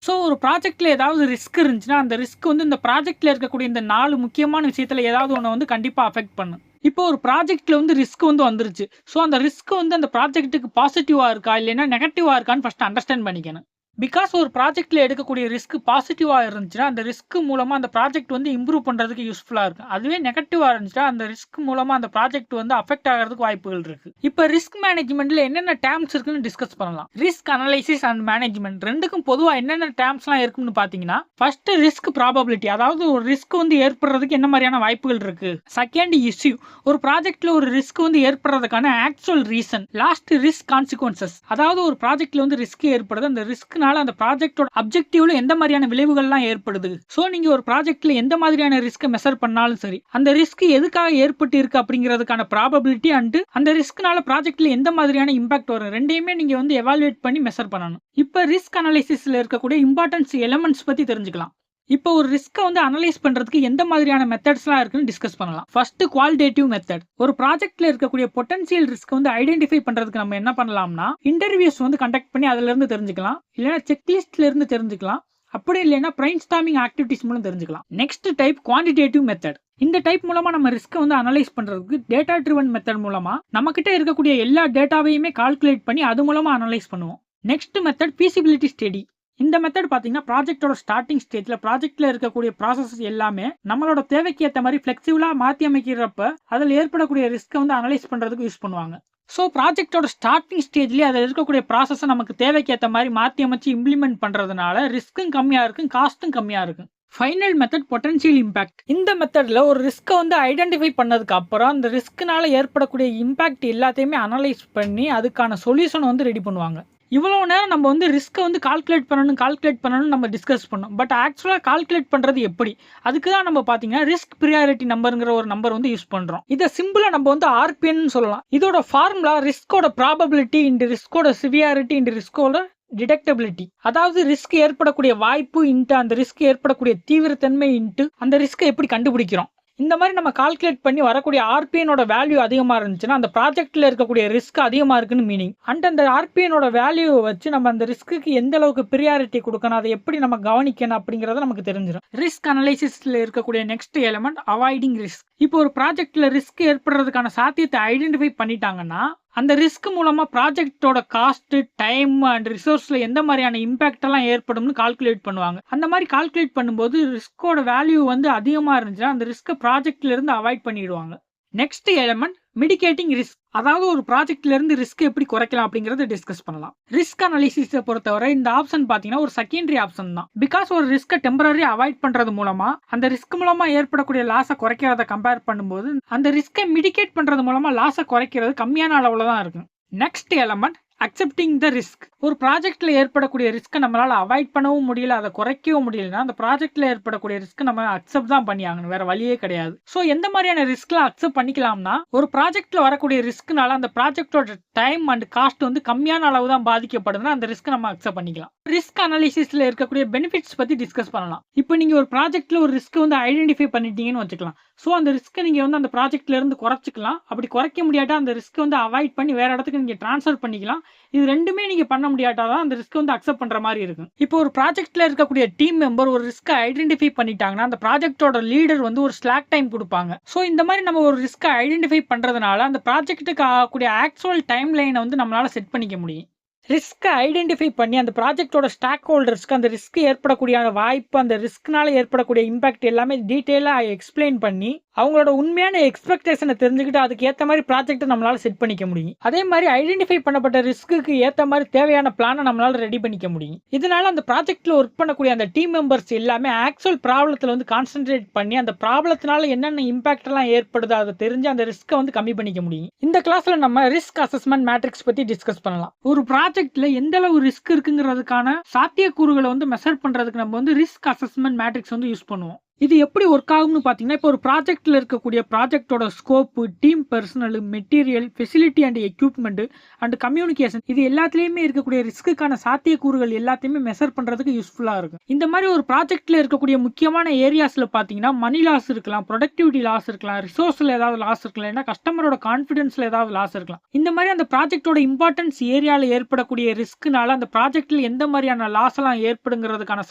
So ஒரு ப்ராஜெக்ட்ல ஏதாவது ரிஸ்க் இருந்துச்சுன்னா அந்த ரிஸ்க் வந்து இந்த ப்ராஜெக்ட்ல இருக்கக்கூடிய இந்த 4 முக்கியமான விஷயத்துல ஏதாவது ஒன்று வந்து கண்டிப்பா அஃபெக்ட் பண்ணும். இப்போ ஒரு ப்ராஜெக்ட்ல வந்து ரிஸ்க் வந்து வந்துருச்சு. ஸோ அந்த ரிஸ்க் வந்து அந்த ப்ராஜெக்ட்டுக்கு பாசிட்டிவா இருக்கா இல்லைன்னா நெகட்டிவா இருக்கான்னு ஃபர்ஸ்ட் அண்டர்ஸ்டாண்ட் பண்ணிக்கணும். பிகாஸ் ஒரு ப்ராஜெக்ட்ல எடுக்கக்கூடிய ரிஸ்க் பாசிட்டிவா இருந்துச்சுன்னா அந்த ரிஸ்க் மூலமா அந்த ப்ராஜெக்ட் வந்து இம்ப்ரூவ் பண்றதுக்கு யூஸ்ஃபுல்லா இருக்கும். அதுவே நெகட்டிவா இருந்துச்சுன்னா அந்த ரிஸ்க் மூலமா அந்த ப்ராஜெக்ட் வந்து அஃபெக்ட் ஆகிறதுக்கு வாய்ப்புகள் இருக்கு. இப்போ ரிஸ்க் மேனேஜ்மெண்ட்ல என்னென்ன டேர்ம்ஸ் இருக்குன்னு டிஸ்கஸ் பண்ணலாம். ரிஸ்க் அனலைசிஸ் அண்ட் மேனேஜ்மெண்ட் ரெண்டுக்கும் பொதுவாக என்னென்ன டேர்ம்ஸ்லாம் இருக்குன்னு பாத்தீங்கன்னா ஃபர்ஸ்ட் ரிஸ்க் ப்ராபபிலிட்டி, அதாவது ஒரு ரிஸ்க் வந்து ஏற்படுறதுக்கு என்ன மாதிரியான வாய்ப்புகள் இருக்கு. செகண்ட் இஷ்யூ, ஒரு ப்ராஜெக்ட்ல ஒரு ரிஸ்க் வந்து ஏற்படுறதுக்கான actual reason. Last risk consequences, அதாவது ஒரு ப்ராஜெக்ட்ல வந்து ரிஸ்க் ஏற்படுது, அந்த ரிஸ்க் அந்த ப்ராஜெக்டோட அப்ஜெக்டிவ்ல எந்த மாதிரியான விளைவுகள்லாம் ஏற்படுது. சோ நீங்க ஒரு ப்ராஜெக்ட்ல எந்த மாதிரியான ரிஸ்க் மெஷர் பண்ணாலும் சரி அந்த ரிஸ்க் எதுக்காக ஏற்பட்டு இருக்கு அப்படிங்கிறதுக்கான ப்ராபபிலிட்டி அண்ட் அந்த ரிஸ்க்னால ப்ராஜெக்ட்ல எந்த மாதிரியான இம்பாக்ட் வரும் ரெண்டையுமே நீங்க வந்து எவாலுவேட் பண்ணி மெஷர் பண்ணணும். இப்ப ரிஸ்க் அனாலிசிஸ்ல இருக்கக்கூடிய இம்பார்ட்டன்ஸ் எலிமெண்ட்ஸ் பத்தி தெரிஞ்சுக்கலாம். இப்போ ஒரு ரிஸ்க்கை வந்து அனலைஸ் பண்றதுக்கு எந்த மாதிரியான மெத்தட்ஸ்லாம் இருக்குன்னு டிஸ்கஸ் பண்ணலாம். First qualitative method. ஒரு ப்ராஜெக்ட்ல இருக்கக்கூடிய பொட்டன்சியல் ரிஸ்க் வந்து ஐடென்டிஃபை பண்றதுக்கு நம்ம என்ன பண்ணலாம்னா இன்டர்வியூஸ் வந்து கண்டக்ட் பண்ணி அதுல இருந்து தெரிஞ்சுக்கலாம், இல்லைன்னா செக்லிஸ்ட்ல இருந்து தெரிஞ்சுக்கலாம், அப்படி இல்லைன்னா பிரைன் ஸ்டார்மிங் ஆக்டிவிட்டிஸ் மூலம் தெரிஞ்சுக்கலாம். Next type quantitative method. இந்த டைப் மூலமா நம்ம ரிஸ்க்கை வந்து அனலைஸ் பண்றதுக்கு டேட்டா ட்ரிவன் மெத்தட் மூலமா நம்ம கிட்ட இருக்கக்கூடிய எல்லா டேட்டாவையுமே கால்குலேட் பண்ணி அது மூலமா அனலைஸ் பண்ணுவோம். Next method feasibility study. இந்த மெத்தட் பாத்தீங்கன்னா ப்ராஜெக்டோட ஸ்டார்டிங் ஸ்டேஜ்ல ப்ராஜெக்ட்ல இருக்கக்கூடிய ப்ராசஸ் எல்லாமே நம்மளோட தேவைக்கு ஏற்ற மாதிரி ஃபிளெக்சிபிளா மாத்தி அமைக்கிறப்ப அதில் ஏற்படக்கூடிய ரிஸ்க்கை வந்து அனலைஸ் பண்றதுக்கு யூஸ் பண்ணுவாங்க. ஸோ ப்ராஜெக்டோட ஸ்டார்டிங் ஸ்டேஜ்லேயே அதில் இருக்கக்கூடிய ப்ராசஸை நமக்கு தேவைக்கு ஏற்ற மாதிரி மாற்றி அமைச்சு இம்ப்ளிமெண்ட் பண்ணுறதுனால ரிஸ்க்கும் கம்மியாக இருக்கும், காஸ்ட்டும் கம்மியாக இருக்கும். Final method potential impact. இந்த மெத்தடில் ஒரு ரிஸ்க்கை வந்து ஐடென்டிஃபை பண்ணதுக்கு அப்புறம் அந்த ரிஸ்க்குனால ஏற்படக்கூடிய இம்பாக்ட் எல்லாத்தையுமே அனலைஸ் பண்ணி அதுக்கான சொல்யூஷன் வந்து ரெடி பண்ணுவாங்க. இவ்வளவு நேரம் நம்ம வந்து ரிஸ்க்கை வந்து கால்குலேட் பண்ணணும் நம்ம டிஸ்கஸ் பண்ணோம். பட் ஆக்சுவலாக கால்குலேட் பண்ணுறது எப்படி, அதுக்கு தான் நம்ம பார்த்தீங்கன்னா ரிஸ்க் ப்ரியாரிட்டி நம்பருங்கிற ஒரு நம்பர் வந்து யூஸ் பண்ணுறோம். இதை சிம்பிளாக நம்ம வந்து ஆர்பிஎன்னு சொல்லலாம். இதோட ஃபார்முலா ரிஸ்கோட ப்ராபபிலிட்டி இன்டு ரிஸ்கோட சிவியாரிட்டி இன்டு ரிஸ்கோட டிடெக்டபிலிட்டி. அதாவது ரிஸ்க் ஏற்படக்கூடிய வாய்ப்பு இன்ட்டு அந்த ரிஸ்க் ஏற்படக்கூடிய தீவிரத்தன்மை இன்ட்டு அந்த ரிஸ்க்கை எப்படி கண்டுபிடிக்கிறோம். இந்த மாதிரி நம்ம கால்குலேட் பண்ணி வரக்கூடிய ஆர்பிஎனோட வேல்யூ அதிகமாக இருந்துச்சுன்னா அந்த ப்ராஜெக்ட்ல இருக்கக்கூடிய ரிஸ்க் அதிகமாக இருக்குன்னு மீனிங். அண்ட் அந்த ஆர்பிஎனோட வேல்யூவை வச்சு நம்ம அந்த ரிஸ்க்கு எந்த அளவுக்கு ப்ரியாரிட்டி கொடுக்கணும், அதை எப்படி நம்ம கவனிக்கணும் அப்படிங்கறத நமக்கு தெரிஞ்சிடும். ரிஸ்க் அனலைசிஸ்ல இருக்கக்கூடிய நெக்ஸ்ட் எலிமெண்ட் அவாய்டிங் ரிஸ்க். இப்போ ஒரு ப்ராஜெக்ட்ல ரிஸ்க் ஏற்படுறதுக்கான சாத்தியத்தை ஐடென்டிஃபை பண்ணிட்டாங்கன்னா அந்த ரிஸ்க் மூலமா ப்ராஜெக்டோட காஸ்ட், டைம் அண்ட் ரிசோர்ஸ்ல எந்த மாதிரியான இம்பாக்ட் எல்லாம் ஏற்படும்னு கால்குலேட் பண்ணுவாங்க. அந்த மாதிரி கால்குலேட் பண்ணும்போது ரிஸ்கோட வேல்யூ வந்து அதிகமா இருந்துச்சுன்னா அந்த ரிஸ்க் ப்ராஜெக்ட்ல இருந்து அவாய்ட் பண்ணிடுவாங்க. Next element mitigating risk. அதாவது ஒரு ப்ராஜெக்ட்ல இருந்து ரிஸ்க் எப்படி குறைக்கலாம் அப்படிங்கறத டிஸ்கஸ் பண்ணலாம். ரிஸ்க் அனாலிசிஸை பொறுத்தவரை இந்த ஆப்ஷன் பாத்தீங்கன்னா ஒரு செகண்டரி ஆப்ஷன் தான். பிகாஸ் ஒரு ரிஸ்க்கை டெம்பரரி அவாய்ட் பண்றது மூலமா அந்த ரிஸ்க் மூலமா ஏற்படக்கூடிய லாஸை குறைக்கிறத கம்பேர் பண்ணும்போது அந்த ரிஸ்கை மிடிகேட் பண்றது மூலமா லாஸை குறைக்கிறது கம்மியான அளவுல தான் இருக்கும். Next element accepting the risk. ஒரு ப்ராஜெக்ட்ல ஏற்படக்கூடிய ரிஸ்க்கை நம்மளால அவாய்ட் பண்ணவும் முடியல, அதை குறைக்கவும் முடியலன்னா அந்த ப்ராஜெக்ட்ல ஏற்படக்கூடிய ரிஸ்க் நம்ம அக்செப்ட் தான் பண்ணி ஆகணும், வேற வழியே கிடையாது. ஸோ எந்த மாதிரியான ரிஸ்க்லாம் அக்செப்ட் பண்ணிக்கலாம்னா ஒரு ப்ராஜெக்ட்ல வரக்கூடிய ரிஸ்க்னால அந்த ப்ராஜெக்டோட டைம் அண்ட் காஸ்ட் வந்து கம்மியான அளவு தான் பாதிக்கப்படுதுன்னா அந்த ரிஸ்க் நம்ம அக்செப்ட் பண்ணிக்கலாம். ரிஸ்க் அனாலிசிஸ்ல இருக்கக்கூடிய பெனிஃபிட்ஸ் பத்தி டிஸ்கஸ் பண்ணலாம். இப்போ நீங்க ஒரு ப்ராஜெக்ட்ல ஒரு ரிஸ்க் வந்து ஐடென்டிஃபை பண்ணிட்டீங்கன்னு வச்சுக்கலாம். ஸோ அந்த ரிஸ்க்கை நீங்க வந்து அந்த ப்ராஜெக்ட்ல இருந்து குறைச்சிக்கலாம். அப்படி குறைக்க முடியாட்டா அந்த ரிஸ்க் வந்து அவாய்ட் பண்ணி வேற இடத்துக்கு நீங்க டிரான்ஸ்ஃபர் பண்ணிக்கலாம். இது ரெண்டுமே நீங்க பண்ண முடியாட்டாதான் அந்த ரிஸ்க் வந்து அக்செப்ட் பண்ற மாதிரி இருக்கும். இப்போ ஒரு ப்ராஜெக்ட்ல இருக்கக்கூடிய டீம் மெம்பர் ஒரு ரிஸ்க்கை ஐடென்டிஃபை பண்ணிட்டாங்கன்னா அந்த ப்ராஜெக்டோட லீடர் வந்து ஒரு ஸ்லாக் டைம் கொடுப்பாங்க. ஸோ இந்த மாதிரி நம்ம ஒரு ரிஸ்க்கை ஐடென்டிஃபை பண்றதுனால அந்த ப்ராஜெக்ட்டுக்கு ஆகக்கூடிய ஆக்சுவல் டைம் லைனை வந்து நம்மளால செட் பண்ணிக்க முடியும். ரிஸ்க்கை ஐடென்டிஃபை பண்ணி அந்த ப்ராஜெக்டோட ஸ்டாக் ஹோல்டர்ஸ்க்கு அந்த ரிஸ்க் ஏற்படக்கூடிய வாய்ப்பு, அந்த ரிஸ்க்னால ஏற்படக்கூடிய இம்பாக்ட் எல்லாமே டீட்டெயிலாக எக்ஸ்பிளைன் பண்ணி அவங்களோட உண்மையான எக்ஸ்பெக்டேஷனை தெரிஞ்சுக்கிட்டு அதுக்கு ஏற்ற மாதிரி ப்ராஜெக்ட்டை நம்மளால செட் பண்ணிக்க முடியும். அதே மாதிரி ஐடென்டிஃபை பண்ணப்பட்ட ரிஸ்க்கு ஏற்ற மாதிரி தேவையான பிளானை நம்மளால ரெடி பண்ணிக்க முடியும். இதனால அந்த ப்ராஜெக்ட்ல ஒர்க் பண்ணக்கூடிய அந்த டீம் மெம்பர்ஸ் எல்லாமே ஆக்சுவல் ப்ராப்ளத்தில் வந்து கான்சென்ட்ரேட் பண்ணி அந்த ப்ராப்ளத்தினால என்னென்ன இம்பாக்ட் எல்லாம் ஏற்படுது அதை தெரிஞ்சு அந்த ரிஸ்க்கை வந்து கம்மி பண்ணிக்க முடியும். இந்த கிளாஸ்ல நம்ம ரிஸ்க் அசஸ்மெண்ட் மேட்ரிக்ஸ் பத்தி டிஸ்கஸ் பண்ணலாம். ஒரு ப்ராஜெக்ட்ல எந்த அளவு ரிஸ்க் இருக்குங்கிறதுக்கான சாத்தியக்கூறுகளை வந்து மெஷர் பண்றதுக்கு நம்ம வந்து ரிஸ்க் அசஸ்மெண்ட் மேட்ரிக்ஸ் வந்து யூஸ் பண்ணுவோம். இது எப்படி ஒர்க் ஆகும்னு பார்த்தீங்கன்னா இப்போ ஒரு ப்ராஜெக்ட்ல இருக்கக்கூடிய ப்ராஜெக்டோட scope, team personnel, material, facility and equipment and communication இது எல்லாத்துலேயுமே இருக்கக்கூடிய ரிஸ்க்குக்கான சாத்தியக்கூறுகள் எல்லாத்தையுமே மெஷர் பண்ணுறதுக்கு யூஸ்ஃபுல்லாக இருக்கும். இந்த மாதிரி ஒரு ப்ராஜெக்ட்ல இருக்கக்கூடிய முக்கியமான ஏரியாஸில் பார்த்தீங்கன்னா மணி லாஸ் இருக்கலாம், ப்ரொடக்டிவிட்டி லாஸ் இருக்கலாம், ரிசோர்ஸில் ஏதாவது லாஸ் இருக்கலாம், இல்லைன்னா கஸ்டமரோட கான்ஃபிடன்ஸில் ஏதாவது லாஸ் இருக்கலாம். இந்த மாதிரி அந்த ப்ராஜெக்டோட இம்பார்ட்டன்ஸ் ஏரியாவில் ஏற்படக்கூடிய ரிஸ்க்குனால அந்த ப்ராஜெக்ட்ல எந்த மாதிரியான லாஸ் எல்லாம் ஏற்படுங்கிறதுக்கான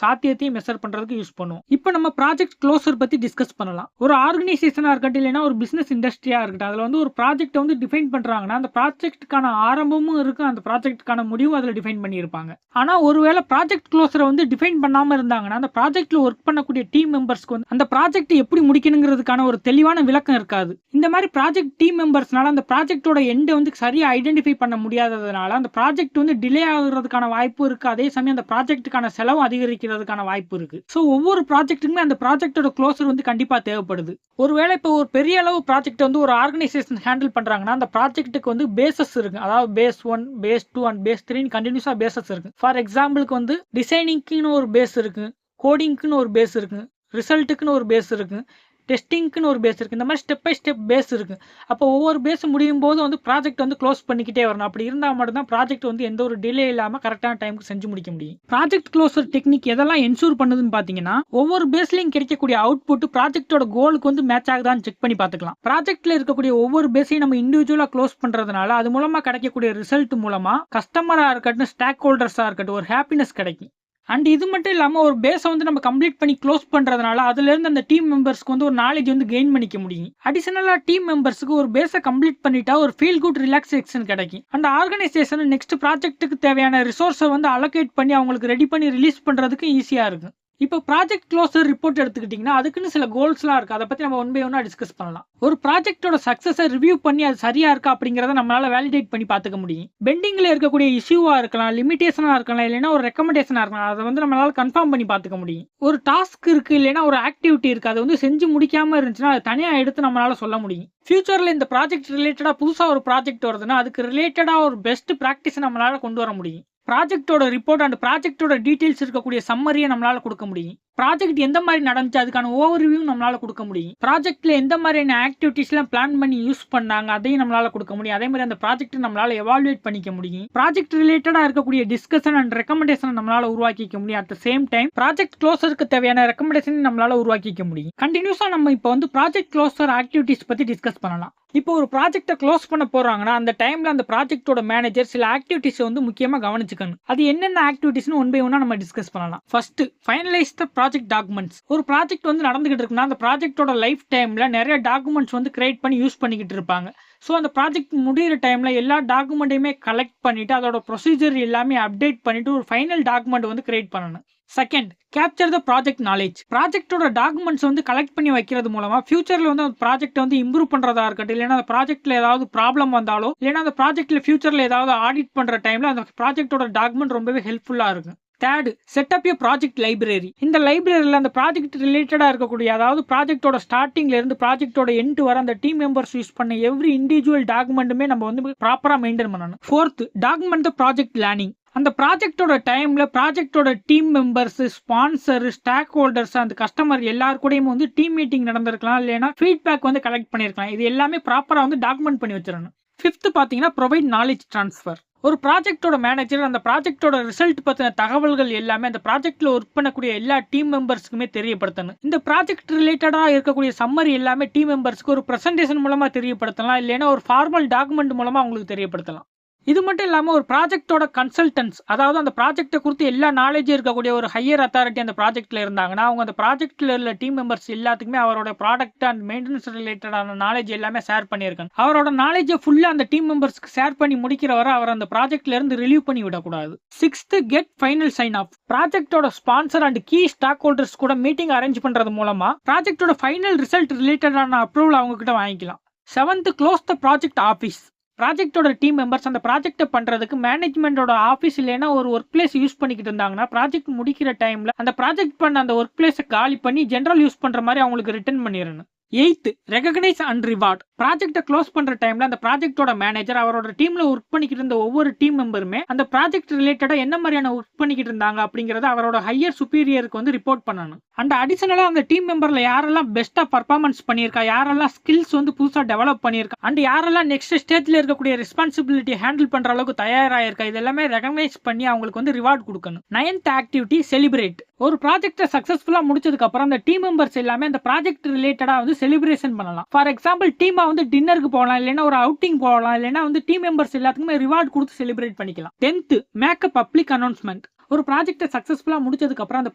சாத்தியத்தையும் மெஷர் பண்ணுறதுக்கு யூஸ் பண்ணுவோம். இப்போ நம்ம ப்ராஜெக்ட் க்ளோசர் பத்தி டிஸ்கஸ் பண்ணலாம். ஒரு ஆர்கனைசேஷனா இருக்கட்டும் இல்லைன்னா ஒரு பிசினஸ் இண்டஸ்ட்ரியா இருக்கட்டும், அதுல வந்து ஒரு ப்ராஜெக்ட் வந்து டிஃபைன் பண்றாங்கன்னா அந்த ப்ராஜெக்ட்டுக்கான ஆரம்பமும் இருக்கும், அந்த ப்ராஜெக்ட்டுக்கான முடிவும் அதுல டிஃபைன் பண்ணியிருப்பாங்க. ஆனா ஒருவேளை ப்ராஜெக்ட் க்ளோசரை வந்து டிஃபைன் பண்ணாம இருந்தாங்கன்னா அந்த ப்ராஜெக்ட்ல ஒர்க் பண்ணக்கூடிய டீம் மெம்பர்ஸ்க்கு வந்து அந்த ப்ராஜெக்ட் எப்படி முடிக்கணுங்கிறதுக்கான ஒரு தெளிவான விளக்கம் இருக்காது. இந்த மாதிரி ப்ராஜெக்ட் டீம் மெம்பர்ஸ்னால அந்த ப்ராஜெக்டோட எண்டை வந்து சரியா ஐடென்டிஃபை பண்ண முடியாததுனால அந்த ப்ராஜெக்ட் வந்து டிலே ஆகுறதுக்கான வாய்ப்பு இருக்கு. அதே சமயம் அந்த ப்ராஜெக்ட்டுக்கான செலவு அதிகரிக்கிறதுக்கான வாய்ப்பு இருக்கு. ஸோ ஒவ்வொரு ப்ராஜெக்ட்டுக்குமே அந்த ப்ராஜெக்டோட க்ளோசர் வந்து கண்டிப்பா தேவைப்படுது. ஒருவேளை இப்போ ஒரு பெரிய அளவு ப்ராஜெக்ட் வந்து ஒரு ஆர்கனைசேஷன் ஹேண்டில் பண்றாங்கன்னா அந்த ப்ராஜெக்ட்டுக்கு வந்து பேசஸ் இருக்கு. அதாவது பேஸ் 1, பேஸ் 2 அண்ட் பேஸ் 3 கண்டினியூஸா பேசஸ் இருக்கு. ஃபார் எக்ஸாம்பிளுக்கு வந்து டிசைனிங்க்குன்னு ஒரு பேஸ் இருக்கு, கோடிங்க்குன்னு ஒரு பேஸ் இருக்கு, ரிசல்ட்டுக்குன்னு ஒரு பேஸ் இருக்கு, டெஸ்டிங்க்குன்னு ஒரு பேஸ் இருக்கு. இந்த மாதிரி ஸ்டெப் பை ஸ்டெப் பேஸ் இருக்கு. அப்போ ஒவ்வொரு பேஸ் முடியும் போது வந்து ப்ராஜெக்ட் வந்து க்ளோஸ் பண்ணிக்கிட்டே வரணும். அப்படி இருந்தால் மட்டும்தான் ப்ராஜெக்ட் வந்து எந்த ஒரு டிலே இல்லாமல் கரெக்டான டைமுக்கு செஞ்சு முடிக்க முடியும். ப்ராஜெக்ட் க்ளோசர் டெக்னிக் எதெல்லாம் என்ஷூர் பண்ணுதுன்னு பார்த்தீங்கன்னா ஒவ்வொரு பேஸ்லையும் கிடைக்கக்கூடிய அவுட்புட் ப்ராஜெக்டோட கோலுக்கு வந்து மேட்ச் ஆகுதான்னு செக் பண்ணி பார்த்துக்கலாம். ப்ராஜெக்ட்ல இருக்கக்கூடிய ஒவ்வொரு பேஸையும் நம்ம இண்டிவிஜுவலா க்ளோஸ் பண்றதுனால அது மூலமா கிடைக்கக்கூடிய ரிசல்ட் மூலமா கஸ்டமரா இருக்கட்டும், ஸ்டாக் ஹோல்டர்ஸா இருக்கட்டும் ஒரு ஹாப்பினஸ் கிடைக்கும். அண்ட் இது மட்டும் இல்லாமல் ஒரு பேஸை வந்து நம்ம கம்ப்ளீட் பண்ணி க்ளோஸ் பண்ணுறதுனால அதுலேருந்து அந்த டீம் மெம்பர்ஸ்க்கு வந்து ஒரு நாலேஜ் வந்து கெயின் பண்ணிக்க முடியும். அடிஷனலாக டீம் மெம்பர்ஸுக்கு ஒரு பேஸை கம்ப்ளீட் பண்ணிட்டா ஒரு ஃபீல் குட் ரிலாக்ஸேஷன் கிடைக்கும். அந்த ஆர்கனைசேஷன் நெக்ஸ்ட் ப்ராஜெக்ட்டுக்கு தேவையான ரிசோர்ஸை வந்து அலோகேட் பண்ணி அவங்களுக்கு ரெடி பண்ணி ரிலீஸ் பண்ணுறதுக்கு ஈஸியாக இருக்கும். இப்போ ப்ராஜெக்ட் க்ளோசர் ரிப்போர்ட் எடுத்துக்கிட்டிங்கன்னா அதுக்குன்னு சில கோல்ஸ்லாம் இருக்குது. அதை பற்றி நம்ம ஒன் பை ஒன்னாக டிஸ்கஸ் பண்ணலாம். ஒரு ப்ராஜெக்டோட சக்ஸஸை ரிவ்யூ பண்ணி அது சரியா இருக்கா அப்படிங்கிறத நம்மளால வேலிடேட் பண்ணி பார்த்துக்க முடியும். பெண்டிங்கில் இருக்கக்கூடிய இஷ்யூவாக இருக்கலாம், லிமிடேஷனாக இருக்கலாம், இல்லைன்னா ஒரு ரெக்கமெண்டேஷனாக இருக்கலாம், அதை வந்து நம்மளால கன்ஃபார்ம் பண்ணி பார்த்துக்க முடியும். ஒரு டாஸ்க் இருக்குது இல்லைன்னா ஒரு ஆக்டிவிட்டி இருக்குது, அதை வந்து செஞ்சு முடிக்காமல் இருந்துச்சுன்னா அதை தனியாக எடுத்து நம்மளால சொல்ல முடியும். ஃபியூச்சரில் இந்த ப்ராஜெக்ட் ரிலேட்டடாக புதுசாக ஒரு ப்ராஜெக்ட் வருதுன்னா அதுக்கு ரிலேட்டடாக ஒரு பெஸ்ட் ப்ராக்டிஸ் நம்மளால கொண்டு வர முடியும். ப்ராஜெக்டோட ரிப்போர்ட் அண்ட் ப்ராஜெக்டோட டீட்டெயில்ஸ் இருக்கக்கூடிய சம்மரியை நம்மளால கொடுக்க முடியும். ப்ராஜெக்ட் எந்த மாதிரி நடந்துச்சு அதுக்கான ஓவர்வியூ நம்மளால கொடுக்க முடியும். ப்ராஜெக்ட்ல எந்த மாதிரியான ஆக்டிவிட்டிஸ்லாம் பிளான் பண்ணி யூஸ் பண்ணாங்க அதையும் நம்மளால கொடுக்க முடியும். அதே மாதிரி அந்த ப்ராஜெக்ட் நம்மளால எவாலுவேட் பண்ணிக்க முடியும். ப்ராஜெக்ட் ரிலேட்டடா இருக்கக்கூடிய டிஸ்கஷன் அண்ட் ரெக்கமெண்டேஷன் நம்மளால உருவாக்கிக்க முடியும். At the same time project க்ளோசருக்கு தேவையான ரெக்கமெண்டேஷன் நம்மளால உருவாக்கிக்க முடியும். கண்டினியூஸா நம்ம இப்போ வந்து ப்ராஜெக்ட் க்ளோசர் ஆக்டிவிட்டிஸ் பத்தி டிஸ்கஸ் பண்ணலாம். இப்போ ஒரு ப்ராஜெக்ட்டை க்ளோஸ் பண்ண போறாங்கன்னா அந்த டைம்ல அந்த ப்ராஜெக்ட்டோட மேனேஜர் சில ஆக்டிவிட்டிஸ் வந்து முக்கியமா கவனிச்சுக்கணும். அது என்னென்ன ஆக்டிவிட்டிஸ்னு ஒன் பை ஒன்னா நம்ம டிஸ்கஸ் பண்ணலாம். First, finalise the project documents. ஒரு ப்ராஜெக்ட் வந்து நடந்துகிட்டு இருக்குன்னா அந்த ப்ராஜெக்ட்டோட லைஃப் டைம்ல நிறைய டாக்குமெண்ட்ஸ் வந்து கிரியேட் பண்ணி யூஸ் பண்ணிக்கிட்டு இருப்பாங்க. ஸோ அந்த ப்ராஜெக்ட் முடிகிற டைம்ல எல்லா டாக்குமெண்ட்டையுமே கலெக்ட் பண்ணிட்டு அதோட ப்ரொசீஜர் எல்லாமே அப்டேட் பண்ணிட்டு ஒரு ஃபைனல் டாக்குமெண்ட் வந்து கிரியேட் பண்ணணும். Second, capture the project knowledge. ப்ராஜெக்டோட டாக்குமெண்ட்ஸ் வந்து கலெக்ட் பண்ணி வைக்கிறது மூலமா ஃபியூச்சர்ல வந்து அந்த ப்ராஜெக்ட் வந்து இம்ப்ரூவ் பண்றதா இருக்கட்டும், இல்லைன்னா அந்த ப்ராஜெக்ட்ல ஏதாவது ப்ராப்ளம் வந்தாலோ, இல்லைன்னா அந்த ப்ராஜெக்ட்ல ஃபியூச்சர்ல ஏதாவது ஆடிட் பண்ற டைம்ல அந்த ப்ராஜெக்டோட டாக்குமெண்ட் ரொம்பவே ஹெல்ப்ஃபுல்லா இருக்கும். Third, set up project library. இந்த லைப்ரரியில் அந்த ப்ராஜெக்ட் ரிலேட்டடா இருக்கக்கூடிய, அதாவது ப்ராஜெக்டோட ஸ்டார்டிங்ல இருந்து ப்ராஜெக்டோட எண்ட் வர அந்த டீம் மெம்பர்ஸ் யூஸ் பண்ண எவ்ரி இண்டிவிஜுவல் டாக்குமெண்ட்டுமே நம்ம வந்து ப்ராப்பரா மெயின்டைன் பண்ணணும். Fourth, document the project learning. அந்த ப்ராஜெக்டோட டைம்ல ப்ராஜெக்டோட team members, sponsor, stakeholders, அந்த கஸ்டமர் எல்லாரு கூடயும் வந்து டீம் மீட்டிங் நடந்திருக்கலாம், இல்லைன்னா ஃபீட்பேக் வந்து கலெக்ட் பண்ணியிருக்கலாம். இது எல்லாமே ப்ராப்பரா வந்து டாக்குமெண்ட் பண்ணி வச்சிடணும். ஃபிஃப்த் பார்த்தீங்கன்னா ப்ரொவைட் நாலேஜ் ட்ரான்ஸ்ஃபர். ஒரு ப்ராஜெக்டோட மேனேஜர் அந்த ப்ராஜெக்டோட ரிசல்ட் பற்றின தகவல்கள் எல்லாமே அந்த ப்ராஜெக்ட்ல ஒர்க் பண்ணக்கூடிய எல்லா டீம் மெம்பர்ஸ்க்குமே தெரியப்படுத்தணும். இந்த ப்ராஜெக்ட் ரிலேட்டடாக இருக்கக்கூடிய சம்மரி எல்லாமே டீம் மெம்பர்ஸ்க்கு ஒரு ப்ரெசன்டேஷன் மூலமா தெரியப்படுத்தலாம், இல்லைன்னா ஒரு ஃபார்மல் டாக்குமெண்ட் மூலமா அவங்களுக்கு தெரியப்படுத்தலாம். இது மட்டும் இல்லாமல் ஒரு ப்ராஜெக்டோட கன்சல்டன்ஸ், அதாவது அந்த ப்ராஜெக்டை குறித்து எல்லா நாலேஜும் இருக்கக்கூடிய ஒரு ஹையர் அத்தாரிட்டி அந்த ப்ராஜெக்ட்ல இருந்தாங்கன்னா அவங்க அந்த ப்ராஜெக்ட்ல உள்ள டீம் மெம்பர்ஸ் எல்லாத்துக்குமே அவரோட ப்ராடக்ட் அண்ட் மெயின்டெனன்ஸ் ரிலேட்டடான நாலேஜ் எல்லாமே ஷேர் பண்ணியிருக்காங்க. அவரோட நாலேஜை ஃபுல்லாக அந்த டீம் மெம்பர்ஸ்க்கு ஷேர் பண்ணி முடிக்கிற வரை அவர் அந்த ப்ராஜெக்ட்ல இருந்து ரிலீவ் பண்ணி விடக்கூடாது. Sixth, get final sign off. ப்ராஜெக்டோட sponsor and key stakeholders கூட மீட்டிங் அரேஞ்ச் பண்றது மூலமா ப்ராஜெக்டோட ஃபைனல் ரிசல்ட் ரிலேட்டடான அப்ரூவல் அவங்க கிட்ட வாங்கிக்கலாம். Seventh, close the project office. ப்ராஜெக்டோட டீம் மெம்பர்ஸ் அந்த ப்ராஜெக்டை பண்றதுக்கு மேனேஜ்மெண்டோட ஆஃபீஸ் இல்லைன்னா ஒரு ஒர்க் பிளேஸ் யூஸ் பண்ணிக்கிட்டு இருந்தாங்கன்னா ப்ராஜெக்ட் முடிக்கிற டைம்ல அந்த ப்ராஜெக்ட் பண்ண அந்த ஒர்க் பிளேஸை காலி பண்ணி ஜென்ரல் யூஸ் பண்ற மாதிரி அவங்களுக்கு ரிட்டர்ன் பண்ணிடணும். Eighth, recognize and reward. ப்ராஜெக்டை க்ளோஸ் பண்ற டைம்ல அந்த ப்ராஜெக்டோட மேனேஜர் அவரோட டீம்ல ஒர்க் பண்ணிக்கிட்டு இருந்த ஒவ்வொரு டீம் மெம்பருமே அந்த ப்ராஜெக்ட் ரிலேட்டடா என்ன மாதிரியான ஒர்க் பண்ணிக்கிட்டு இருந்தாங்க அப்படிங்கறத அவரோட ஹையர் சுப்பீரியருக்கு வந்து ரிப்போர்ட் பண்ணணும். அண்ட் அடிஷனலா அந்த டீம் மெம்பர்ல யாரெல்லாம் பெஸ்டா பர்ஃபார்மன்ஸ் பண்ணியிருக்கா, யாரெல்லாம் ஸ்கில்ஸ் வந்து புதுசா டெவலப் பண்ணியிருக்கா, அண்ட் யாரெல்லாம் நெக்ஸ்ட் ஸ்டேஜ்ல இருக்கக்கூடிய ரெஸ்பான்சிபிலிட்டி ஹேண்டில் பண்ற அளவுக்கு தயாராயிருக்கா, இது எல்லாமே ரெகக்னைஸ் பண்ணி அவங்களுக்கு வந்து ரிவார்ட் கொடுக்கணும். Ninth activity, celebrate. ஒரு ப்ராஜெக்டை சக்சஸ்ஃபுல்லா முடிச்சதுக்கு அப்புறம் அந்த டீம் மெம்பர்ஸ் எல்லாமே அந்த ப்ராஜெக்ட் ரிலேட்டடா வந்து செலிப்ரேஷன் பண்ணலாம். ஃபார் எக்ஸாம்பிள் டீமா வந்து டின்னருக்கு போகலாம், இல்லைன்னா ஒரு அவுட்டிங் போகலாம், இல்லைன்னா வந்து டீம் மெம்பர்ஸ் எல்லாத்துக்குமே ரிவார்ட் கொடுத்து செலிப்ரேட் பண்ணிக்கலாம். 10th, make a public announcement. ஒரு ப்ராஜெக்டை சக்சஸ்ஃபுல்லா முடிச்சதுக்கு அப்புறம் அந்த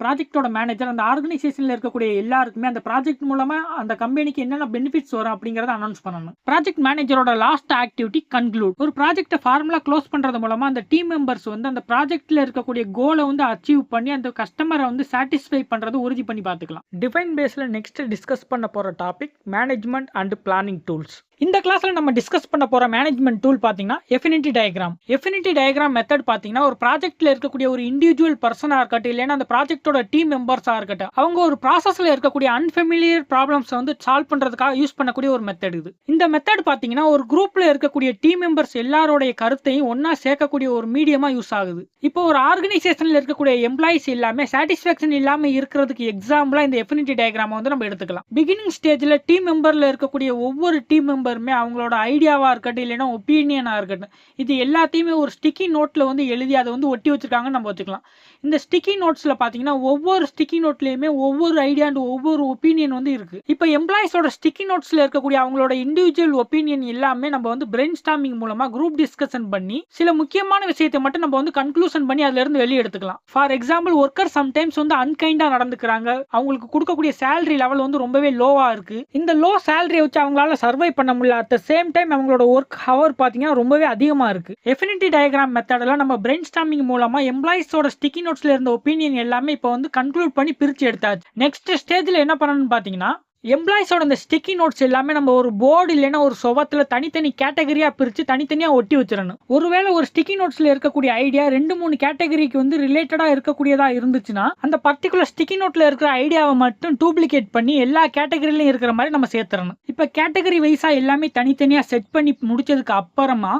ப்ராஜெக்டோட மேனேஜர் அந்த ஆர்கனைசேஷன்ல இருக்கக்கூடிய எல்லாருக்குமே அந்த ப்ராஜெக்ட் மூலமா அந்த கம்பெனிக்கு என்னென்ன பெனிஃபிட்ஸ் வரும் அப்படிங்கறத அனௌன்ஸ் பண்ணணும். ப்ராஜெக்ட் மேனேஜரோட லாஸ்ட் ஆக்டிவிட்டி, கன்க்ளூட். ஒரு ப்ராஜெக்டை ஃபார்முலா க்ளோஸ் பண்றது மூலமா அந்த டீம் மெம்பர்ஸ் வந்து அந்த ப்ராஜெக்ட்ல இருக்கக்கூடிய கோலை வந்து அச்சீவ் பண்ணி அந்த கஸ்டமரை வந்து சாட்டிஸ்ஃபை பண்றது உறுதி பண்ணி பார்த்துக்கலாம். டிஃபைன் பேஸ்ல நெக்ஸ்ட் டிஸ்கஸ் பண்ண போற topic management and planning tools. இந்த கிளாஸ்ல நம்ம டிஸ்கஸ் பண்ண போற மேனேஜ்மெண்ட் டூல் பாத்தீங்கன்னா Affinity diagram. Affinity diagram method பாத்தீங்கன்னா ஒரு ப்ராஜெக்ட்ல இருக்கக்கூடிய ஒரு இண்டிவிஜுவல் பர்சனா இருக்கட்டும், இல்லைன்னா அந்த ப்ராஜெக்டோட டீம் மெம்பர்ஸா இருக்கட்டும், அவங்க ஒரு ப்ராசஸ்ல இருக்கக்கூடிய அன்ஃபெமிலியர் ப்ராப்ளம்ஸ் வந்து சால்வ் பண்றதுக்காக யூஸ் பண்ணக்கூடிய ஒரு மெத்தட் இது. இந்த மெத்தட் பாத்தீங்கன்னா ஒரு குரூப்ல இருக்கக்கூடிய டீம் மெம்பர்ஸ் எல்லாரோடைய கருத்தையும் ஒன்னா சேர்க்கக்கூடிய ஒரு மீடியமா யூஸ் ஆகுது. இப்போ ஒரு ஆர்கனைசேஷன்ல இருக்கக்கூடிய எம்ப்ளாயிஸ் எல்லாமே சாட்டிஸ்பாக்சன் இல்லாம இருக்கிறதுக்கு எக்ஸாம்பிளா இந்த எஃபினிட்டி டயக்ராம் வந்து நம்ம எடுத்துக்கலாம். பிகினிங் ஸ்டேஜ்ல டீம் மெம்பர்ல இருக்கக்கூடிய ஒவ்வொரு டீம் மெம்பருமே அவங்களோட ஐடியாவா இருக்கட்டும், இல்லைன்னா ஒப்பீனியனா இருக்கட்டும், இது எல்லாத்தையுமே ஒரு ஸ்டிக்கி நோட்ல வந்து எழுதி அதை வந்து ஒட்டி வச்சிருக்காங்கன்னு நம்ம வச்சுக்கலாம். இந்த ஸ்டிக்கி நோட்ஸ்ல பாத்தீங்கன்னா ஒவ்வொரு ஸ்டிக்கி நோட்லயுமே ஒவ்வொரு ஐடியா அண்ட் ஒவ்வொரு ஒப்பீனியன் வந்து இருக்கு. இப்போ எம்ப்ளாயிஸோட ஸ்டிக்கி நோட்ஸ்ல இருக்கக்கூடிய அவங்களோட இண்டிவிஜுவல் ஒப்பீனியன் எல்லாமே நம்ம வந்து பிரெயின் ஸ்டார்மிங் மூலமா குரூப் டிஸ்கஷன் பண்ணி சில முக்கியமான விஷயத்தை மட்டும் நம்ம வந்து கன்க்ளூஷன் பண்ணி அதுல இருந்து வெளியே எடுத்துக்கலாம். ஃபார் எக்ஸாம்பிள் ஒர்க்கர் சம்டைம்ஸ் வந்து அன்கைண்டா நடந்துக்கிறாங்க, அவங்களுக்கு கொடுக்கக்கூடிய சேலரி லெவல் வந்து ரொம்பவே லோவா இருக்கு. இந்த லோ சேலரியை வச்சு அவங்களால சர்வை பண்ண முடியல. அட் த சேம் டைம் அவங்களோட ஒர்க் ஹவர் பாத்தீங்கன்னா ரொம்பவே அதிகமா இருக்கு. எஃபினிட்டி டயக்ராம் மெத்தட்ல நம்ம பிரெயின் ஸ்டார்மிங் மூலமா எம்ப்ளாயிஸோட ஸ்டிக்கி நோட்ஸ்ல இருந்த ஒப்பீனியன் எல்லாமே இப்போ வந்து கன்க்ளூட் பண்ணி பிரிச்சு எடுத்தாச்சு. நெக்ஸ்ட் ஸ்டேஜ்ல என்ன பண்ணணும்னு பாத்தீங்கன்னா எம்ப்ளாயிஸோட இந்த ஸ்டிக்கி நோட்ஸ் எல்லாமே நம்ம ஒரு போர்டு இல்லைன்னா ஒரு சுவத்துல தனித்தனி கேட்டகரியா பிரிச்சு தனித்தனியா ஒட்டி வச்சிடணும். ஒருவேளை ஒரு ஸ்டிக்கி நோட்ஸ்ல இருக்கக்கூடிய ஐடியா 2-3 கேட்டகரிக்கு வந்து ரிலேட்டடா இருக்கக்கூடியதா இருந்துச்சுன்னா அந்த பர்டிகுலர் ஸ்டிக்கி நோட்ல இருக்கிற ஐடியாவை மட்டும் டூப்ளிகேட் பண்ணி எல்லா கேட்டகரியிலும் இருக்கிற மாதிரி நம்ம சேர்த்துறணும். இப்ப கேட்டகரி வைஸா எல்லாமே தனித்தனியா செட் பண்ணி முடிச்சதுக்கு அப்புறமா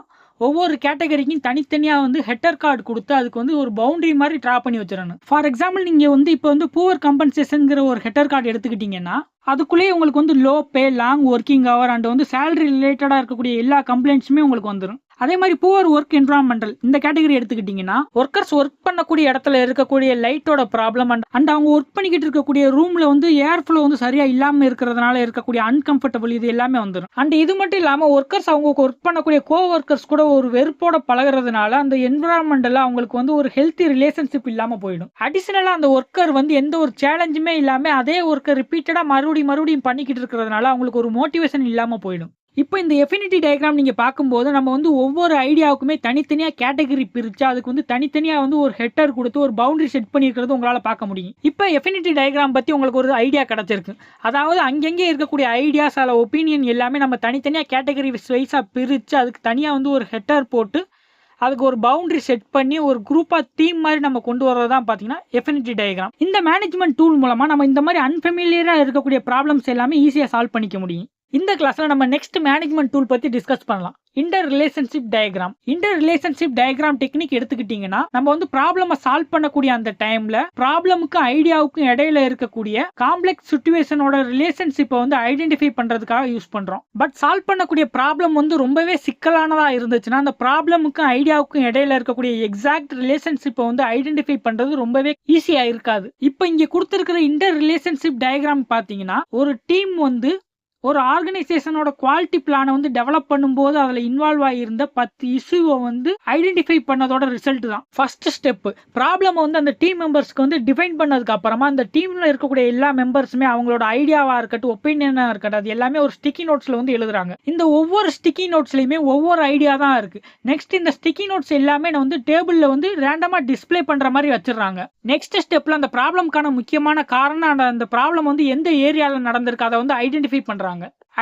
ஒவ்வொரு கேட்டகரிக்கும் தனித்தனியாக வந்து ஹெட்டர் கார்டு கொடுத்து அதுக்கு வந்து ஒரு பவுண்டரி மாதிரி ட்ரா பண்ணி வச்சிடணும். ஃபார் எக்ஸாம்பிள் நீங்கள் வந்து இப்போ வந்து புவர் கம்பன்சேஷன்ங்கிற ஒரு ஹெட்டர் கார்டு எடுத்துக்கிட்டீங்கன்னா அதுக்குள்ளேயே உங்களுக்கு வந்து low pay, long working hour and வந்து சேலரி ரிலேட்டடாக இருக்கக்கூடிய எல்லா கம்ப்ளைண்ட்ஸுமே உங்களுக்கு வந்துடும். அதே மாதிரி புவர் ஒர்க் என்விரான்மெண்டல் இந்த கேட்டகரி எடுத்துக்கிட்டிங்கன்னா ஒர்க்கர்ஸ் ஒர்க் பண்ணக்கூடிய இடத்துல இருக்கக்கூடிய லைட்டோட ப்ராப்ளம் அண்ட் அவங்க ஒர்க் பண்ணிக்கிட்டு இருக்கக்கூடிய ரூமில் வந்து ஏர் ஃப்ளோ வந்து சரியாக இல்லாமல் இருக்கிறதுனால இருக்கக்கூடிய அன்கம்ஃபர்டபுள் இது எல்லாமே வந்துடும். அண்ட் இது மட்டும் இல்லாமல் ஒர்க்கர்ஸ் அவங்க ஒர்க் பண்ணக்கூடிய கோ ஒர்க்கர்ஸ் கூட ஒரு வெறுப்போட பழகிறதுனால அந்த என்விரான்மெண்டலில் அவங்களுக்கு வந்து ஒரு ஹெல்த்தி ரிலேஷன்ஷிப் இல்லாமல் போயிடும். அடிஷனலாக அந்த ஒர்க்கர் வந்து எந்த ஒரு சேலஞ்சுமே இல்லாமல் அதே ஒர்க்கர் ரிப்பீட்டடாக மறுபடியும் பண்ணிக்கிட்டு இருக்கிறதுனால அவங்களுக்கு ஒரு மோட்டிவேஷன் இல்லாமல் போயிடும். இப்போ இந்த எஃபினிட்டி டயக்ராம் நீங்கள் பார்க்கும்போது நம்ம வந்து ஒவ்வொரு ஐடியாவுக்குமே தனித்தனியாக கேட்டகரி பிரித்து அதுக்கு வந்து தனித்தனியாக வந்து ஒரு ஹெட்டர் கொடுத்து ஒரு பவுண்டரி செட் பண்ணியிருக்கிறது உங்களால் பார்க்க முடியும். இப்போ எஃபினிட்டி டயக்ராம் பற்றி உங்களுக்கு ஒரு ஐடியா கிடச்சிருக்கு. அதாவது அங்கங்கே இருக்கக்கூடிய ஐடியாஸ் அல்ல ஒப்பீனியன் எல்லாமே நம்ம தனித்தனியாக கேட்டகரி வைஸாக பிரித்து அதுக்கு தனியாக வந்து ஒரு ஹெட்டர் போட்டு அதுக்கு ஒரு பவுண்டரி செட் பண்ணி ஒரு குரூப்பாக தீம் மாதிரி நம்ம கொண்டு வரது தான் பார்த்தீங்கன்னா எஃபினிட்டி டயக்ராம். இந்த மேனேஜ்மெண்ட் டூல் மூலமாக நம்ம இந்த மாதிரி அன்ஃபெமிலியராக இருக்கக்கூடிய ப்ராப்ளம்ஸ் எல்லாமே ஈஸியாக சால்வ் பண்ணிக்க முடியும். இந்த கிளாஸில் நம்ம நெக்ஸ்ட் மேனேஜ்மெண்ட் டூல் பற்றி டிஸ்கஸ் பண்ணலாம். Inter relationship diagram. Inter relationship diagram technique எடுத்துக்கிட்டீங்கன்னா நம்ம வந்து ப்ராப்ளமை சால்வ் பண்ணக்கூடிய அந்த டைம்ல ப்ராப்ளமுக்கும் ஐடியாவுக்கும் இடையில இருக்கக்கூடிய காம்ப்ளெக்ஸ் சிச்சுவேஷனோட ரிலேஷன்ஷிப்பை வந்து ஐடென்டிஃபை பண்றதுக்காக யூஸ் பண்றோம். பட் சால்வ் பண்ணக்கூடிய ப்ராப்ளம் வந்து ரொம்பவே சிக்கலானதா இருந்துச்சுன்னா அந்த ப்ராப்ளமுக்கும் ஐடியாவுக்கும் இடையில இருக்கக்கூடிய எக்ஸாக்ட் ரிலேஷன்ஷிப்பை வந்து ஐடென்டிஃபை பண்றது ரொம்பவே ஈஸியா இருக்காது. இப்போ இங்க கொடுத்திருக்கிற இன்டர் ரிலேஷன்ஷிப் டயக்ராம் பாத்தீங்கன்னா ஒரு டீம் வந்து ஒரு ஆர்கனைசேஷனோட குவாலிட்டி பிளானை வந்து டெவலப் பண்ணும்போது அதில் இன்வால்வ் ஆகியிருந்த 10 இஷ்யூவை வந்து ஐடென்டிஃபை பண்ணதோட ரிசல்ட் தான் ஃபர்ஸ்ட் ஸ்டெப். ப்ராப்ளம் வந்து அந்த டீம் மெம்பர்ஸ்க்கு வந்து டிஃபைன் பண்ணதுக்கு அப்புறமா அந்த டீம்ல இருக்கக்கூடிய எல்லா மெம்பர்ஸுமே அவங்களோட ஐடியாவா இருக்கட்டும் ஒப்பீனியனா இருக்கட்டும் அது எல்லாமே ஒரு ஸ்டிக்கி நோட்ஸ்ல வந்து எழுதுறாங்க. இந்த ஒவ்வொரு ஸ்டிக்கி நோட்ஸ்லயுமே ஒவ்வொரு ஐடியா தான் இருக்கு. நெக்ஸ்ட் இந்த ஸ்டிக்கி நோட்ஸ் எல்லாமே வந்து டேபிள்ல வந்து ரேண்டமா டிஸ்பிளே பண்ற மாதிரி வச்சிடறாங்க. நெக்ஸ்ட் ஸ்டெப்ல அந்த ப்ராப்ளம்கான முக்கியமான காரணம் அந்த ப்ராப்ளம் வந்து எந்த ஏரியாவில் நடந்திருக்கு அதை வந்து ஐடென்டிஃபை பண்றாங்க.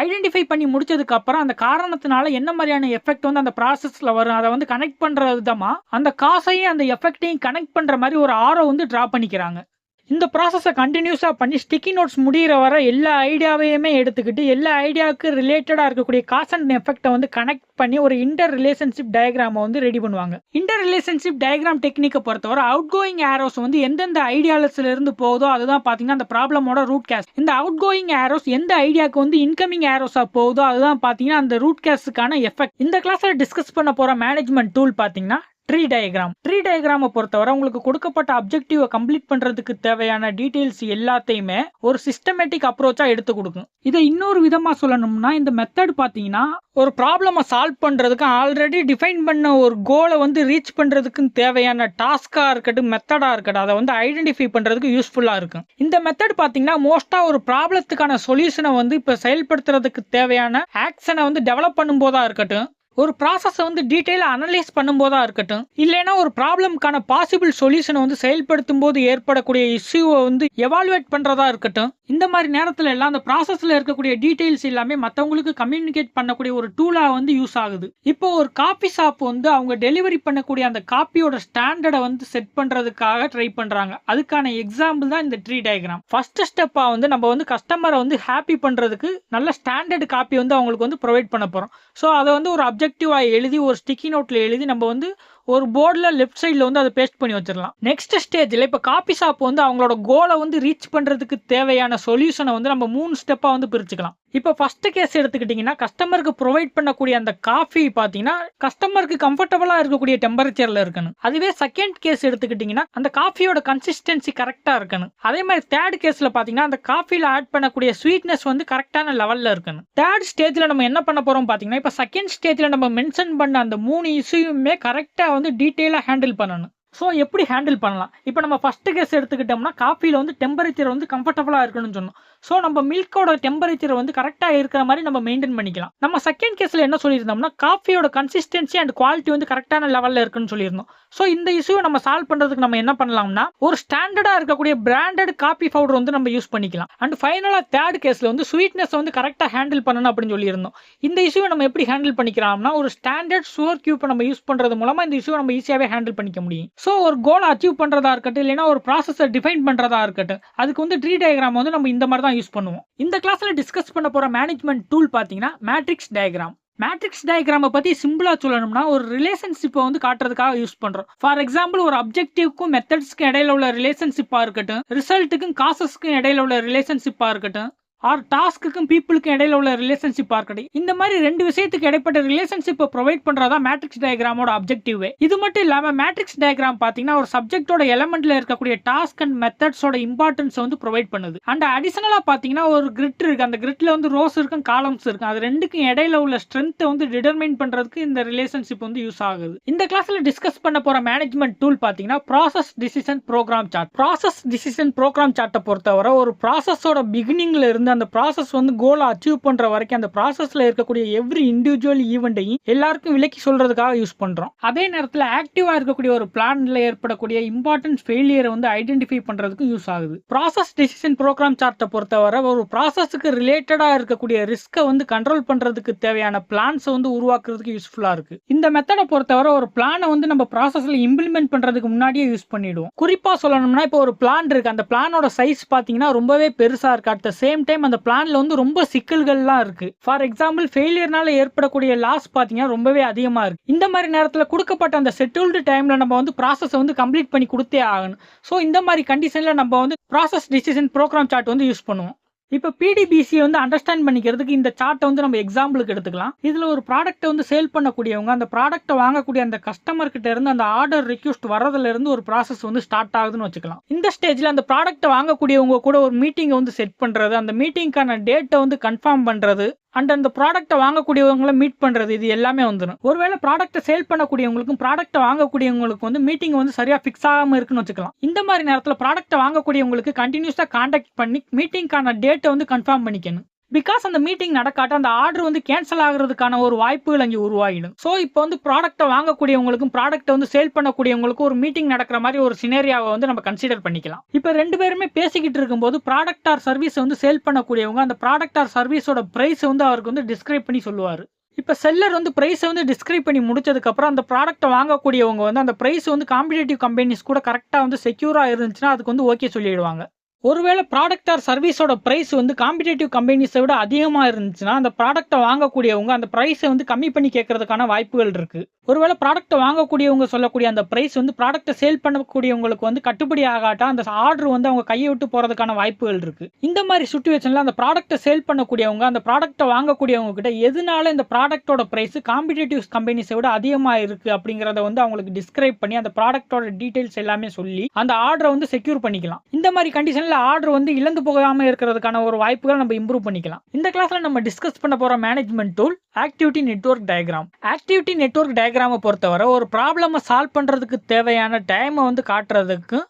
ஐடென்டிஃபை பண்ணி முடிச்சதுக்கு அப்புறம் அந்த காரணத்தினால என்ன மாதிரியான எஃபெக்ட் வந்து அந்த ப்ராசஸ்ல வரும் அதை வந்து கனெக்ட் பண்ற விதமா அந்த காசையும் அந்த எஃபெக்டையும் கனெக்ட் பண்ற மாதிரி ஒரு ஆரோ வந்து டிரா பண்ணிக்கிறாங்க. இந்த ப்ராசஸை கண்டினியூஸாக பண்ணி ஸ்டிக்கி நோட்ஸ் முடிகிற வர எல்லா ஐடியாவையுமே எடுத்துக்கிட்டு எல்லா ஐடியாவுக்கு ரிலேட்டடாக இருக்கக்கூடிய காஸ் அண்ட் எஃபெக்டை வந்து கனெக்ட் பண்ணி ஒரு இன்டர் ரிலேஷன்ஷிப் டயக்ராமை வந்து ரெடி பண்ணுவாங்க. இன்டர் ரிலேஷன்ஷிப் டயக்ராம் டெக்னிக்கை பொறுத்தவரை அவுட் கோயிங் ஏரோஸ் வந்து எந்தெந்த ஐடியாலஸ்ல இருந்து போகுதோ அதுதான் பார்த்தீங்கன்னா அந்த ப்ராப்ளமோட ரூட் கேஸ். இந்த அவுட் கோயிங் ஏரோஸ் எந்த ஐடியாவுக்கு வந்து இன்கமிங் ஏரோஸாக போகுதோ அதுதான் பார்த்தீங்கன்னா அந்த ரூட் கேஸுக்கான எஃபெக்ட். இந்த கிளாஸில் டிஸ்கஸ் பண்ண போகிற மேனேஜ்மெண்ட் டூல் பார்த்தீங்கன்னா ட்ரீ டயக்ராம். ட்ரீ டயக்ராமை பொறுத்தவரை உங்களுக்கு கொடுக்கப்பட்ட அப்ஜெக்டிவை கம்ப்ளீட் பண்றதுக்கு தேவையான டீடைல்ஸ் எல்லாத்தையுமே ஒரு சிஸ்டமேட்டிக் அப்ரோச்சா எடுத்து கொடுக்கும். இதை இன்னொரு விதமா சொல்லணும்னா இந்த மெத்தட் பாத்தீங்கன்னா ஒரு ப்ராப்ளமை சால்வ் பண்றதுக்கு ஆல்ரெடி டிஃபைன் பண்ண ஒரு கோலை வந்து ரீச் பண்றதுக்கு தேவையான டாஸ்கா இருக்கட்டும் மெத்தடா இருக்கட்டும் அதை வந்து ஐடென்டிஃபை பண்றதுக்கு யூஸ்ஃபுல்லா இருக்கும். இந்த மெத்தட் பாத்தீங்கன்னா மோஸ்டா ஒரு ப்ராப்ளத்துக்கான சொல்யூஷனை வந்து இப்ப செயல்படுத்துறதுக்கு தேவையான ஆக்ஷனை வந்து டெவலப் பண்ணும் போதா இருக்கட்டும், ஒரு ப்ராசஸை வந்து டீட்டெயிலாக அனலைஸ் பண்ணும்போதா இருக்கட்டும், இல்லைன்னா ஒரு ப்ராப்ளம்கான பாசிபிள் சொல்யூஷனை வந்து செயல்படுத்தும் போது ஏற்படக்கூடிய இஷ்யூவை வந்து எவாலுவேட் பண்ணுறதா இருக்கட்டும், இந்த மாதிரி நேரத்தில் எல்லாம் அந்த ப்ராசஸில் இருக்கக்கூடிய டீட்டெயில்ஸ் எல்லாமே மற்றவங்களுக்கு கம்யூனிகேட் பண்ணக்கூடிய ஒரு டூலாக வந்து யூஸ் ஆகுது. இப்போ ஒரு காபி ஷாப் வந்து அவங்க டெலிவரி பண்ணக்கூடிய அந்த காப்பியோட ஸ்டாண்டர்டை வந்து செட் பண்ணுறதுக்காக ட்ரை பண்ணுறாங்க. அதுக்கான எக்ஸாம்பிள் தான் இந்த ட்ரீ டயக்ராம். ஃபர்ஸ்ட் ஸ்டெப்பாக வந்து நம்ம வந்து கஸ்டமரை வந்து ஹாப்பி பண்ணுறதுக்கு நல்ல ஸ்டாண்டர்டு காப்பி வந்து அவங்களுக்கு வந்து ப்ரொவைட் பண்ண போகிறோம். ஸோ அதை வந்து ஒரு அப்ஜெக்டிவா எழுதி ஒரு ஸ்டிக்கி நோட்ல எழுதி நம்ம வந்து ஒரு போர்டில் லெஃப்ட் சைடில் வந்து அதை பேஸ்ட் பண்ணி வச்சிடலாம். நெக்ஸ்ட் ஸ்டேஜில் இப்போ காபி ஷாப் வந்து அவங்களோட கோலை வந்து ரீச் பண்ணுறதுக்கு தேவையான சொல்யூஷனை வந்து நம்ம 3 ஸ்டெப்பாக வந்து பிரிச்சுக்கலாம். இப்போ ஃபர்ஸ்ட் கேஸ் எடுத்துக்கிட்டிங்கன்னா கஸ்டமருக்கு ப்ரொவைட் பண்ணக்கூடிய அந்த காஃபி பார்த்தீங்கன்னா கஸ்டமருக்கு கம்ஃபர்டபுளாக இருக்கக்கூடிய டெம்பரேச்சரில் இருக்கணும். அதுவே செகண்ட் கேஸ் எடுத்துக்கிட்டிங்கன்னா அந்த காஃபியோட கன்சிஸ்டன்சி கரெக்டாக இருக்கணும். அதே மாதிரி தேர்ட் கேஸில் பார்த்தீங்கன்னா அந்த காஃபியில் ஆட் பண்ணக்கூடிய ஸ்வீட்னஸ் வந்து கரெக்டான லெவலில் இருக்கணும். தேர்ட் ஸ்டேஜில் நம்ம என்ன பண்ண போகிறோம் பார்த்தீங்கன்னா இப்போ செகண்ட் ஸ்டேஜில் நம்ம மென்ஷன் பண்ண அந்த 3 இஷ்யூமே கரெக்டாக வந்து டீட்டெயிலாக ஹேண்டில் பண்ணணும். ஸோ எப்படி ஹேண்டில் பண்ணலாம்? இப்போ நம்ம ஃபர்ஸ்ட் கேஸ் எடுத்துக்கிட்டோம்னா காஃபியில் வந்து டெம்பரேச்சர் வந்து கம்ஃபர்டபுளாக இருக்கணும்னு சொன்னோம். ஸோ நம்ம மில்கோட டெம்பரேச்சர் வந்து கரெக்டாக இருக்கிற மாதிரி நம்ம மெயின்டைன் பண்ணிக்கலாம். நம்ம செகண்ட் கேஸில் என்ன சொல்லியிருந்தோம்னா காஃபியோட கன்சிஸ்டன்சி அண்ட் குவாலிட்டி வந்து கரெக்டான லெவலில் இருக்குன்னு சொல்லியிருந்தோம். ஸோ இந்த இஷ்யூவை நம்ம சால்வ் பண்ணுறதுக்கு நம்ம என்ன பண்ணலாம்னா ஒரு ஸ்டாண்டர்டாக இருக்கக்கூடிய பிராண்டட் காஃபி பவுடர் வந்து நம்ம யூஸ் பண்ணிக்கலாம். அண்ட் ஃபைனலாக தேர்ட் கேஸில் வந்து ஸ்வீட்னஸ் வந்து கரெக்டாக ஹேண்டில் பண்ணணும் அப்படின்னு சொல்லியிருந்தோம். இந்த இஷ்யூவை நம்ம எப்படி ஹேண்டில் பண்ணிக்கலாம்னா ஒரு ஸ்டாண்டர்ட் சுகர் கியூப்பை நம்ம யூஸ் பண்ணுறது மூலமாக இந்த இஷ்யூவை நம்ம ஈஸியாகவே ஹேண்டில் பண்ணிக்க முடியும். ஸோ ஒரு கோலை அச்சீவ் பண்ணுறதா இருக்கட்டும் இல்லைன்னா ஒரு ப்ராசஸை டிஃபைன் பண்ணுறதா இருக்கட்டும் அதுக்கு வந்து ட்ரீ டயக்ராம் வந்து நம்ம இந்த மாதிரி தான் யூஸ் பண்ணுவோம். இந்த கிளாஸில் டிஸ்கஸ் பண்ண போகிற மேனேஜ்மெண்ட் டூல் பார்த்தீங்கன்னா மேட்ரிக்ஸ் டயக்ராம். மேட்ரிக்ஸ் டயக்ராமை பத்தி சிம்பிளா சொல்லணும்னா ஒரு ரிலேஷன்ஷிப்பை வந்து காட்டுறதுக்காக யூஸ் பண்றோம். ஃபார் எக்ஸாம்பிள் ஒரு அப்ஜெக்டிவ்க்கும் மெத்தட்ஸ்க்கும் இடையில உள்ள ரிலேஷன்ஷிப்பா இருக்கட்டும், ரிசல்ட்டுக்கும் காசஸ்க்கும் இடையில உள்ள ரிலேஷன்ஷிப்பா இருக்கட்டும், ஆர் டாஸ்க்குக்கும் பீப்புளுக்கும் இடையில உள்ள ரிலேஷன்ஷிப்பா இருக்கட்டும், இந்த மாதிரி ரெண்டு விஷயத்துக்கு இடைப்பட்ட ரிலேஷன்ஷிப்பை ப்ரொவைட் பண்றதா மேட்ரிக்ஸ் டயக்ராமோட அப்ஜெக்டிவ். இது மட்டும் இல்லாம மேட்ரிக்ஸ் டயக்ராம் பாத்தீங்கன்னா ஒரு சப்ஜெக்டோட எலமெண்ட்ல இருக்கக்கூடிய டாஸ்க் அண்ட் மெத்தட்ஸோட இம்பார்ட்டன்ஸ் வந்து ப்ரொவைட் பண்ணுது. அண்ட் அடிஷனலா பாத்தீங்கன்னா ஒரு கிரிட் இருக்கு, அந்த கிரிட்ல வந்து ரோஸ் இருக்கும், காலம்ஸ் இருக்கும், அது ரெண்டுக்கும் இடையில உள்ள ஸ்ட்ரென்த்தை வந்து டிட்டர்மைன் பண்றதுக்கு இந்த ரிலேஷன்ஷிப் வந்து யூஸ் ஆகுது. இந்த கிளாஸ்ல டிஸ்கஸ் பண்ண போற மேனேஜ்மெண்ட் டூல் பாத்தீங்கன்னா process decision program chart. Process decision program சார்ட்டை பொறுத்தவரை ஒரு ப்ராசஸோட பிகினிங்ல இருந்து அந்த ப்ராசஸ் வந்து கோலை அச்சீவ் பண்ற வரைக்கும் அந்த ப்ராசஸ்ல இருக்கக்கூடிய எவ்ரி இண்டிவிஜுவல் ஈவெண்ட்டையும் எல்லாருக்கும் விலக்கி சொல்றதுக்காக யூஸ் பண்றோம். அதே நேரத்தில் ஆக்டிவா இருக்கக்கூடிய ஒரு பிளான்ல ஏற்படக்கூடிய இம்பார்ட்டன்ட் ஃபெயிலியரை வந்து ஐடென்டிஃபை பண்றதுக்கு யூஸ் ஆகுது. ப்ராசஸ் டிசிஷன் ப்ரோக்ராம் சார்ட்டை பொறுத்தவரை ஒரு ப்ராசஸ்க்கு ரிலேட்டடா இருக்கக்கூடிய ரிஸ்கை வந்து கண்ட்ரோல் பண்றதுக்கு தேவையான பிளான்ஸை வந்து உருவாக்குறதுக்கு யூஸ்ஃபுல்லா இருக்கு. இந்த மெத்தடை பொறுத்தவரை ஒரு பிளானை வந்து நம்ம ப்ராசஸ்ல இம்ப்ளிமெண்ட் பண்றதுக்கு முன்னாடியே யூஸ் பண்ணிடுவோம். குறிப்பா சொல்லணும்னா இப்போ ஒரு பிளான் இருக்கு, அந்த பிளானோட சைஸ் பாத்தீங்கன்னா ரொம்பவே பெருசா இருக்கு. அட் த சேம் டைம் அந்த பிளான்ல வந்து ரொம்ப சிக்கல்கள்லாம் இருக்கு. ஃபார் எக்ஸாம்பிள் ஃபெயிலியர்னால ஏற்படக்கூடிய லாஸ் பாத்தீங்கன்னா ரொம்பவே அதிகமா இருக்கு. இந்த மாதிரி நேரத்தில் கொடுக்கப்பட்ட அந்த செட்டில்டு டைம்ல நம்ம வந்து ப்ராசஸ் வந்து கம்ப்ளீட் பண்ணி கொடுத்தே ஆகணும். ஸோ இந்த மாதிரி கண்டிஷன்ல நம்ம வந்து ப்ராசஸ் டிசிஷன் ப்ரோக்ராம் சார்ட் வந்து யூஸ் பண்ணுவோம். இப்போ பிடிபிசி வந்து அண்டர்ஸ்டாண்ட் பண்ணிக்கிறதுக்கு இந்த சார்ட்டை வந்து நம்ம எக்ஸாம்பிளுக்கு எடுத்துக்கலாம். இதுல ஒரு ப்ராடக்ட்டை வந்து சேல் பண்ணக்கூடியவங்க அந்த ப்ராடக்ட்டை வாங்கக்கூடிய அந்த கஸ்டமர் கிட்ட இருந்து அந்த ஆர்டர் ரிக்வெஸ்ட் வரதுல இருந்து ஒரு ப்ராசஸ் வந்து ஸ்டார்ட் ஆகுதுன்னு வச்சுக்கலாம். இந்த ஸ்டேஜ்ல அந்த ப்ராடக்ட்டை வாங்கக்கூடியவங்க கூட ஒரு மீட்டிங்கை வந்து செட் பண்றது, அந்த மீட்டிங்கான டேட்டை வந்து கன்ஃபார்ம் பண்றது, அண்ட் அந்த ப்ராடக்ட்டை வாங்கக்கூடியவங்களை மீட் பண்றது, இது எல்லாமே வந்துடும். ஒருவேளை ப்ராடக்ட்டை சேல் பண்ணக்கூடியவங்களுக்கும் ப்ராடக்ட்டை வாங்கக்கூடியவங்களுக்கு வந்து மீட்டிங் வந்து சரியா ஃபிக்ஸ் ஆகாம இருக்குன்னு வச்சுக்கலாம். இந்த மாதிரி நேரத்தில் ப்ராடக்ட்டை வாங்கக்கூடியவங்களுக்கு கண்டினியூஸா கான்டாக்ட் பண்ணி மீட்டிங்கான டேட்டை வந்து கன்ஃபார்ம் பண்ணிக்கணும். பிகாஸ் அந்த மீட்டிங் நடக்காட்ட அந்த ஆர்டர் வந்து கேன்சல் ஆகிறதுக்கான ஒரு வாய்ப்புகள் அங்கே உருவாகிடும். ஸோ இப்போ வந்து ப்ராடக்ட்டை வாங்கக்கூடியவங்களுக்கும் ப்ராடக்ட்டை வந்து சேல் பண்ணக்கூடியவங்களுக்கும் ஒரு மீட்டிங் நடக்கிற மாதிரி ஒரு சினேரியாவை வந்து நம்ம கன்சிடர் பண்ணிக்கலாம். இப்போ ரெண்டு பேருமே பேசிக்கிட்டு இருக்கும்போது ப்ராடக்ட் ஆர் சர்வீஸ் வந்து சேல் பண்ணக்கூடியவங்க அந்த ப்ராடக்ட் ஆர் சர்வீஸோட பிரைஸ் வந்து அவருக்கு வந்து டிஸ்கிரைப் பண்ணி சொல்லுவார். இப்போ செல்லர் வந்து பிரைஸை வந்து டிஸ்கிரைப் பண்ணி முடிச்சதுக்கப்புறம் அந்த ப்ராடக்ட்டை வாங்கக்கூடியவங்க வந்து அந்த பிரைஸ் வந்து காம்படிட்டிவ் கம்பெனிஸ் கூட கரெக்டாக வந்து செக்யூராக இருந்துச்சுன்னா அதுக்கு வந்து ஓகே சொல்லிடுவாங்க. ஒருவேளை ப்ராடக்ட் ஆர் சர்வீஸோட பிரைஸ் வந்து காம்படிட்டிவ் கம்பெனிஸை விட அதிகமாக இருந்துச்சுன்னா அந்த ப்ராடக்ட்டை வாங்கக்கூடியவங்க அந்த பிரைஸை வந்து கம்மி பண்ணி கேட்கறதுக்கான வாய்ப்புகள் இருக்கு. ஒருவேளை ப்ராடக்ட்டை வாங்கக்கூடியவங்க சொல்லக்கூடிய அந்த பிரைஸ் வந்து ப்ராடக்ட்டை சேல் பண்ணக்கூடியவங்களுக்கு வந்து கட்டுப்படி ஆகாட்டா அந்த ஆர்டர் வந்து அவங்க கையை விட்டு போறதுக்கான வாய்ப்புகள் இருக்கு. இந்த மாதிரி சுச்சுவேஷன்ல அந்த ப்ராடக்ட்டை சேல் பண்ணக்கூடியவங்க அந்த ப்ராடக்ட்டை வாங்கக்கூடியவங்க கிட்ட எதனால இந்த ப்ராடக்ட்டோட பிரைஸ் காம்படிட்டிவ் கம்பெனிஸை விட அதிகமாக இருக்கு அப்படிங்கிறத வந்து அவங்களுக்கு டிஸ்கிரைப் பண்ணி அந்த ப்ராடக்ட்டோட டீடைல்ஸ் எல்லாமே சொல்லி அந்த ஆர்டரை வந்து செக்யூர் பண்ணிக்கலாம். இந்த மாதிரி கண்டிஷன்ல ஆர்டர் வந்து இழந்து போகாம இருக்கிறதுக்கான ஒரு வாய்ப்புகளை நம்ம இம்ப்ரூவ் பண்ணிக்கலாம். இந்த கிளாஸ்ல நம்ம டிஸ்கஸ் பண்ண போற management tool activity network diagram. Activity network டயக்ராமை பொறுத்தவரை ஒரு ப்ராப்ளமை சால்வ் பண்றதுக்கு தேவையான டைமை வந்து காட்டுறதுக்கு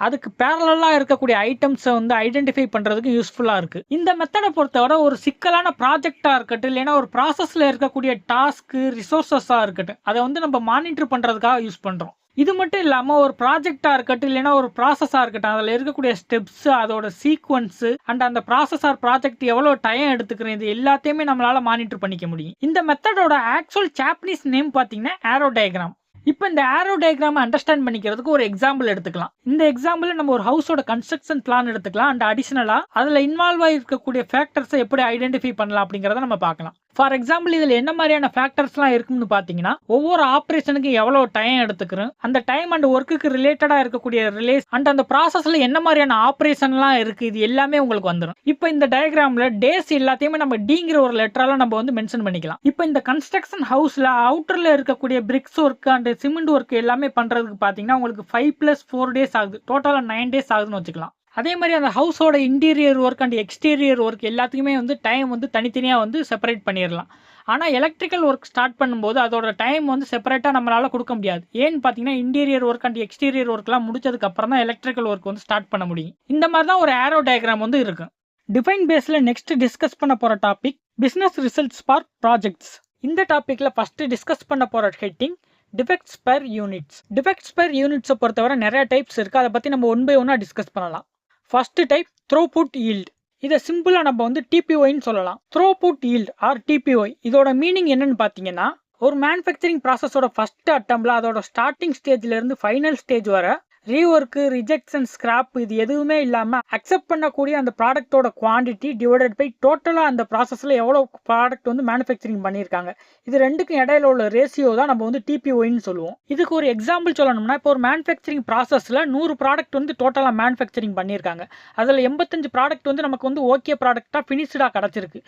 அதுக்கு பேரலா இருக்கக்கூடிய ஐட்டம்ஸை வந்து ஐடென்டிஃபை பண்றதுக்கு யூஸ்ஃபுல்லா இருக்கு. இந்த மெத்தடை பொறுத்தவரை ஒரு சிக்கலான ப்ராஜெக்டா இருக்கட்டும், இல்லைன்னா ஒரு ப்ராசஸ்ல இருக்கக்கூடிய டாஸ்க் ரிசோர்சஸா இருக்கட்டும், அதை வந்து நம்ம மானிட்டர் பண்றதுக்காக யூஸ் பண்றோம். இது மட்டும் இல்லாமல் ஒரு ப்ராஜெக்டா இருக்கட்டும், இல்லைன்னா ஒரு ப்ராசஸா இருக்கட்டும், அதில் இருக்கக்கூடிய ஸ்டெப்ஸ், அதோட சீக்வன்ஸ் அண்ட் அந்த ப்ராசஸ் ஆர் ப்ராஜெக்ட் எவ்வளோ டைம் எடுத்துக்கிறேன், இது எல்லாத்தையுமே நம்மளால மானிட்டர் பண்ணிக்க முடியும். இந்த மெத்தடோட ஆக்சுவல் ஜாப்பனீஸ் நேம் பார்த்தீங்கன்னா ஏரோ டயக்ராம். இப்போ இந்த ஏரோ டயக்ராமை அண்டர்ஸ்டாண்ட் பண்ணிக்கிறதுக்கு ஒரு எக்ஸாம்பிள் எடுத்துக்கலாம். இந்த எக்ஸாம்பிள் நம்ம ஒரு ஹவுஸோட கன்ஸ்ட்ரக்ஷன் பிளான் எடுத்துக்கலாம். அண்ட் அடிஷனலா அதில் இன்வால்வ் ஆகிருக்கக்கூடிய ஃபேக்டர்ஸை எப்படி ஐடென்டிஃபை பண்ணலாம் அப்படிங்கிறத நம்ம பார்க்கலாம். ஃபார் எக்ஸாம்பிள் இதில் என்ன மாதிரியான ஃபேக்டர்ஸ்லாம் இருக்குன்னு பார்த்தீங்கன்னா ஒவ்வொரு ஆப்ரேஷனுக்கு எவ்வளோ டைம் எடுத்துக்கிறோம், அந்த டைம் அண்ட் ஒர்க்குக்கு ரிலேட்டடாக இருக்கக்கூடிய ரிலேஸ் அண்ட் அந்த ப்ராசஸில் என்ன மாதிரியான ஆப்ரேஷன்லாம் இருக்குது, இது எல்லாமே உங்களுக்கு வந்துடும். இப்போ இந்த டயக்ராமில் டேஸ் எல்லாத்தையுமே நம்ம டிங்கிற ஒரு லெட்டரால நம்ம வந்து மென்ஷன் பண்ணிக்கலாம். இப்போ இந்த கன்ஸ்ட்ரக்ஷன் ஹவுஸில் அவுட்டரில் இருக்கக்கூடிய BRICS work and cement work எல்லாமே பண்ணுறதுக்கு பார்த்தீங்கன்னா உங்களுக்கு 5+4 டேஸ் ஆகுது. டோட்டலாக 9 டேஸ் ஆகுதுன்னு வச்சுக்கலாம். அதே மாதிரி அந்த ஹவுஸோட interior work and exterior work எல்லாத்துக்குமே வந்து டைம் வந்து தனித்தனியாக வந்து செப்பரேட் பண்ணிடலாம். ஆனால் எலக்ட்ரிக்கல் ஒர்க் ஸ்டார்ட் பண்ணும்போது அதோட டைம் வந்து செப்பரேட்டாக நம்மளால் கொடுக்க முடியாது. ஏன்னு பார்த்தீங்கன்னா இன்டீரியர் ஒர்க் அண்ட் எக்ஸ்டீரியர் ஒர்க்லாம் முடிச்சதுக்கு அப்புறம் தான் எலக்ட்ரிக்கல் ஒர்க் வந்து ஸ்டார்ட் பண்ண முடியும். இந்த மாதிரி தான் ஒரு ஏரோ டயக்ராம் வந்து இருக்கும். டிஃபைன் பேஸில் நெக்ஸ்ட் டிஸ்கஸ் பண்ண போகிற topic business results for projects. இந்த டாப்பிக்கில் ஃபஸ்ட்டு டிஸ்கஸ் பண்ண போகிற heading defects per units. Defects per யூனிட்ஸை பொறுத்தவரை நிறைய டைப்ஸ் இருக்குது. அதை பற்றி நம்ம 1 by 1 டிஸ்கஸ் பண்ணலாம். First type throughput yield. இதை சிம்பிளா நம்ம வந்து டிபிஒய்ன்னு சொல்லலாம். த்ரோபுட் ஈல்ட் ஆர் டிபிஒய் இதோட மீனிங் என்னன்னு பார்த்தீங்கன்னா ஒரு மேனுஃபேக்சரிங் ப்ராசஸோட ஃபர்ஸ்ட் அட்டம்ப்ல அதோட ஸ்டார்டிங் ஸ்டேஜ்ல இருந்து ஃபைனல் ஸ்டேஜ் வர ரீஒர்க்கு, ரிஜெக்ஷன், ஸ்கிராப் இது எதுவுமே இல்லாமல் அக்செப்ட் பண்ணக்கூடிய அந்த ப்ராடக்ட்டோட குவான்டிட்டி டிவைடட் பை டோட்டலாக அந்த ப்ராசஸில் எவ்வளோ ப்ராடக்ட் வந்து மேனுஃபேக்சரிங் பண்ணியிருக்காங்க. இது ரெண்டுக்கும் இடையில உள்ள ரேஷியோ தான் நம்ம வந்து டிபிஒய்ன்னு சொல்லுவோம். இதுக்கு ஒரு எக்ஸாம்பிள் சொல்லணும்னா, இப்போ ஒரு மேனுஃபேக்சரிங் ப்ராசஸில் 100 ப்ராடக்ட் வந்து டோட்டலாக மேனுஃபேக்சரிங் பண்ணியிருக்காங்க. அதில் 85 ப்ராடக்ட் வந்து நமக்கு வந்து ஓகே ப்ராடக்டாக ஃபினிஷ்டாக கிடச்சிருக்கு.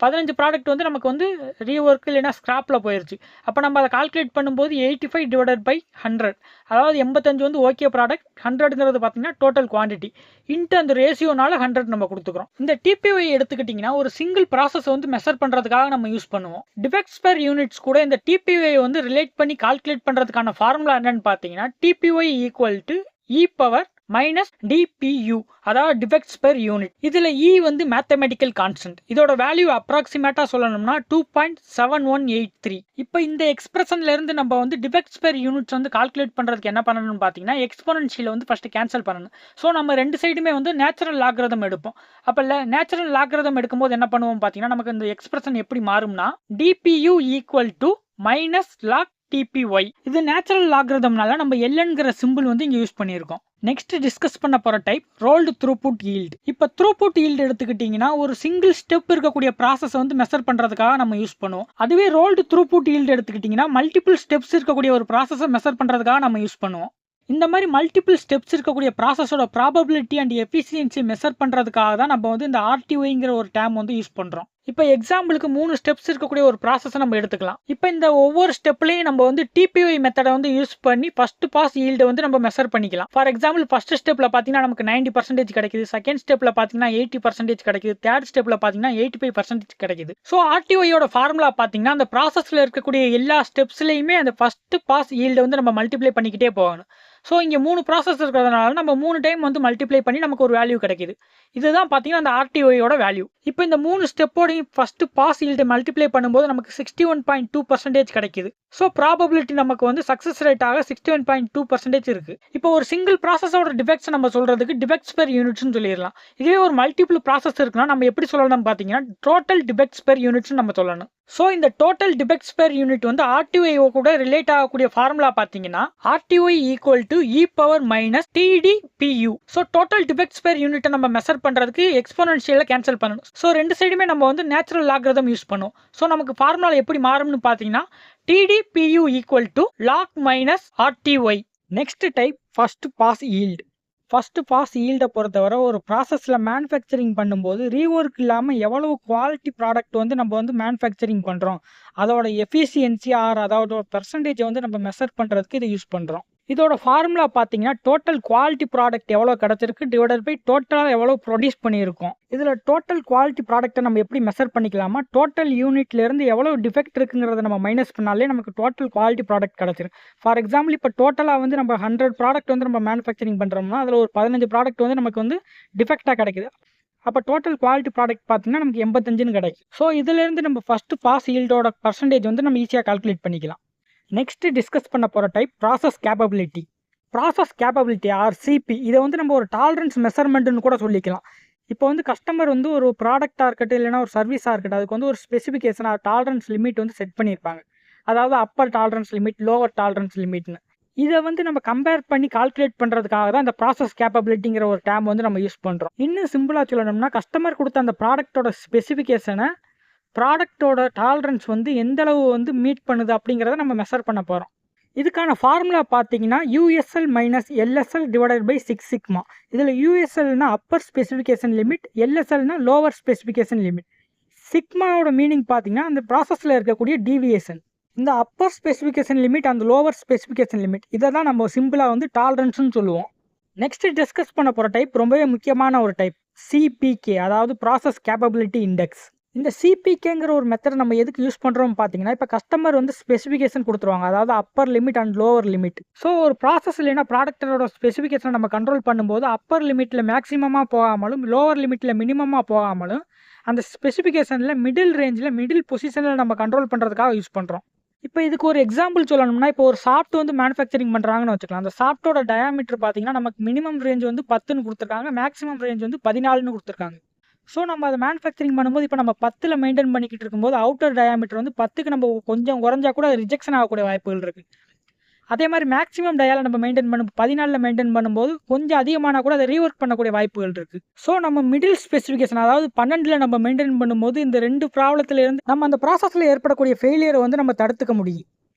15 ப்ராடக்ட் வந்து நமக்கு வந்து ரீஒர்க் இல்லைன்னா ஸ்கிராப்பில் போயிடுச்சு. அப்போ நம்ம அதை கால்குலேட் பண்ணும்போது 85 டிவைடட் பை 100, அதாவது 85 வந்து ஓகே ப்ராடக்ட், 100ங்கிறது பார்த்தீங்கன்னா டோட்டல் குவான்டிட்டி இன்ட்டு அந்த ரேஷியோனால 100 நம்ம கொடுத்துக்கிறோம். இந்த டிபிஒய் எடுத்துக்கிட்டிங்கன்னா ஒரு சிங்கிள் ப்ராசஸ் வந்து மெஷர் பண்ணுறதுக்காக நம்ம யூஸ் பண்ணுவோம். டிஃபெக்ட்ஸ் பெர் யூனிட்ஸ் கூட இந்த டிபிஒய் வந்து ரிலேட் பண்ணி கால்குலேட் பண்ணுறதுக்கான ஃபார்முலா என்னன்னு பார்த்தீங்கன்னா DPY equal to e power minus DPU, அதாவது டிஃபெக்ட்ஸ் பெர் யூனிட். இதில் இ வந்து மேத்தமெட்டிக்கல் கான்ஸ்டன்ட். இதோட வேல்யூ அப்ராக்சிமேட்டாக சொல்லணும்னா 2.7183. இப்போ இந்த எக்ஸ்பிரஷன்ல இருந்து நம்ம வந்து டிஃபெக்ட்ஸ் பெர் யூனிட்ஸ் வந்து கால்குலேட் பண்ணுறதுக்கு என்ன பண்ணணும்னு பார்த்தீங்கன்னா எக்ஸ்போனன்ஷியல் வந்து ஃபர்ஸ்ட் கேன்சல் பண்ணணும். ஸோ நம்ம ரெண்டு சைடுமே வந்து நேச்சுரல் லாக்ரதம் எடுப்போம். அப்போ நேச்சுரல் லாக்ரதம் எடுக்கும்போது என்ன பண்ணுவோம் பார்த்தீங்கன்னா நமக்கு இந்த எக்ஸ்பிரஷன் எப்படி மாறும்னா DPU equal to minus log DPY. இது நேச்சுரல் லாக்ரதம்னால நம்ம எல்ங்கிற சிம்பிள் வந்து இங்கே யூஸ் பண்ணியிருக்கோம். நெக்ஸ்ட் டிஸ்கஸ் பண்ண போகிற டைப் ரோல்டு த்ரூபுட் ஈல்டு. இப்போ த்ரூபுட் ஈல்டு எடுத்துக்கிட்டிங்கன்னா ஒரு சிங்கிள் ஸ்டெப் இருக்கக்கூடிய ப்ராசஸை வந்து மெஷர் பண்ணுறதுக்காக நம்ம யூஸ் பண்ணுவோம். அதுவே ரோல்டு த்ரூபுட் ஈல்டு எடுத்துக்கிட்டிங்கன்னா மல்டிபிள் ஸ்டெப்ஸ் இருக்கக்கூடிய ஒரு ப்ராசஸை மெஷர் பண்ணுறதுக்காக நம்ம யூஸ் பண்ணுவோம். இந்த மாதிரி மல்டிபிள் ஸ்டெப்ஸ் இருக்கக்கூடிய ப்ராசஸோட ப்ராபபிலிட்டி அண்ட் எஃபிஷியன்சி மெஷர் பண்ணுறதுக்காக தான் நம்ம வந்து இந்த ஆர்டிஒய்ங்கிற ஒரு டேம் வந்து யூஸ் பண்ணுறோம். இப்போ எக்ஸாம்பிளுக்கு 3 ஸ்டெப்ஸ் இருக்கக்கூடிய ஒரு ப்ராசஸை நம்ம எடுத்துக்கலாம். இப்போ இந்த ஒவ்வொரு ஸ்டெப்லையும் நம்ம வந்து டிபிஒய் மெத்தடை வந்து யூஸ் பண்ணி ஃபர்ஸ்ட் பாஸ் ஈல்டை வந்து நம்ம மெஷர் பண்ணிக்கலாம். ஃபார் எக்ஸாம்பிள் ஃபர்ஸ்ட் ஸ்டெப்பில் பார்த்தீங்கன்னா நமக்கு 90% கிடைக்குது, செகண்ட் ஸ்டெப்பில் பார்த்தீங்கன்னா 80% கிடைக்குது, தேர்ட் ஸ்டெப்பில் பார்த்தீங்கன்னா 85% கிடைக்குது. ஸோ ஆர்டிஒயோட ஃபார்முலா பார்த்தீங்கன்னா அந்த ப்ராசஸில் இருக்கக்கூடிய எல்லா ஸ்டெப்ஸ்லையுமே அந்த ஃபர்ஸ்ட் பாஸ் ஈல்டை வந்து நம்ம மல்டிப்ளை பண்ணிக்கிட்டே போகணும். ஸோ இங்கே 3 ப்ராசஸ் இருக்கிறதுனால நம்ம 3 டைம் வந்து மல்டிப்ளை பண்ணி நமக்கு ஒரு வேல்யூ கிடைக்குது. இதுதான் பார்த்தீங்கன்னா அந்த ஆர்டிஒயோட வேல்யூ. இப்போ இந்த 3 ஸ்டெப்போடையும் ஃபர்ஸ்ட் பாஸ் ஈல்டை மல்டிப்ளை பண்ணும்போது நமக்கு 61.2% கிடைக்குது. ஸோ ப்ராபபிலிட்டி நமக்கு வந்து சக்ஸஸ் ரேட்டாக 61.2% இருக்குது. இப்போ ஒரு சிங்கிள் ப்ராசஸோட டிஃபெக்ட்ஸ் நம்ம சொல்கிறதுக்கு டிஃபெக்ட்ஸ் பெர் யூனிட்ஸ்னு சொல்லிடலாம். இதுவே ஒரு மல்டிபிள் ப்ராசஸ் இருக்குன்னா நம்ம எப்படி சொல்லணும் பார்த்தீங்கன்னா டோட்டல் டிஃபெக்ட்ஸ் பெர் யூனிட்ஸ்னு நம்ம சொல்லணும். ஸோ இந்த டோட்டல் டிஃபெக்ட்ஸ் பெர் யூனிட் வந்து ஆர்டிஒய் கூட ரிலேட் ஆகக்கூடிய ஃபார்முலா பார்த்தீங்கன்னா RTY equal to e power minus TDPU. So total defects per யூனிட்டை நம்ம மெஷர் பண்ணுறதுக்கு எக்ஸ்போனன்ஷியலை கேன்சல் பண்ணணும். ஸோ ரெண்டு சைடுமே நம்ம வந்து நேச்சுரல் லாக்ரதம் யூஸ் பண்ணுவோம். ஸோ நமக்கு ஃபார்முலா எப்படி மாறும்னு பார்த்தீங்கன்னா TDPU equal to log minus RTY. Next type first pass yield. First pass ஈல்டை பொறுத்தவரை ஒரு ப்ராசஸில் மேனுஃபேக்சரிங் பண்ணும்போது ரீஒர்க் இல்லாமல் எவ்வளவு குவாலிட்டி ப்ராடக்ட் வந்து நம்ம வந்து மேனுஃபேக்சரிங் பண்ணுறோம் அதோட எஃபிஷியன்சி அதோட பெர்சன்டேஜை வந்து நம்ம மெஷர் பண்ணுறதுக்கு இதை யூஸ் பண்ணுறோம். இதோட ஃபார்முலா பார்த்தீங்கன்னா டோட்டல் குவாலிட்டி ப்ராடக்ட் எவ்வளோ கிடச்சிருக்கு டிவைடட் பை டோட்டலாக எவ்வளோ ப்ரொடியூஸ் பண்ணியிருக்கோம். இதில் டோட்டல் குவாலிட்டி ப்ராடக்ட்டை நம்ம எப்படி மெஷர் பண்ணிக்கலாமா, டோட்டல் யூனிட்லேருந்து எவ்வளோ டிஃபெக்ட் இருக்குங்கிறத நம்ம மைனஸ் பண்ணாலே நமக்கு டோட்டல் குவாலிட்டி ப்ராடக்ட் கிடச்சிருக்கு. ஃபார் எக்ஸாம்பிள் இப்போ டோட்டலாக வந்து நம்ம 100 ப்ராடக்ட் வந்து நம்ம மேனுஃபேக்சரிங் பண்ணுறோம்னா அதில் ஒரு 15 ப்ராடக்ட் வந்து நமக்கு வந்து டிஃபெக்டாக கிடைக்குது. அப்போ டோட்டல் குவாலிட்டி ப்ராடக்ட் பார்த்தீங்கன்னா நமக்கு 85ன்னு கிடைக்கும். ஸோ இதிலேருந்து நம்ம ஃபஸ்ட்டு பாஸ் ஈல்டோட பர்சன்டேஜ் வந்து நம்ம ஈஸியாக கால்குலேட் பண்ணிக்கலாம். நெக்ஸ்ட் டிஸ்கஸ் பண்ண போகிற type process capability. Process capability or CP இதை வந்து நம்ம ஒரு டாலரன்ஸ் மெஷர்மெண்ட்னு கூட சொல்லிக்கலாம். இப்போ வந்து கஸ்டமர் வந்து ஒரு ப்ராடக்டாக இருக்கட்டும் இல்லைனா ஒரு சர்வீஸாக இருக்கட்டும் அதுக்கு வந்து ஒரு ஸ்பெசிஃபிகேஷன் டாலரன்ஸ் லிமிட் வந்து செட் பண்ணியிருப்பாங்க. அதாவது upper tolerance limit, lower tolerance லிமிட்னு. இதை வந்து நம்ம கம்பேர் பண்ணி கால்குலேட் பண்ணுறதுக்காக தான் இந்த ப்ராசஸ் கேப்பபிலிட்டிங்கிற ஒரு டேம் வந்து நம்ம யூஸ் பண்ணுறோம். இன்னும் சிம்பிளாக சொல்லணும்னா கஸ்டமர் கொடுத்த அந்த ப்ராடக்டோட ஸ்பெசிஃபிகேஷனை ப்ராடக்டோட டாலரன்ஸ் வந்து எந்த அளவு வந்து மீட் பண்ணுது அப்படிங்கிறத நம்ம மெஷர் பண்ண போகிறோம். இதுக்கான ஃபார்முலா பார்த்தீங்கன்னா USL minus LSL divided by 6 sigma. இதில் யூஎஸ்எல்னா அப்பர் ஸ்பெசிஃபிகேஷன் லிமிட், எல்எஸ்எல்னா லோவர் ஸ்பெசிஃபிகேஷன் லிமிட். சிக்மாவோட மீனிங் பார்த்தீங்கன்னா அந்த ப்ராசஸில் இருக்கக்கூடிய டீவியேஷன். இந்த அப்பர் ஸ்பெசிஃபிகேஷன் லிமிட் அந்த லோவர் ஸ்பெசிஃபிகேஷன் லிமிட் இதை தான் நம்ம சிம்பிளாக வந்து டாலரன்ஸ்னு சொல்லுவோம். நெக்ஸ்ட் டிஸ்கஸ் பண்ண போகிற டைப் ரொம்பவே முக்கியமான ஒரு டைப் சிபிகே, அதாவது ப்ராசஸ் கேப்பபிலிட்டி இண்டெக்ஸ். இந்த சிபிகேங்கிற ஒரு மெத்தட் நம்ம எதுக்கு யூஸ் பண்ணுறோம் பார்த்தீங்கன்னா இப்போ கஸ்டமர் வந்து ஸ்பெசிஃபிகேஷன் கொடுத்துருவாங்க, அதாவது upper limit and lower limit. So ஒரு ப்ராசஸ் இல்லைன்னா ப்ராடக்டோட ஸ்பெசிஃபிகேஷனை நம்ம கண்ட்ரோல் பண்ணும்போது அப்பர் லிமிட்டில் மேக்ஸிமமாக போகாமலும் லோவர் லிமிட்டில் மினிமமாக போகாமலும் அந்த ஸ்பெசிஃபிகேஷனில் மிடில் ரேஞ்சில் மிடில் பொசிஷனில் நம்ம கண்ட்ரோல் பண்ணுறதுக்காக யூஸ் பண்ணுறோம். இப்போ இதுக்கு ஒரு எக்ஸாம்பிள் சொல்லணும்னா இப்போ ஒரு சாஃப்ட் வந்து மேனுஃபேக்சரிங் பண்ணுறாங்கன்னு வச்சுக்கலாம். அந்த சாஃப்ட்டோட டயாமீட்டர் பார்த்தீங்கன்னா நமக்கு மினிமம் ரேஞ்ச் வந்து 10ன்னு கொடுத்துருக்காங்க, மேக்ஸிமம் ரேஞ்ச் வந்து 14ன்னு கொடுத்துருக்காங்க. ஸோ நம்ம அதை மேனுஃபேக்சரிங் பண்ணும்போது இப்போ நம்ம 10ல் மெயின்டைன் பண்ணிக்கிட்டு இருக்கும்போது அவுட்டர் டயாமீட்டர் வந்து 10க்கு நம்ம கொஞ்சம் குறைஞ்சா கூட ரிஜெக்ஷன் ஆகக்கூடிய வாய்ப்புகள் இருக்குது. அதே மாதிரி மேக்ஸிமம் டயால நம்ம மெயின்டைன் 14 மெயின்டைன் பண்ணும்போது கொஞ்சம் அதிகமான கூட அதை ரீவொர்க் பண்ணக்கூடிய வாய்ப்புகள் இருக்குது. ஸோ நம்ம மிடில் ஸ்பெசிஃபிகேஷன் அதாவது 12 நம்ம மெயின்டைன் பண்ணும்போது இந்த 2 ப்ராப்ளத்திலேருந்து நம்ம அந்த ப்ராசஸில் ஏற்படக்கூடிய ஃபெயிலியரை வந்து நம்ம தடுத்துக்க முடியும்.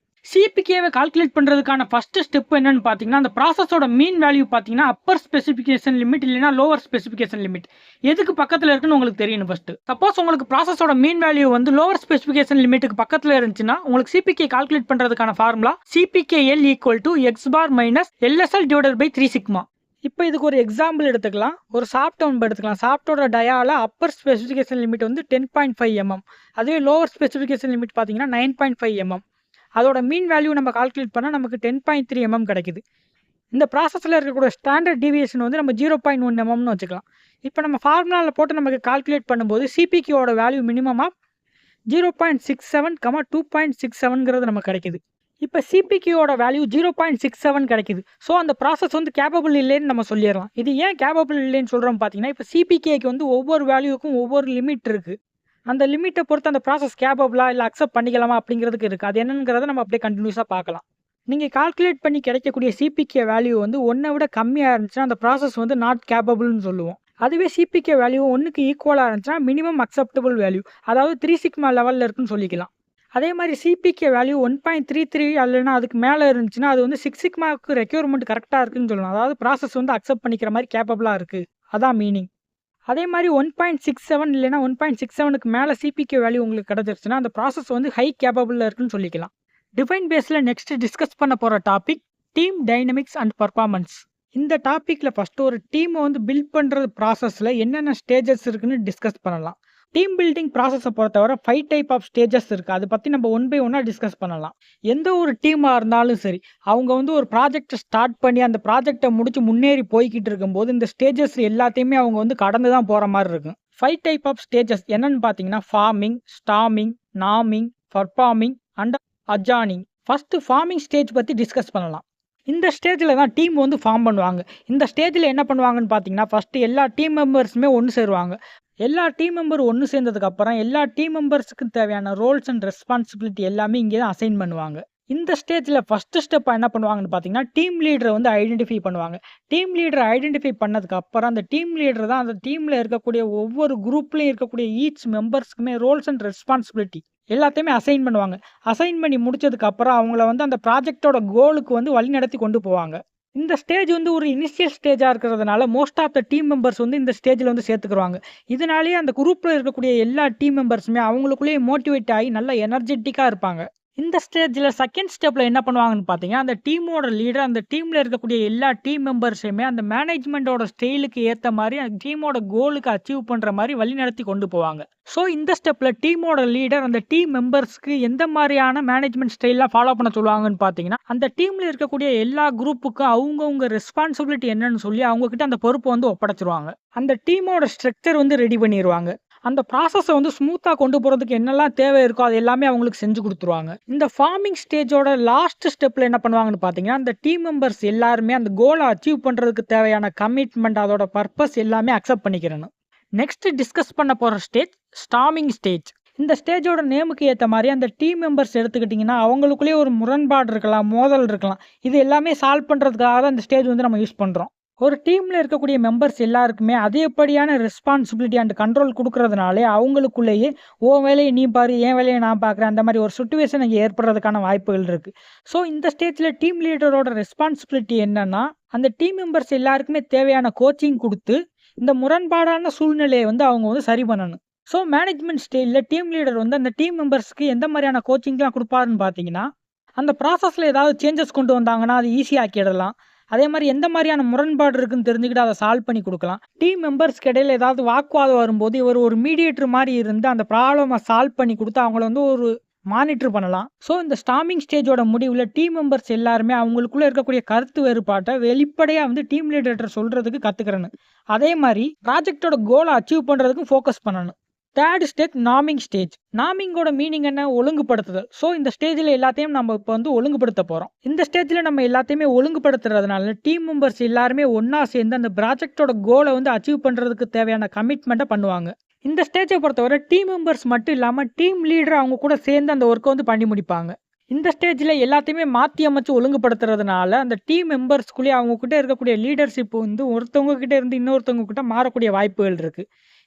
சிபிகேவை கால்குலேட் பண்ணுறதுக்கான ஃபர்ஸ்ட் ஸ்டெப் என்னன்னு பார்த்தீங்கன்னா, அந்த ப்ராசஸோட மீன் வேல்யூ பார்த்தீங்கன்னா அப்பர் ஸ்பெசிஃபிகேஷன் லிமிட் இல்லைனா லோவர் ஸ்பெசிஃபிகேஷன் லிமிட் எதுக்கு பக்கத்தில் இருக்குன்னு உங்களுக்கு தெரியணும். ஃபர்ஸ்ட் சப்போஸ் உங்களுக்கு ப்ராசஸோட மீன் வேல்யூ வந்து லோவர் ஸ்பெசிஃபிகேஷன் லிமிட்டுக்கு பக்கத்தில் இருந்துச்சுன்னா உங்களுக்கு சிபிகே கால்குலேட் பண்ணுறதுக்கான formula CPKL equal to X bar minus LSL divided by 3 sigma. இப்போ இதுக்கு ஒரு எக்ஸாம்பிள் எடுத்துக்கலாம். ஒரு சாஃப்ட் ஒன்று எடுத்துக்கலாம். சாஃப்டோட டயால அப்பர் ஸ்பெசிஃபிகேஷன் லிமிட் வந்து 10.5 mm, அதுவே லோவர் ஸ்பெசிஃபிகேஷன் லிமிட் பார்த்தீங்கன்னா 9.5 mm. அதோட மீன் வேல்யூ நம்ம கால்குலேட் பண்ணால் நமக்கு 10.3 mm கிடைக்குது. இந்த ப்ராசஸில் இருக்கக்கூடிய ஸ்டாண்டர்ட் டீவியேஷன் வந்து நம்ம 0.1 mmனு வச்சுக்கலாம். இப்போ நம்ம ஃபார்முலாவில் போட்டு நமக்கு கால்குலேட் பண்ணும்போது சிபிகேவோட வேல்யூ மினிமமாக 0.67, 2.67ங்கிறது நமக்கு கிடைக்குது. இப்போ சிபிகேவோட வேல்யூ 0.67 கிடைக்குது. ஸோ அந்த ப்ராசஸ் வந்து கேப்பபிள் இல்லைன்னு நம்ம சொல்லிடலாம். இது ஏன் கேப்பபிள் இல்லைன்னு சொல்கிறோம் பார்த்தீங்கன்னா, இப்போ சிபிகேக்கு வந்து ஒவ்வொரு வேல்யூக்கும் ஒவ்வொரு லிமிட் இருக்குது. அந்த லிமிட்டை பொறுத்து அந்த ப்ராசஸ் கேப்பபிளா இல்லை அக்செப்ட் பண்ணிக்கலாமா அப்படிங்கிறதுக்கு இருக்குது. அது என்னங்கிறத நம்ம அப்படியே கண்டினியூஸாக பார்க்கலாம். நீங்கள் கால்குலேட் பண்ணி கிடைக்கக்கூடிய சிபிகே வேல்யூ வந்து 1 விட கம்மியாக இருந்துச்சுன்னா அந்த ப்ராசஸ் வந்து நாட் கேப்பபிள்னு சொல்லுவோம். அதுவே சிபிகே வேல்யூ 1க்கு ஈக்குவலாக இருந்துச்சுன்னா மினிமம் அக்செப்டபிள் வேல்யூ, அதாவது 3 சிக்மா லெவலில் இருக்குன்னு சொல்லிக்கலாம். அதே மாதிரி சிபிகே வேல்யூ 1.33 இல்லைன்னா அதுக்கு மேலே இருந்துச்சுன்னா அது வந்து 6 சிக்மாவுக்கு ரெக்யூர்மெண்ட் கரெக்டாக இருக்குன்னு சொல்லணும். அதாவது ப்ராசஸ் வந்து அக்செப்ட் பண்ணிக்கிற மாதிரி கேப்பபிளாக இருக்குது, அதான் மீனிங். அதே மாதிரி 1.67 இல்லைனா 1.67க்கு மேலே சிபிகே வேல்யூ உங்களுக்கு கிடச்சிருச்சுன்னா அந்த ப்ராசஸ் வந்து ஹை கேப்பபிளில் இருக்குன்னு சொல்லிக்கலாம். டிஃபைன் பேஸில் நெக்ஸ்ட் டிஸ்கஸ் பண்ண போகிற topic team dynamics and performance. இந்த டாப்பிக்கில் ஃபஸ்ட்டு ஒரு டீமை வந்து பில்ட் பண்ணுறது ப்ராசஸில் என்னென்ன ஸ்டேஜஸ் இருக்குன்னு டிஸ்கஸ் பண்ணலாம். டீம் பில்டிங் ப்ராசஸை பொறுத்தவரை 5 டைப் ஆஃப் ஸ்டேஜஸ் இருக்குது. அதை பற்றி நம்ம 1 by 1 டிஸ்கஸ் பண்ணலாம். எந்த ஒரு டீமாக இருந்தாலும் சரி, அவங்க வந்து ஒரு ப்ராஜெக்டை ஸ்டார்ட் பண்ணி அந்த ப்ராஜெக்டை முடிச்சு முன்னேறி போய்கிட்டு இருக்கும்போது இந்த ஸ்டேஜஸ் எல்லாத்தையுமே அவங்க வந்து கடந்து தான் போகிற மாதிரி இருக்கும். 5 டைப் ஆஃப் ஸ்டேஜஸ் என்னன்னு பார்த்தீங்கன்னா ஃபார்மிங், ஸ்டார்மிங், நாமிங், performing and adjourning. First forming stage பற்றி டிஸ்கஸ் பண்ணலாம். இந்த ஸ்டேஜில் தான் டீம் வந்து ஃபார்ம் பண்ணுவாங்க. இந்த ஸ்டேஜில் என்ன பண்ணுவாங்கன்னு பார்த்தீங்கன்னா, ஃபஸ்ட்டு எல்லா டீம் மெம்பர்ஸுமே ஒன்று சேருவாங்க. எல்லா டீம் மெம்பர் ஒன்று சேர்ந்ததுக்கப்புறம் எல்லா டீம் மெம்பர்ஸுக்கும் தேவையான ரோல்ஸ் அண்ட் ரெஸ்பான்சிபிலிட்டி எல்லாமே இங்கே தான் அசைன் பண்ணுவாங்க. இந்த ஸ்டேஜில் ஃபஸ்ட்டு ஸ்டெப்பாக என்ன பண்ணுவாங்கன்னு பார்த்தீங்கன்னா, டீம் லீடரை வந்து ஐடென்டிஃபை பண்ணுவாங்க. டீம் லீடரை ஐடென்டிஃபை பண்ணதுக்கப்புறம் அந்த டீம் லீடர் தான் அந்த டீமில் இருக்கக்கூடிய ஒவ்வொரு குரூப்லேயும் இருக்கக்கூடிய ஈச் மெம்பர்ஸ்க்குமே ரோல்ஸ் அண்ட் ரெஸ்பான்சிபிலிட்டி எல்லாத்தையுமே அசைன் பண்ணுவாங்க. அசைன் பண்ணி முடிச்சதுக்கப்புறம் அவங்கள வந்து அந்த ப்ராஜெக்டோட கோலுக்கு வந்து வழி நடத்தி கொண்டு போவாங்க. இந்த ஸ்டேஜ் வந்து ஒரு இனிஷியல் ஸ்டேஜாக இருக்கிறதுனால most of the team members வந்து இந்த ஸ்டேஜில் வந்து சேர்த்துக்குருவாங்க. இதனாலேயே அந்த குரூப்பில் இருக்கக்கூடிய எல்லா டீம் மெம்பர்ஸுமே அவங்களுக்குள்ளேயே மோட்டிவேட் ஆகி நல்லா எனர்ஜெட்டிக்காக இருப்பாங்க. இந்த ஸ்டேஜில் செகண்ட் ஸ்டெப்பில் என்ன பண்ணுவாங்கன்னு பார்த்தீங்கன்னா, அந்த டீமோட லீடர் அந்த டீமில் இருக்கக்கூடிய எல்லா டீம் மெம்பர்ஸையுமே அந்த மேனேஜ்மெண்ட்டோட ஸ்டைலுக்கு ஏற்ற மாதிரி அந்த டீமோட கோலுக்கு அச்சீவ் பண்ணுற மாதிரி வழி நடத்தி கொண்டு போவாங்க. ஸோ இந்த ஸ்டெப்பில் டீமோட லீடர் அந்த டீம் மெம்பர்ஸ்க்கு எந்த மாதிரியான மேனேஜ்மெண்ட் ஸ்டைலாம் ஃபாலோ பண்ண சொல்லுவாங்கன்னு பார்த்தீங்கன்னா, அந்த டீமில் இருக்கக்கூடிய எல்லா குரூப்புக்கும் அவங்கவுங்க ரெஸ்பான்சிபிலிட்டி என்னன்னு சொல்லி அவங்கக்கிட்ட அந்த பொறுப்பை வந்து ஒப்படைச்சிருவாங்க. அந்த டீமோட ஸ்ட்ரக்சர் வந்து ரெடி பண்ணிடுவாங்க. அந்த ப்ராசஸை வந்து ஸ்மூத்தாக கொண்டு போகிறதுக்கு என்னெல்லாம் தேவை இருக்கோ அது எல்லாமே அவங்களுக்கு செஞ்சு கொடுத்துருவாங்க. இந்த ஃபார்மிங் ஸ்டேஜோட லாஸ்ட் ஸ்டெப்பில் என்ன பண்ணுவாங்கன்னு பார்த்தீங்கன்னா, அந்த டீம் மெம்பர்ஸ் எல்லாருமே அந்த கோலை அச்சீவ் பண்ணுறதுக்கு தேவையான கமிட்மெண்ட் அதோட பர்பஸ் எல்லாமே அக்செப்ட் பண்ணிக்கிறணும். நெக்ஸ்ட் டிஸ்கஸ் பண்ண போகிற ஸ்டேஜ் ஸ்டார்மிங் ஸ்டேஜ். இந்த ஸ்டேஜோட நேமுக்கு ஏற்ற மாதிரி அந்த டீம் மெம்பர்ஸ் எடுத்துக்கிட்டிங்கன்னா அவங்களுக்குள்ளேயே ஒரு முரண்பாடு இருக்கலாம், மோதல் இருக்கலாம். இது எல்லாமே சால்வ் பண்ணுறதுக்காக தான் இந்த ஸ்டேஜ் வந்து நம்ம யூஸ் பண்ணுறோம். ஒரு டீமில் இருக்கக்கூடிய மெம்பர்ஸ் எல்லாருக்குமே அதிகப்படியான ரெஸ்பான்சிபிலிட்டி அண்ட் கண்ட்ரோல் கொடுக்கறதுனாலே அவங்களுக்குள்ளேயே ஓ வேலையை நீ பாரு, என் வேலையை நான் பார்க்குறேன், அந்த மாதிரி ஒரு சுச்சுவேஷன் இங்கே ஏற்படுறதுக்கான வாய்ப்புகள் இருக்குது. ஸோ இந்த ஸ்டேஜில் டீம் லீடரோட ரெஸ்பான்சிபிலிட்டி என்னன்னா, அந்த டீம் மெம்பர்ஸ் எல்லாருக்குமே தேவையான கோச்சிங் கொடுத்து இந்த முரண்பாடான சூழ்நிலையை வந்து அவங்க வந்து சரி பண்ணணும். ஸோ மேனேஜ்மெண்ட் ஸ்டைலில் டீம் லீடர் வந்து அந்த டீம் மெம்பர்ஸ்க்கு எந்த மாதிரியான கோச்சிங்லாம் கொடுப்பாருன்னு பார்த்தீங்கன்னா, அந்த ப்ராசஸில் ஏதாவது சேஞ்சஸ் கொண்டு வந்தாங்கன்னா அது ஈஸியாக்கிடலாம். அதே மாதிரி எந்த மாதிரியான முரண்பாடு இருக்குன்னு தெரிஞ்சுக்கிட்டு அதை சால்வ் பண்ணி கொடுக்கலாம். டீம் மெம்பர்ஸ்க்கு இடையில ஏதாவது வாக்குவாதம் வரும்போது இவர் ஒரு மீடியேட்டர் மாதிரி இருந்து அந்த ப்ராப்ளமை சால்வ் பண்ணி கொடுத்து அவங்கள வந்து ஒரு மானிட்டர் பண்ணலாம். ஸோ இந்த ஸ்டார்மிங் ஸ்டேஜோட முடிவில் டீம் மெம்பர்ஸ் எல்லாருமே அவங்களுக்குள்ளே இருக்கக்கூடிய கருத்து வேறுபாட்டை வெளிப்படையாக வந்து டீம் லீடர்கிட்ட சொல்கிறதுக்கு கற்றுக்கிறேன்னு. அதே மாதிரி ப்ராஜெக்டோட கோலை அச்சீவ் பண்ணுறதுக்கும் ஃபோக்கஸ் பண்ணணும். தேர்ட் ஸ்டேஜ் நாமிங் ஸ்டேஜ். நாமிங்கோட மீனிங் என்ன? ஒழுங்குபடுத்துதல். ஸோ இந்த ஸ்டேஜில் எல்லாத்தையும் நம்ம இப்போ வந்து ஒழுங்குபடுத்த போகிறோம். இந்த ஸ்டேஜில் நம்ம எல்லாத்தையுமே ஒழுங்குபடுத்துறதுனால டீம் மெம்பர்ஸ் எல்லாருமே ஒன்றா சேர்ந்து அந்த ப்ராஜெக்டோட கோலை வந்து அச்சீவ் பண்ணுறதுக்கு தேவையான கமிட்மெண்ட்டை பண்ணுவாங்க. இந்த ஸ்டேஜை பொறுத்தவரை டீம் மெம்பர்ஸ் மட்டும் இல்லாமல் டீம் லீடர் அவங்க கூட சேர்ந்து அந்த ஒர்க்கை வந்து பண்ணி முடிப்பாங்க. இந்த ஸ்டேஜ்ல எல்லாத்தையுமே மாத்தி அமைச்சு ஒழுங்குபடுத்துறதுனால, அந்த டீம் மெம்பர்ஸ்குள்ளேயே அவங்க கிட்ட இருக்கக்கூடிய லீடர்ஷிப் வந்து ஒருத்தவங்க கிட்ட இருந்து இன்னொருத்தவங்க கிட்ட மாறக்கூடிய வாய்ப்புகள் இருக்கு.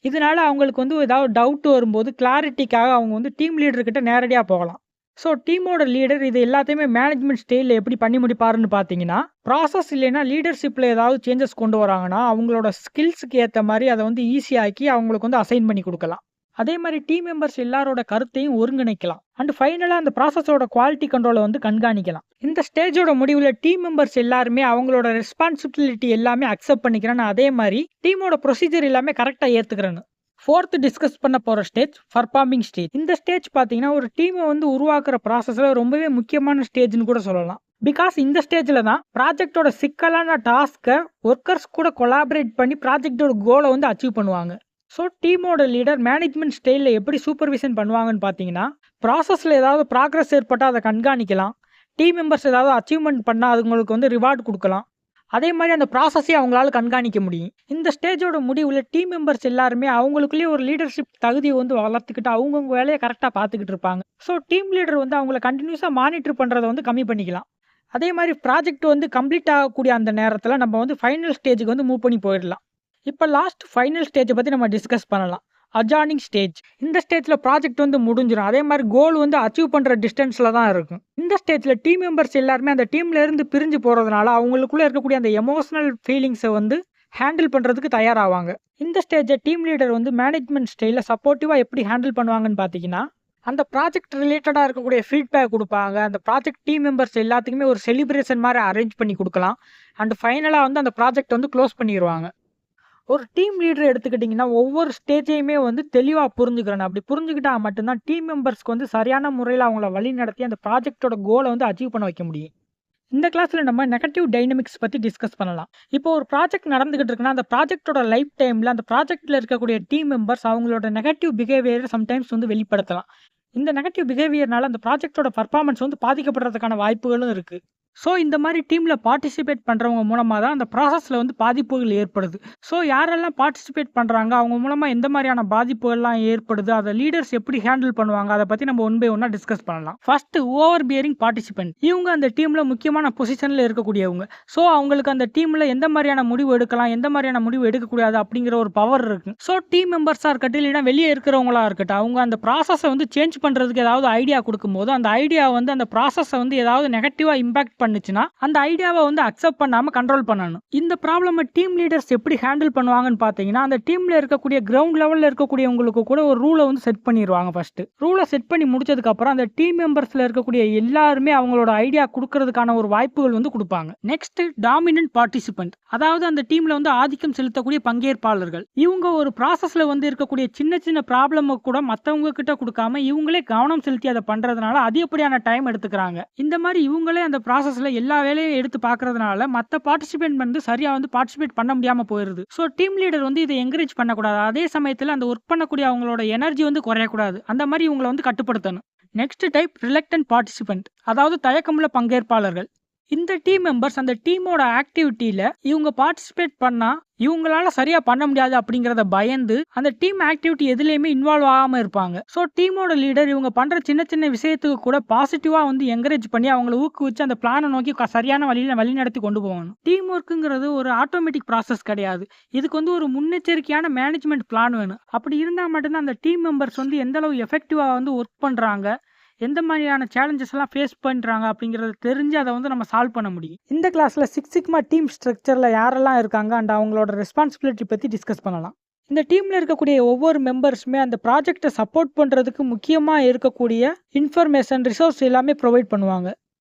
இதனால அவங்களுக்கு வந்து ஏதாவது டவுட் வரும்போது கிளாரிட்டிக்காக அவங்க வந்து டீம் லீடர் கிட்ட நேரடியா போகலாம். ஸோ டீமோட லீடர் இது எல்லாத்தையுமே மேனேஜ்மெண்ட் ஸ்டைல்ல எப்படி பண்ணி முடிப்பாருன்னு பார்த்தீங்கன்னா, ப்ராசஸ் இல்லைன்னா லீடர்ஷிப்ல ஏதாவது சேஞ்சஸ் கொண்டு வராங்கன்னா, அவங்களோட ஸ்கில்ஸ்க்கு ஏத்த மாரி அத வந்து ஈஸியாக்கி அவங்களுக்கு வந்து அசைன் பண்ணி குடுக்கலாம். அதே மாரி டீம் மெம்பர்ஸ் எல்லாரோட கருத்தையும் ஒருங்கிணைக்கலாம். அண்ட் ஃபைனலா அந்த ப்ராசஸோட குவாலிட்டி கண்ட்ரோல வந்து கண்காணிக்கலாம். இந்த ஸ்டேஜோட முடிவுல டீம் மெம்பர்ஸ் எல்லாருமே அவங்களோட ரெஸ்பான்சிபிலிட்டி எல்லாமே அக்செப்ட் பண்ணிக்கிறேன்னு, அதே மாரி டீமோட ப்ரொசீஜர் எல்லாமே கரெக்ட்டா ஏத்துக்கிறேன்னு. 4th டிஸ்கஸ் பண்ண போற ஸ்டேஜ் பர்ஃபார்மிங் ஸ்டேஜ். இந்த ஸ்டேஜ் பார்த்தீங்கன்னா, ஒரு டீமை வந்து உருவாக்குற ப்ராசஸ்ல ரொம்பவே முக்கியமான ஸ்டேஜ்னு கூட சொல்லலாம். பிகாஸ் இந்த ஸ்டேஜ்ல தான் ப்ராஜெக்ட்டோட சிக்கலான டாஸ்க்கை ஒர்க்கர்ஸ் கூட கொலாபரேட் பண்ணி ப்ராஜெக்ட்டோட கோலை வந்து அச்சீவ் பண்ணுவாங்க. ஸோ டீமோட லீடர் மேனேஜ்மெண்ட் ஸ்டைலில் எப்படி சூப்பர்விஷன் பண்ணுவாங்கன்னு பார்த்தீங்கன்னா, ப்ராசஸில் ஏதாவது ப்ராக்ரஸ் ஏற்பட்டால் அதை கண்காணிக்கலாம். டீம் மெம்பர்ஸ் ஏதாவது அச்சீவ்மெண்ட் பண்ணால் அதுங்களுக்கு வந்து ரிவார்டு கொடுக்கலாம். அதே மாதிரி அந்த ப்ராசஸையும் அவங்களால கண்காணிக்க முடியும். இந்த ஸ்டேஜோட முடிவில் டீம் மெம்பர்ஸ் எல்லாருமே அவங்களுக்குள்ளேயே ஒரு லீடர்ஷிப் தகுதியை வந்து வளர்த்துக்கிட்டு அவங்கவுங்க வேலையை கரெக்டாக பார்த்துக்கிட்டு இருப்பாங்க. ஸோ டீம் லீடர் வந்து அவங்கள கண்டினியூஸாக மானிட்டர் பண்ணுறதை வந்து கம்மி பண்ணிக்கலாம். அதே மாதிரி ப்ராஜெக்ட் வந்து கம்ப்ளீட் ஆகக்கூடிய அந்த நேரத்தில் நம்ம வந்து ஃபைனல் ஸ்டேஜுக்கு வந்து மூவ் பண்ணி போயிடலாம். இப்போ லாஸ்ட் ஃபைனல் ஸ்டேஜை பற்றி நம்ம டிஸ்கஸ் பண்ணலாம். அட்ஜார்னிங் ஸ்டேஜ். இந்த ஸ்டேஜில் ப்ராஜெக்ட் வந்து முடிஞ்சிடும். அதே மாதிரி கோல் வந்து அச்சீவ் பண்ணுற டிஸ்டன்ஸில் தான் இருக்கும். இந்த ஸ்டேஜில் டீம் மெம்பர்ஸ் எல்லாருமே அந்த டீம்லேருந்து பிரிஞ்சு போகிறதுனால அவங்களுக்குள்ளே இருக்கக்கூடிய அந்த எமோஷனல் ஃபீலிங்ஸை வந்து ஹேண்டில் பண்ணுறதுக்கு தயாராவாங்க. இந்த ஸ்டேஜை டீம் லீடர் வந்து மேனேஜ்மெண்ட் ஸ்டைலில் சப்போர்ட்டிவாக எப்படி ஹேண்டில் பண்ணுவாங்கன்னு பார்த்தீங்கன்னா, அந்த ப்ராஜெக்ட் ரிலேட்டடாக இருக்கக்கூடிய ஃபீட்பேக் கொடுப்பாங்க. அந்த ப்ராஜெக்ட் டீம் மெம்பர்ஸ் எல்லாத்துக்குமே ஒரு செலிப்ரேஷன் மாதிரி அரேஞ்ச் பண்ணி கொடுக்கலாம். அண்ட் ஃபைனலாக வந்து அந்த ப்ராஜெக்ட் வந்து க்ளோஸ் பண்ணிடுவாங்க. ஒரு டீம் லீடர் எடுத்துக்கிட்டிங்கன்னா, ஒவ்வொரு ஸ்டேஜையுமே வந்து தெளிவாக புரிஞ்சுக்கிறேன். அப்படி புரிஞ்சுக்கிட்டா மட்டும்தான் டீம் மெம்பர்ஸ்க்கு வந்து சரியான முறையில் அவங்கள வழி நடத்தி அந்த ப்ராஜெக்ட்டோட கோலை வந்து அச்சீவ் பண்ண வைக்க முடியும். இந்த கிளாஸில் நம்ம நெகட்டிவ் டைனமிக்ஸ் பற்றி டிஸ்கஸ் பண்ணலாம். இப்போ ஒரு ப்ராஜெக்ட் நடந்துகிட்டு இருக்குன்னா, அந்த ப்ராஜெக்ட்டோட லைஃப் டைமில் அந்த ப்ராஜெக்ட்டில் இருக்கக்கூடிய டீம் மெம்பர்ஸ் அவங்களோட நெகட்டிவ் பிஹேவியரை சம்டைம்ஸ் வந்து வெளிப்படுத்தலாம். இந்த நெகட்டிவ் பிஹேவியர்னால அந்த ப்ராஜெக்ட்டோட பர்ஃபார்மன்ஸ் வந்து பாதிக்கப்படுறதுக்கான வாய்ப்புகளும் இருக்குது. ஸோ இந்த மாதிரி டீமில் பார்ட்டிசிபேட் பண்ணுறவங்க மூலமாக தான் அந்த ப்ராசஸில் வந்து பாதிப்புகள் ஏற்படுது. ஸோ யாரெல்லாம் பார்ட்டிசிபேட் பண்ணுறாங்க, அவங்க மூலமாக எந்த மாதிரியான பாதிப்புகள்லாம் ஏற்படுது, அதை லீடர்ஸ் எப்படி ஹேண்டில் பண்ணுவாங்க, அதை பற்றி நம்ம ஒன் பை ஒன்னாக டிஸ்கஸ் பண்ணலாம். First, over bearing participant. இவங்க அந்த டீமில் முக்கியமான பொசிஷனில் இருக்கக்கூடியவங்க. ஸோ அவங்களுக்கு அந்த டீமில் எந்த மாதிரியான முடிவு எடுக்கலாம், எந்த மாதிரியான முடிவு எடுக்கக்கூடாது அப்படிங்கிற ஒரு பவர் இருக்குது. ஸோ டீம் மெம்பர்ஸாக இருக்கட்டும், இல்லைன்னா வெளியே இருக்கிறவங்களா இருக்கட்டும், அவங்க அந்த ப்ராசஸை வந்து சேஞ்ச் பண்ணுறதுக்கு ஏதாவது ஐடியா கொடுக்கும்போது அந்த ஐடியா வந்து அந்த ப்ராசஸை வந்து ஏதாவது நெகட்டிவாக இம்பாக்ட் பண்ணுச்சுன்னா அந்த ஐடியாவை வந்து அக்செப்ட் பண்ணாம கண்ட்ரோல் பண்ணணும். இந்த ப்ராப்ளமை டீம் லீடர்ஸ் எப்படி ஹேண்டில் பண்ணுவாங்கன்னு பார்த்தீங்கன்னா, அந்த டீம்ல இருக்கக்கூடிய கிரவுண்ட் லெவலில் இருக்கக்கூடியவங்களுக்கு கூட ஒரு ரூலை வந்து செட் பண்ணிடுவாங்க. ஃபர்ஸ்ட் ரூலை செட் பண்ணி முடிச்சதுக்கு அப்புறம் அந்த டீம் மெம்பர்ஸ்ல இருக்கக்கூடிய எல்லாருமே அவங்களோட ஐடியா கொடுக்கறதுக்கான ஒரு வாய்ப்புகள் வந்து கொடுப்பாங்க. Next, dominant participant. அதாவது அந்த டீம்ல வந்து ஆதிக்கம் செலுத்தக்கூடிய பங்கேற்பாளர்கள். இவங்க ஒரு ப்ராசஸ்ல வந்து இருக்கக்கூடிய சின்ன சின்ன ப்ராப்ளம் கூட மற்றவங்க கிட்ட கொடுக்காம இவங்களே கவனம் செலுத்தி அதை பண்றதுனால அதிகப்படியான டைம் எடுத்துக்கிறாங்க. இந்த மாதிரி இவங்களே அந்த ப்ராசஸ்ல எல்லா வேலையும் எடுத்து பார்க்கறதுனால மற்ற பார்ட்டிசிபென்ட் வந்து சரியா வந்து பார்ட்டிசிபேட் பண்ண முடியாம போயிருது. ஸோ டீம் லீடர் வந்து இதை என்கரேஜ் பண்ணக்கூடாது. அதே சமயத்தில் அந்த ஒர்க் பண்ணக்கூடிய அவங்களோட எனர்ஜி வந்து குறையக்கூடாது. அந்த மாதிரி இவங்களை வந்து கட்டுப்படுத்தணும். Next type, reluctant participant. அதாவது தயக்கமுள்ள பங்கேற்பாளர்கள். இந்த டீம் மெம்பர்ஸ் அந்த டீமோட ஆக்டிவிட்டியில இவங்க பார்ட்டிசிபேட் பண்ணா இவங்களால சரியா பண்ண முடியாது அப்படிங்கறத பயந்து அந்த டீம் ஆக்டிவிட்டி எதுலையுமே இன்வால்வ் ஆகாம இருப்பாங்க. ஸோ டீமோட லீடர் இவங்க பண்ற சின்ன சின்ன விஷயத்துக்கு கூட பாசிட்டிவா வந்து என்கரேஜ் பண்ணி அவங்களை ஊக்குவிச்சு அந்த பிளானை நோக்கி சரியான வழி நடத்தி கொண்டு போகணும். டீம் ஒர்க்குங்கிறது ஒரு ஆட்டோமேட்டிக் ப்ராசஸ் கிடையாது. இதுக்கு வந்து ஒரு முன்னெச்சரிக்கையான மேனேஜ்மெண்ட் பிளான் வேணும். அப்படி இருந்தா மட்டும்தான் அந்த டீம் மெம்பர்ஸ் வந்து எந்த அளவு எஃபெக்டிவா வந்து ஒர்க் பண்றாங்க, எந்த மாதிரியான சேலஞ்சஸ் எல்லாம் ஃபேஸ் பண்ணுறாங்க அப்படிங்கிறத தெரிஞ்சு அதை வந்து நம்ம சால்வ் பண்ண முடியும். இந்த கிளாஸில் 6 சிக்மா டீம் ஸ்ட்ரக்சரில் யாரெல்லாம் இருக்காங்க அண்ட் அவங்களோட ரெஸ்பான்சிபிலிட்டி பற்றி டிஸ்கஸ் பண்ணலாம். இந்த டீமில் இருக்கக்கூடிய ஒவ்வொரு மெம்பர்ஸுமே அந்த ப்ராஜெக்டை சப்போர்ட் பண்ணுறதுக்கு முக்கியமாக இருக்கக்கூடிய இன்ஃபர்மேஷன், ரிசோர்ஸ் எல்லாமே ப்ரொவைட் பண்ணுவாங்க.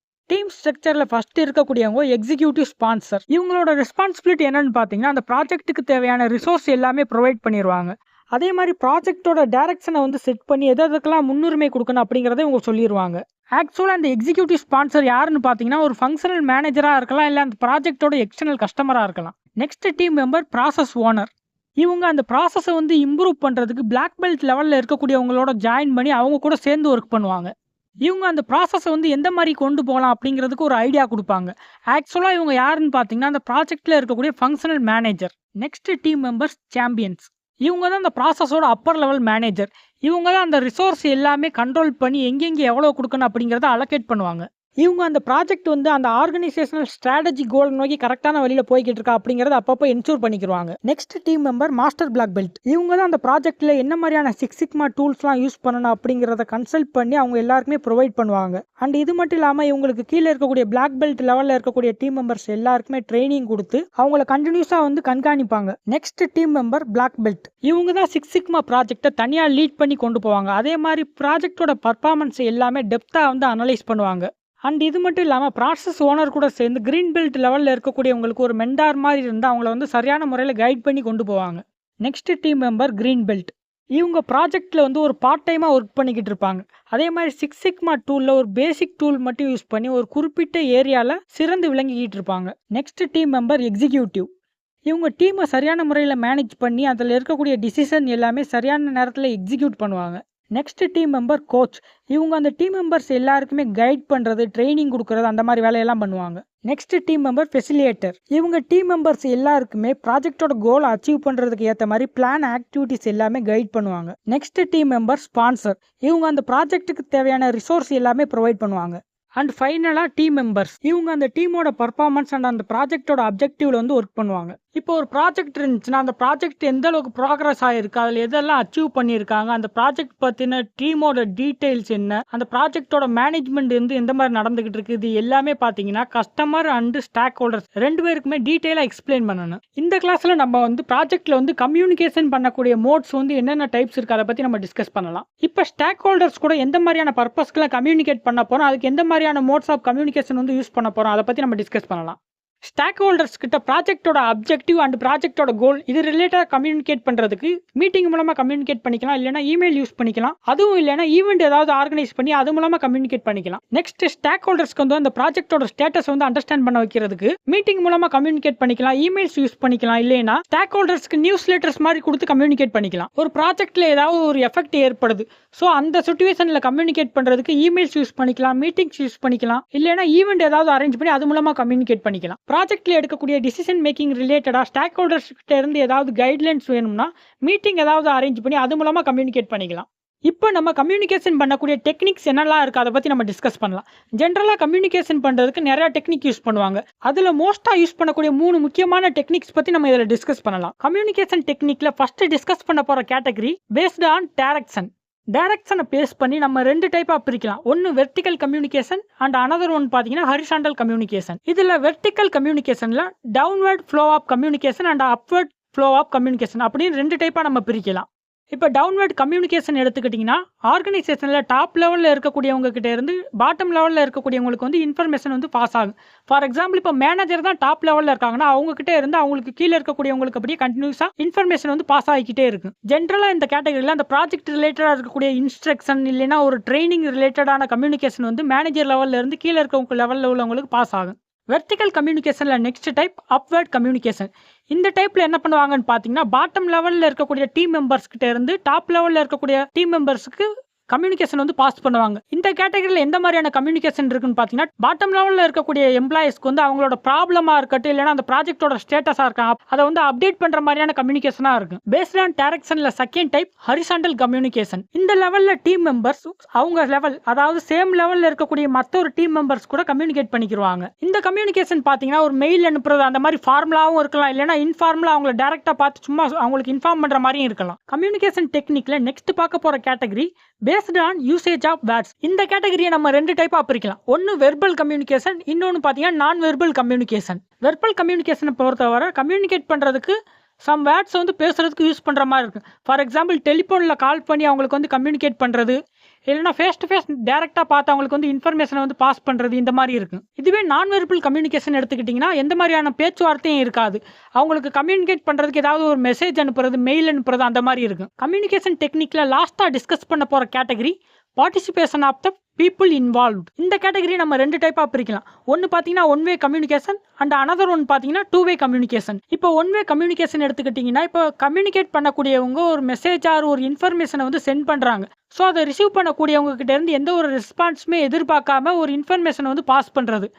டீம் ஸ்ட்ரக்சரில் ஃபர்ஸ்ட் இருக்கக்கூடியவங்க எக்ஸிக்யூட்டிவ் ஸ்பான்சர். இவங்களோட ரெஸ்பான்சிபிலிட்டி என்னன்னு பார்த்தீங்கன்னா, அந்த ப்ராஜெக்ட்டுக்கு தேவையான ரிசோர்ஸ் எல்லாமே ப்ரொவைட் பண்ணிடுவாங்க. அதே மாதிரி ப்ராஜெக்டோட டைரக்ஷனை வந்து செட் பண்ணி எதுக்கெல்லாம் முன்னுரிமை கொடுக்கணும் அப்படிங்கிறத இவங்க சொல்லிடுவாங்க. ஆக்சுவலாக அந்த எக்ஸிக்யூட்டிவ் ஸ்பான்சர் யாருன்னு பார்த்தீங்கன்னா, ஒரு ஃபங்க்ஷனல் மேனேஜராக இருக்கலாம், இல்லை அந்த ப்ராஜெக்டோட எக்ஸ்டர்னல் கஸ்டமராக இருக்கலாம். Next team member process owner. இவங்க அந்த ப்ராசஸை வந்து இம்ப்ரூவ் பண்ணுறதுக்கு பிளாக் பெல்ட் லெவலில் இருக்கக்கூடியவங்களோட ஜாயின் பண்ணி அவங்க கூட சேர்ந்து ஒர்க் பண்ணுவாங்க. இவங்க அந்த ப்ராசஸை வந்து எந்த மாதிரி கொண்டு போகலாம் அப்படிங்கிறதுக்கு ஒரு ஐடியா கொடுப்பாங்க. ஆக்சுவலாக இவங்க யாருன்னு பார்த்தீங்கன்னா, அந்த ப்ராஜெக்டில் இருக்கக்கூடிய functional manager. Next team members champions. இவங்க தான் அந்த ப்ராசஸோட அப்பர் லெவல் மேனேஜர். இவங்க தான் அந்த ரிசோர்ஸ் எல்லாமே கண்ட்ரோல் பண்ணி எங்கெங்கே எவ்வளோ கொடுக்கணும் அப்படிங்கிறத அலோகேட் பண்ணுவாங்க. இவங்க அந்த ப்ராஜெக்ட் வந்து அந்த ஆர்கனைசேஷனல் ஸ்ட்ராட்டஜி கோல் நோக்கி கரெக்டான வழியில் போய்கிட்டு இருக்கா அப்படிங்கிறத அப்பப்போ என்ஷூர் பண்ணிக்கிறாங்க. Next team member master black belt. இவங்க தான் அந்த ப்ராஜெக்ட்டில் என்ன மாதிரியான சிக்ஸ் சிக்மா டூல்ஸ்லாம் யூஸ் பண்ணணும் அப்படிங்கிறத கன்சல்ட் பண்ணி அவங்க எல்லாருக்குமே ப்ரொவைட் பண்ணுவாங்க. அண்ட் இது மட்டும் இல்லாமல் இவங்களுக்கு கீழே இருக்கக்கூடிய பிளாக் பெல்ட் லெவலில் இருக்கக்கூடிய டீம் மெம்பர்ஸ் எல்லாருக்குமே ட்ரைனிங் கொடுத்து அவங்கள கண்டினியூஸாக வந்து கண்காணிப்பாங்க. Next team member black belt. இவங்க தான் சிக்ஸ் சிக்மா ப்ராஜெக்டை தனியாக லீட் பண்ணி கொண்டு போவாங்க. அதே மாதிரி ப்ராஜெக்டோட பர்ஃபார்மன்ஸ் எல்லாமே டெப்த்தாக வந்து அனலைஸ் பண்ணுவாங்க. அண்ட் இது மட்டும் இல்லாமல் ப்ராசஸ் ஓனர் கூட சேர்ந்து கிரீன் பெல்ட் லெவலில் இருக்கக்கூடியவங்களுக்கு ஒரு மெண்டார் மாதிரி இருந்தால் அவங்கள வந்து சரியான முறையில் கைட் பண்ணி கொண்டு போவாங்க. Next team member green belt. இவங்க ப்ராஜெக்டில் வந்து ஒரு பார்ட் டைமாக ஒர்க் பண்ணிக்கிட்டு இருப்பாங்க. அதே மாதிரி சிக்ஸ் சிக்மா டூலில் ஒரு பேசிக் டூல் மட்டும் யூஸ் பண்ணி ஒரு குறிப்பிட்ட ஏரியாவில் சிறந்து விளங்கிக்கிட்டு இருப்பாங்க. Next team member executive. இவங்க டீமை சரியான முறையில் மேனேஜ் பண்ணி அதில் இருக்கக்கூடிய டிசிஷன் எல்லாமே சரியான நேரத்தில் எக்ஸிக்யூட் பண்ணுவாங்க. Next team member coach. இவங்க அந்த டீம் மெம்பர்ஸ் எல்லாருக்குமே கைட் பண்ணுறது, ட்ரைனிங் கொடுக்குறது, அந்த மாதிரி வேலையெல்லாம் பண்ணுவாங்க. Next team member facilitator. இவங்க டீம் மெம்பர்ஸ் எல்லாருக்குமே ப்ராஜெக்டோட கோலை அச்சீவ் பண்ணுறதுக்கு ஏற்ற மாதிரி பிளான் ஆக்டிவிட்டிஸ் எல்லாமே கைட் பண்ணுவாங்க. Next team member sponsor. இவங்க அந்த ப்ராஜெக்ட்டுக்கு தேவையான ரிசோர்ஸ் எல்லாமே ப்ரொவைட் பண்ணுவாங்க. அண்ட் ஃபைனலாக டீம் மெம்பர்ஸ். இவங்க அந்த டீமோட பர்ஃபார்மன்ஸ் அண்ட் அந்த ப்ராஜெக்டோட அப்ஜெக்டிவ்ல வந்து ஒர்க் பண்ணுவாங்க. இப்போ ஒரு ப்ராஜெக்ட் இருந்துச்சுன்னா அந்த ப்ராஜெக்ட் எந்த அளவுக்கு ப்ராக்ரஸ் ஆகிருக்கு, அதில் எதெல்லாம் அச்சீவ் பண்ணியிருக்காங்க, அந்த ப்ராஜெக்ட் பற்றின டீமோட டீட்டெயில்ஸ் என்ன, அந்த ப்ராஜெக்டோட மேனேஜ்மெண்ட் வந்து எந்த மாதிரி நடந்துகிட்டு இருக்கு, இது எல்லாமே பார்த்தீங்கன்னா கஸ்டமர் அண்ட் ஸ்டாக் ஹோல்டர்ஸ் ரெண்டு பேருக்குமே டீட்டெயிலாக எக்ஸ்பிளைன் பண்ணணும். இந்த கிளாஸில் நம்ம வந்து ப்ராஜெக்டில் வந்து கம்யூனிகேஷன் பண்ணக்கூடிய மோட்ஸ் வந்து என்னென்ன டைப்ஸ் இருக்குது அதை பற்றி நம்ம டிஸ்கஸ் பண்ணலாம். இப்போ ஸ்டாக் ஹோல்டர்ஸ் கூட எந்த மாதிரியான பர்பஸ்க்குலாம் கம்யூனிகேட் பண்ண போகிறோம், அதுக்கு எந்த மாதிரியான மோட்ஸ் ஆஃப் கம்யூனிகேஷன் வந்து யூஸ் பண்ண போகிறோம் அதை பற்றி நம்ம டிஸ்கஸ் பண்ணலாம். ஸ்டாக் ஹோல்டர்ஸ் கிட்ட ப்ராஜெக்டோட அப்ஜெக்டிவ் அண்ட் ப்ராஜெக்டோட கோல் இது ரிலேட்டடாக கம்யூனிகேட் பண்ணுறதுக்கு மீட்டிங் மூலமாக கம்யூனிகேட் பண்ணிக்கலாம், இல்லைனா இமெயில் யூஸ் பண்ணிக்கலாம். அதுவும் இல்லைனா ஈவெண்ட் ஏதாவது ஆர்கனைஸ் பண்ணி அது மூலமாக கம்யூனிகேட் பண்ணிக்கலாம். நெக்ஸ்ட் ஸ்டாக் ஹோல்டர்ஸ்க்கு வந்து அந்த ப்ராஜெக்டோட ஸ்டேட்டஸ் வந்து அண்டர்ஸ்டாண்ட் பண்ண வைக்கிறதுக்கு மீட்டிங் மூலமாக கம்யூனிகேட் பண்ணிக்கலாம், இமெயில்ஸ் யூஸ் பண்ணிக்கலாம், இல்லைனா ஸ்டாக் ஹோல்டர்ஸ்க்கு நியூஸ் லெட்டர்ஸ் மாதிரி கொடுத்து கம்யூனிகேட் பண்ணிக்கலாம். ஒரு ப்ராஜெக்ட்ல ஏதாவது ஒரு எஃபெக்ட் ஏற்படுது, ஸோ அந்த சிச்சுவேஷனில் கம்யூனிகேட் பண்ணுறதுக்கு இமெயில்ஸ் யூஸ் பண்ணிக்கலாம், மீட்டிங்ஸ் யூஸ் பண்ணிக்கலாம், இல்லைனா ஈவெண்ட் ஏதாவது அரேஞ்ச் பண்ணி அது மூலமாக கம்யூனிகேட் பண்ணிக்கலாம். ப்ராஜெக்ட்ல எடுக்கக்கூடிய டிசிஷன் மேக்கிங் ரிலேட்டடாக ஸ்டாக் ஹோல்டர்ஸ் கிட்ட இருந்து ஏதாவது கைட்லைன்ஸ் வேணும்னா மீட்டிங் ஏதாவது அரேஞ்ச் பண்ணி அது மூலமாக கம்யூனிகேட் பண்ணிக்கலாம். இப்போ நம்ம கம்யூனிகேஷன் பண்ணக்கூடிய டெக்னிக்ஸ் என்னெல்லாம் இருக்குது அதை பற்றி நம்ம டிஸ்கஸ் பண்ணலாம். ஜென்ரலாக கம்யூனிகேஷன் பண்ணுறதுக்கு நிறையா டெக்னிக் யூஸ் பண்ணுவாங்க. அதில் மோஸ்ட்டாக யூஸ் பண்ணக்கூடிய 3 முக்கியமான டெக்னிக்ஸ் பற்றி நம்ம இதில் டிஸ்கஸ் பண்ணலாம். கம்யூனிகேஷன் டெக்னிக்கில் ஃபஸ்ட்டு டிஸ்கஸ் பண்ண போகிற கேட்டகரி பேஸ்டு ஆன் டைரக்ஷன். டைரக்ஷனை பேஸ் பண்ணி நம்ம 2 டைப்பாக பிரிக்கலாம். ஒன்று vertical communication and another one பார்த்தீங்கன்னா ஹரிசாண்டல் கம்யூனிகேஷன். இதில் வெர்டிக்கல் கம்யூனிகேஷனில் downward flow of communication and upward flow of communication அப்படின்னு 2 டைப்பாக நம்ம பிரிக்கலாம். இப்போ டவுன்வர்ட் கம்யூனிகேஷன் எடுத்துக்கிட்டிங்கன்னா ஆர்கனைசேஷனில் டாப் லெவலில் இருக்கக்கூடியவங்க கிட்ட இருந்து பாட்டம் லெவலில் இருக்கக்கூடியவங்களுக்கு வந்து இன்ஃபர்மேஷன் வந்து பாஸ் ஆகும். ஃபார் எக்ஸாம்பிள் இப்போ மேனேஜர் தான் டாப் லெவலில் இருக்காங்கன்னா அவங்ககிட்ட இருந்து அவங்களுக்கு கீழே இருக்கக்கூடியவங்களுக்கு அப்படியே கண்டினியூஸாக இன்ஃபர்மேஷன் வந்து பாஸ் ஆகிக்கிட்டே இருக்கும். ஜென்ரலாக இந்த கேட்டகரியில் அந்த ப்ராஜெக்ட் ரிலேட்டடாக இருக்கக்கூடிய இன்ஸ்ட்ரக்ஷன் இல்லைன்னா ஒரு ட்ரைனிங் ரிலேட்டடான கம்யூனிகேஷன் வந்து மேனேஜர் லெவலில் இருந்து கீழே இருக்கவங்க லெவலில் உள்ளவங்களுக்கு பாஸ் ஆகும். வெர்டிக்கல் கம்யூனிகேஷனில் நெக்ஸ்ட் டைப் அப்வர்ட் கம்யூனிகேஷன். இந்த டைப்பில் என்ன பண்ணுவாங்கன்னு பார்த்தீங்கன்னா பாட்டம் லெவலில் இருக்கக்கூடிய டீம் மெம்பர்ஸ் கிட்ட இருந்து டாப் லெவலில் இருக்கக்கூடிய டீம் மெம்பர்ஸுக்கு கம்யூனிகேஷன் வந்து பாஸ் பண்ணுவாங்க. இந்த கேட்டகரியில் எந்த மாதிரியான கம்யூனிகேஷன் இருக்குன்னு பார்த்தீங்கன்னா பாட்டம் லெவலில் இருக்கக்கூடிய எம்ப்ளாயிஸ்க்கு வந்து அவங்களோட ப்ராப்ளமாக இருக்கட்டும் இல்லைனா அந்த ப்ராஜெக்டோட ஸ்டேட்டஸாக இருக்கும் அதை வந்து அப்டேட் பண்ணுற மாதிரியான கம்யூனிகேஷனாக இருக்கும். பேஸ்ட் ஆன் டைரக்ஷனில் செகண்ட் டைப் ஹரிசாண்டல் கம்யூனிகேஷன். இந்த லெவலில் டீம் மெம்பர்ஸ் அவங்க லெவல் அதாவது சேம் லெவலில் இருக்கக்கூடிய மற்ற ஒரு டீம் மெம்பர்ஸ் கூட கம்யூனிகேட் பண்ணிக்கிடுவாங்க. இந்த கம்யூனிகேஷன் பார்த்தீங்கன்னா ஒரு மெயில் அனுப்புறது அந்த மாதிரி ஃபார்முலாவும் இருக்கலாம், இல்லைனா இன்ஃபார்முலா அவங்களை டேரெக்டாக பார்த்து சும்மா அவங்களுக்கு இன்ஃபார்ம் பண்ணுற மாதிரியும் இருக்கலாம். கம்யூனிகேஷன் டெக்னிக்கில் நெக்ஸ்ட் பார்க்க போகிற category based on usage of words. இந்த கேட்டகரியை நம்ம 2 டைப்பாக பிரிக்கலாம். ஒன்று வெர்பல் கம்யூனிகேஷன், இன்னொன்று பார்த்தீங்கன்னா நான் வெர்பல் கம்யூனிகேஷன். வெர்பல் கம்யூனிகேஷனை பொறுத்தவரை கம்யூனிகேட் பண்ணுறதுக்கு சம் வேர்ட்ஸ் வந்து பேசுறதுக்கு யூஸ் பண்ணுற மாதிரி இருக்கும். ஃபார் எக்ஸாம்பிள் டெலிஃபோனில் கால் பண்ணி அவங்களுக்கு வந்து கம்யூனிகேட் பண்ணுறது, இல்லைனா ஃபேஸ் டு ஃபேஸ் டேரெக்டாக பார்த்து அவங்களுக்கு வந்து இன்ஃபர்மேஷனை வந்து பாஸ் பண்ணுறது, இந்த மாதிரி இருக்கும். இதுவே நான் வெர்பல் கம்யூனிகேஷன் எடுத்துக்கிட்டிங்கன்னா எந்த மாதிரியான பேச்சுவார்த்தையும் இருக்காது. அவங்களுக்கு கம்யூனிகேட் பண்ணுறதுக்கு ஏதாவது ஒரு மெசேஜ் அனுப்புறது, மெயில் அனுப்புறது அந்த மாதிரி இருக்கும். கம்யூனிகேஷன் டெக்னிக்கில் லாஸ்ட்டாக டிஸ்கஸ் பண்ண போகிற category participation of the people involved. இந்த கேட்டகரி நம்ம 2 டைப்பாக பிரிக்கலாம். ஒன்று பார்த்தீங்கன்னா one way communication and another one பார்த்தீங்கன்னா 2 வே கம்யூனிகேஷன். இப்போ ஒன் வே கம்யூனிகேஷன் எடுத்துக்கிட்டிங்கன்னா இப்போ கம்யூனிகேட் பண்ணக்கூடியவங்க ஒரு மெசேஜ் ஆர் ஒரு இன்ஃபர்மேஷனை வந்து சென்ட் பண்ணுறாங்க. ஸோ அதை ரிசீவ் பண்ணக்கூடியவங்க கிட்ட இருந்து எந்த ஒரு ரெஸ்பான்ஸுமே எதிர்பார்க்காம ஒரு இன்ஃபர்மேஷனை வந்து பாஸ் பண்ணுறது.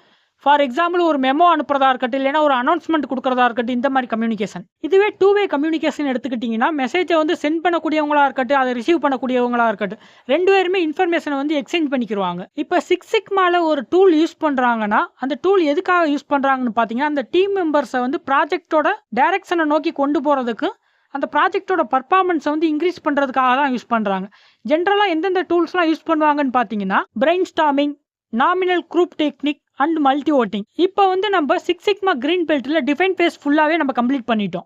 ஃபார் எக்ஸாம்பிள் ஒரு மெமோ அனுப்புறதா இருக்கட்டும், இல்லைன்னா ஒரு அனௌன்ஸ்மெண்ட் கொடுக்குறதா இருக்கட்டும், இந்த மாதிரி கம்யூனிகேஷன். இதுவே 2-வே கம்யூனிகேஷன் எடுத்துக்கிட்டிங்கன்னா, மெசேஜை வந்து சென்ட் பண்ணக்கூடியவங்களா இருக்கட்டும், அதை ரிசீவ் பண்ணக்கூடியவங்களா இருக்கட்டும், 2 பேருமே இன்ஃபர்மேஷனை வந்து எக்ஸ்சேஞ்ச் பண்ணிக்கிடுவாங்க. இப்போ 6 சிக்மால ஒரு டூல் யூஸ் பண்ணுறாங்கன்னா, அந்த டூல் எதுக்காக யூஸ் பண்ணுறாங்கன்னு பார்த்தீங்கன்னா, அந்த டீம் மெம்பர்ஸை வந்து ப்ராஜெக்டோட டைரக்ஷனை நோக்கி கொண்டு போகிறதுக்கு, அந்த ப்ராஜெக்டோட பர்ஃபார்மன்ஸை வந்து இன்க்ரீஸ் பண்ணுறதுக்காக தான் யூஸ் பண்ணுறாங்க. ஜென்ரலாக எந்தெந்த டூல்ஸ்லாம் யூஸ் பண்ணுவாங்கன்னு பார்த்தீங்கன்னா, brain storming, nominal group technique and multi voting. இப்போ வந்து நம்ம 6 சிக்மா கிரீன் பெல்ட்டில் டிஃபைன் ஃபேஸ் ஃபுல்லாகவே நம்ம கம்ப்ளீட் பண்ணிட்டோம்.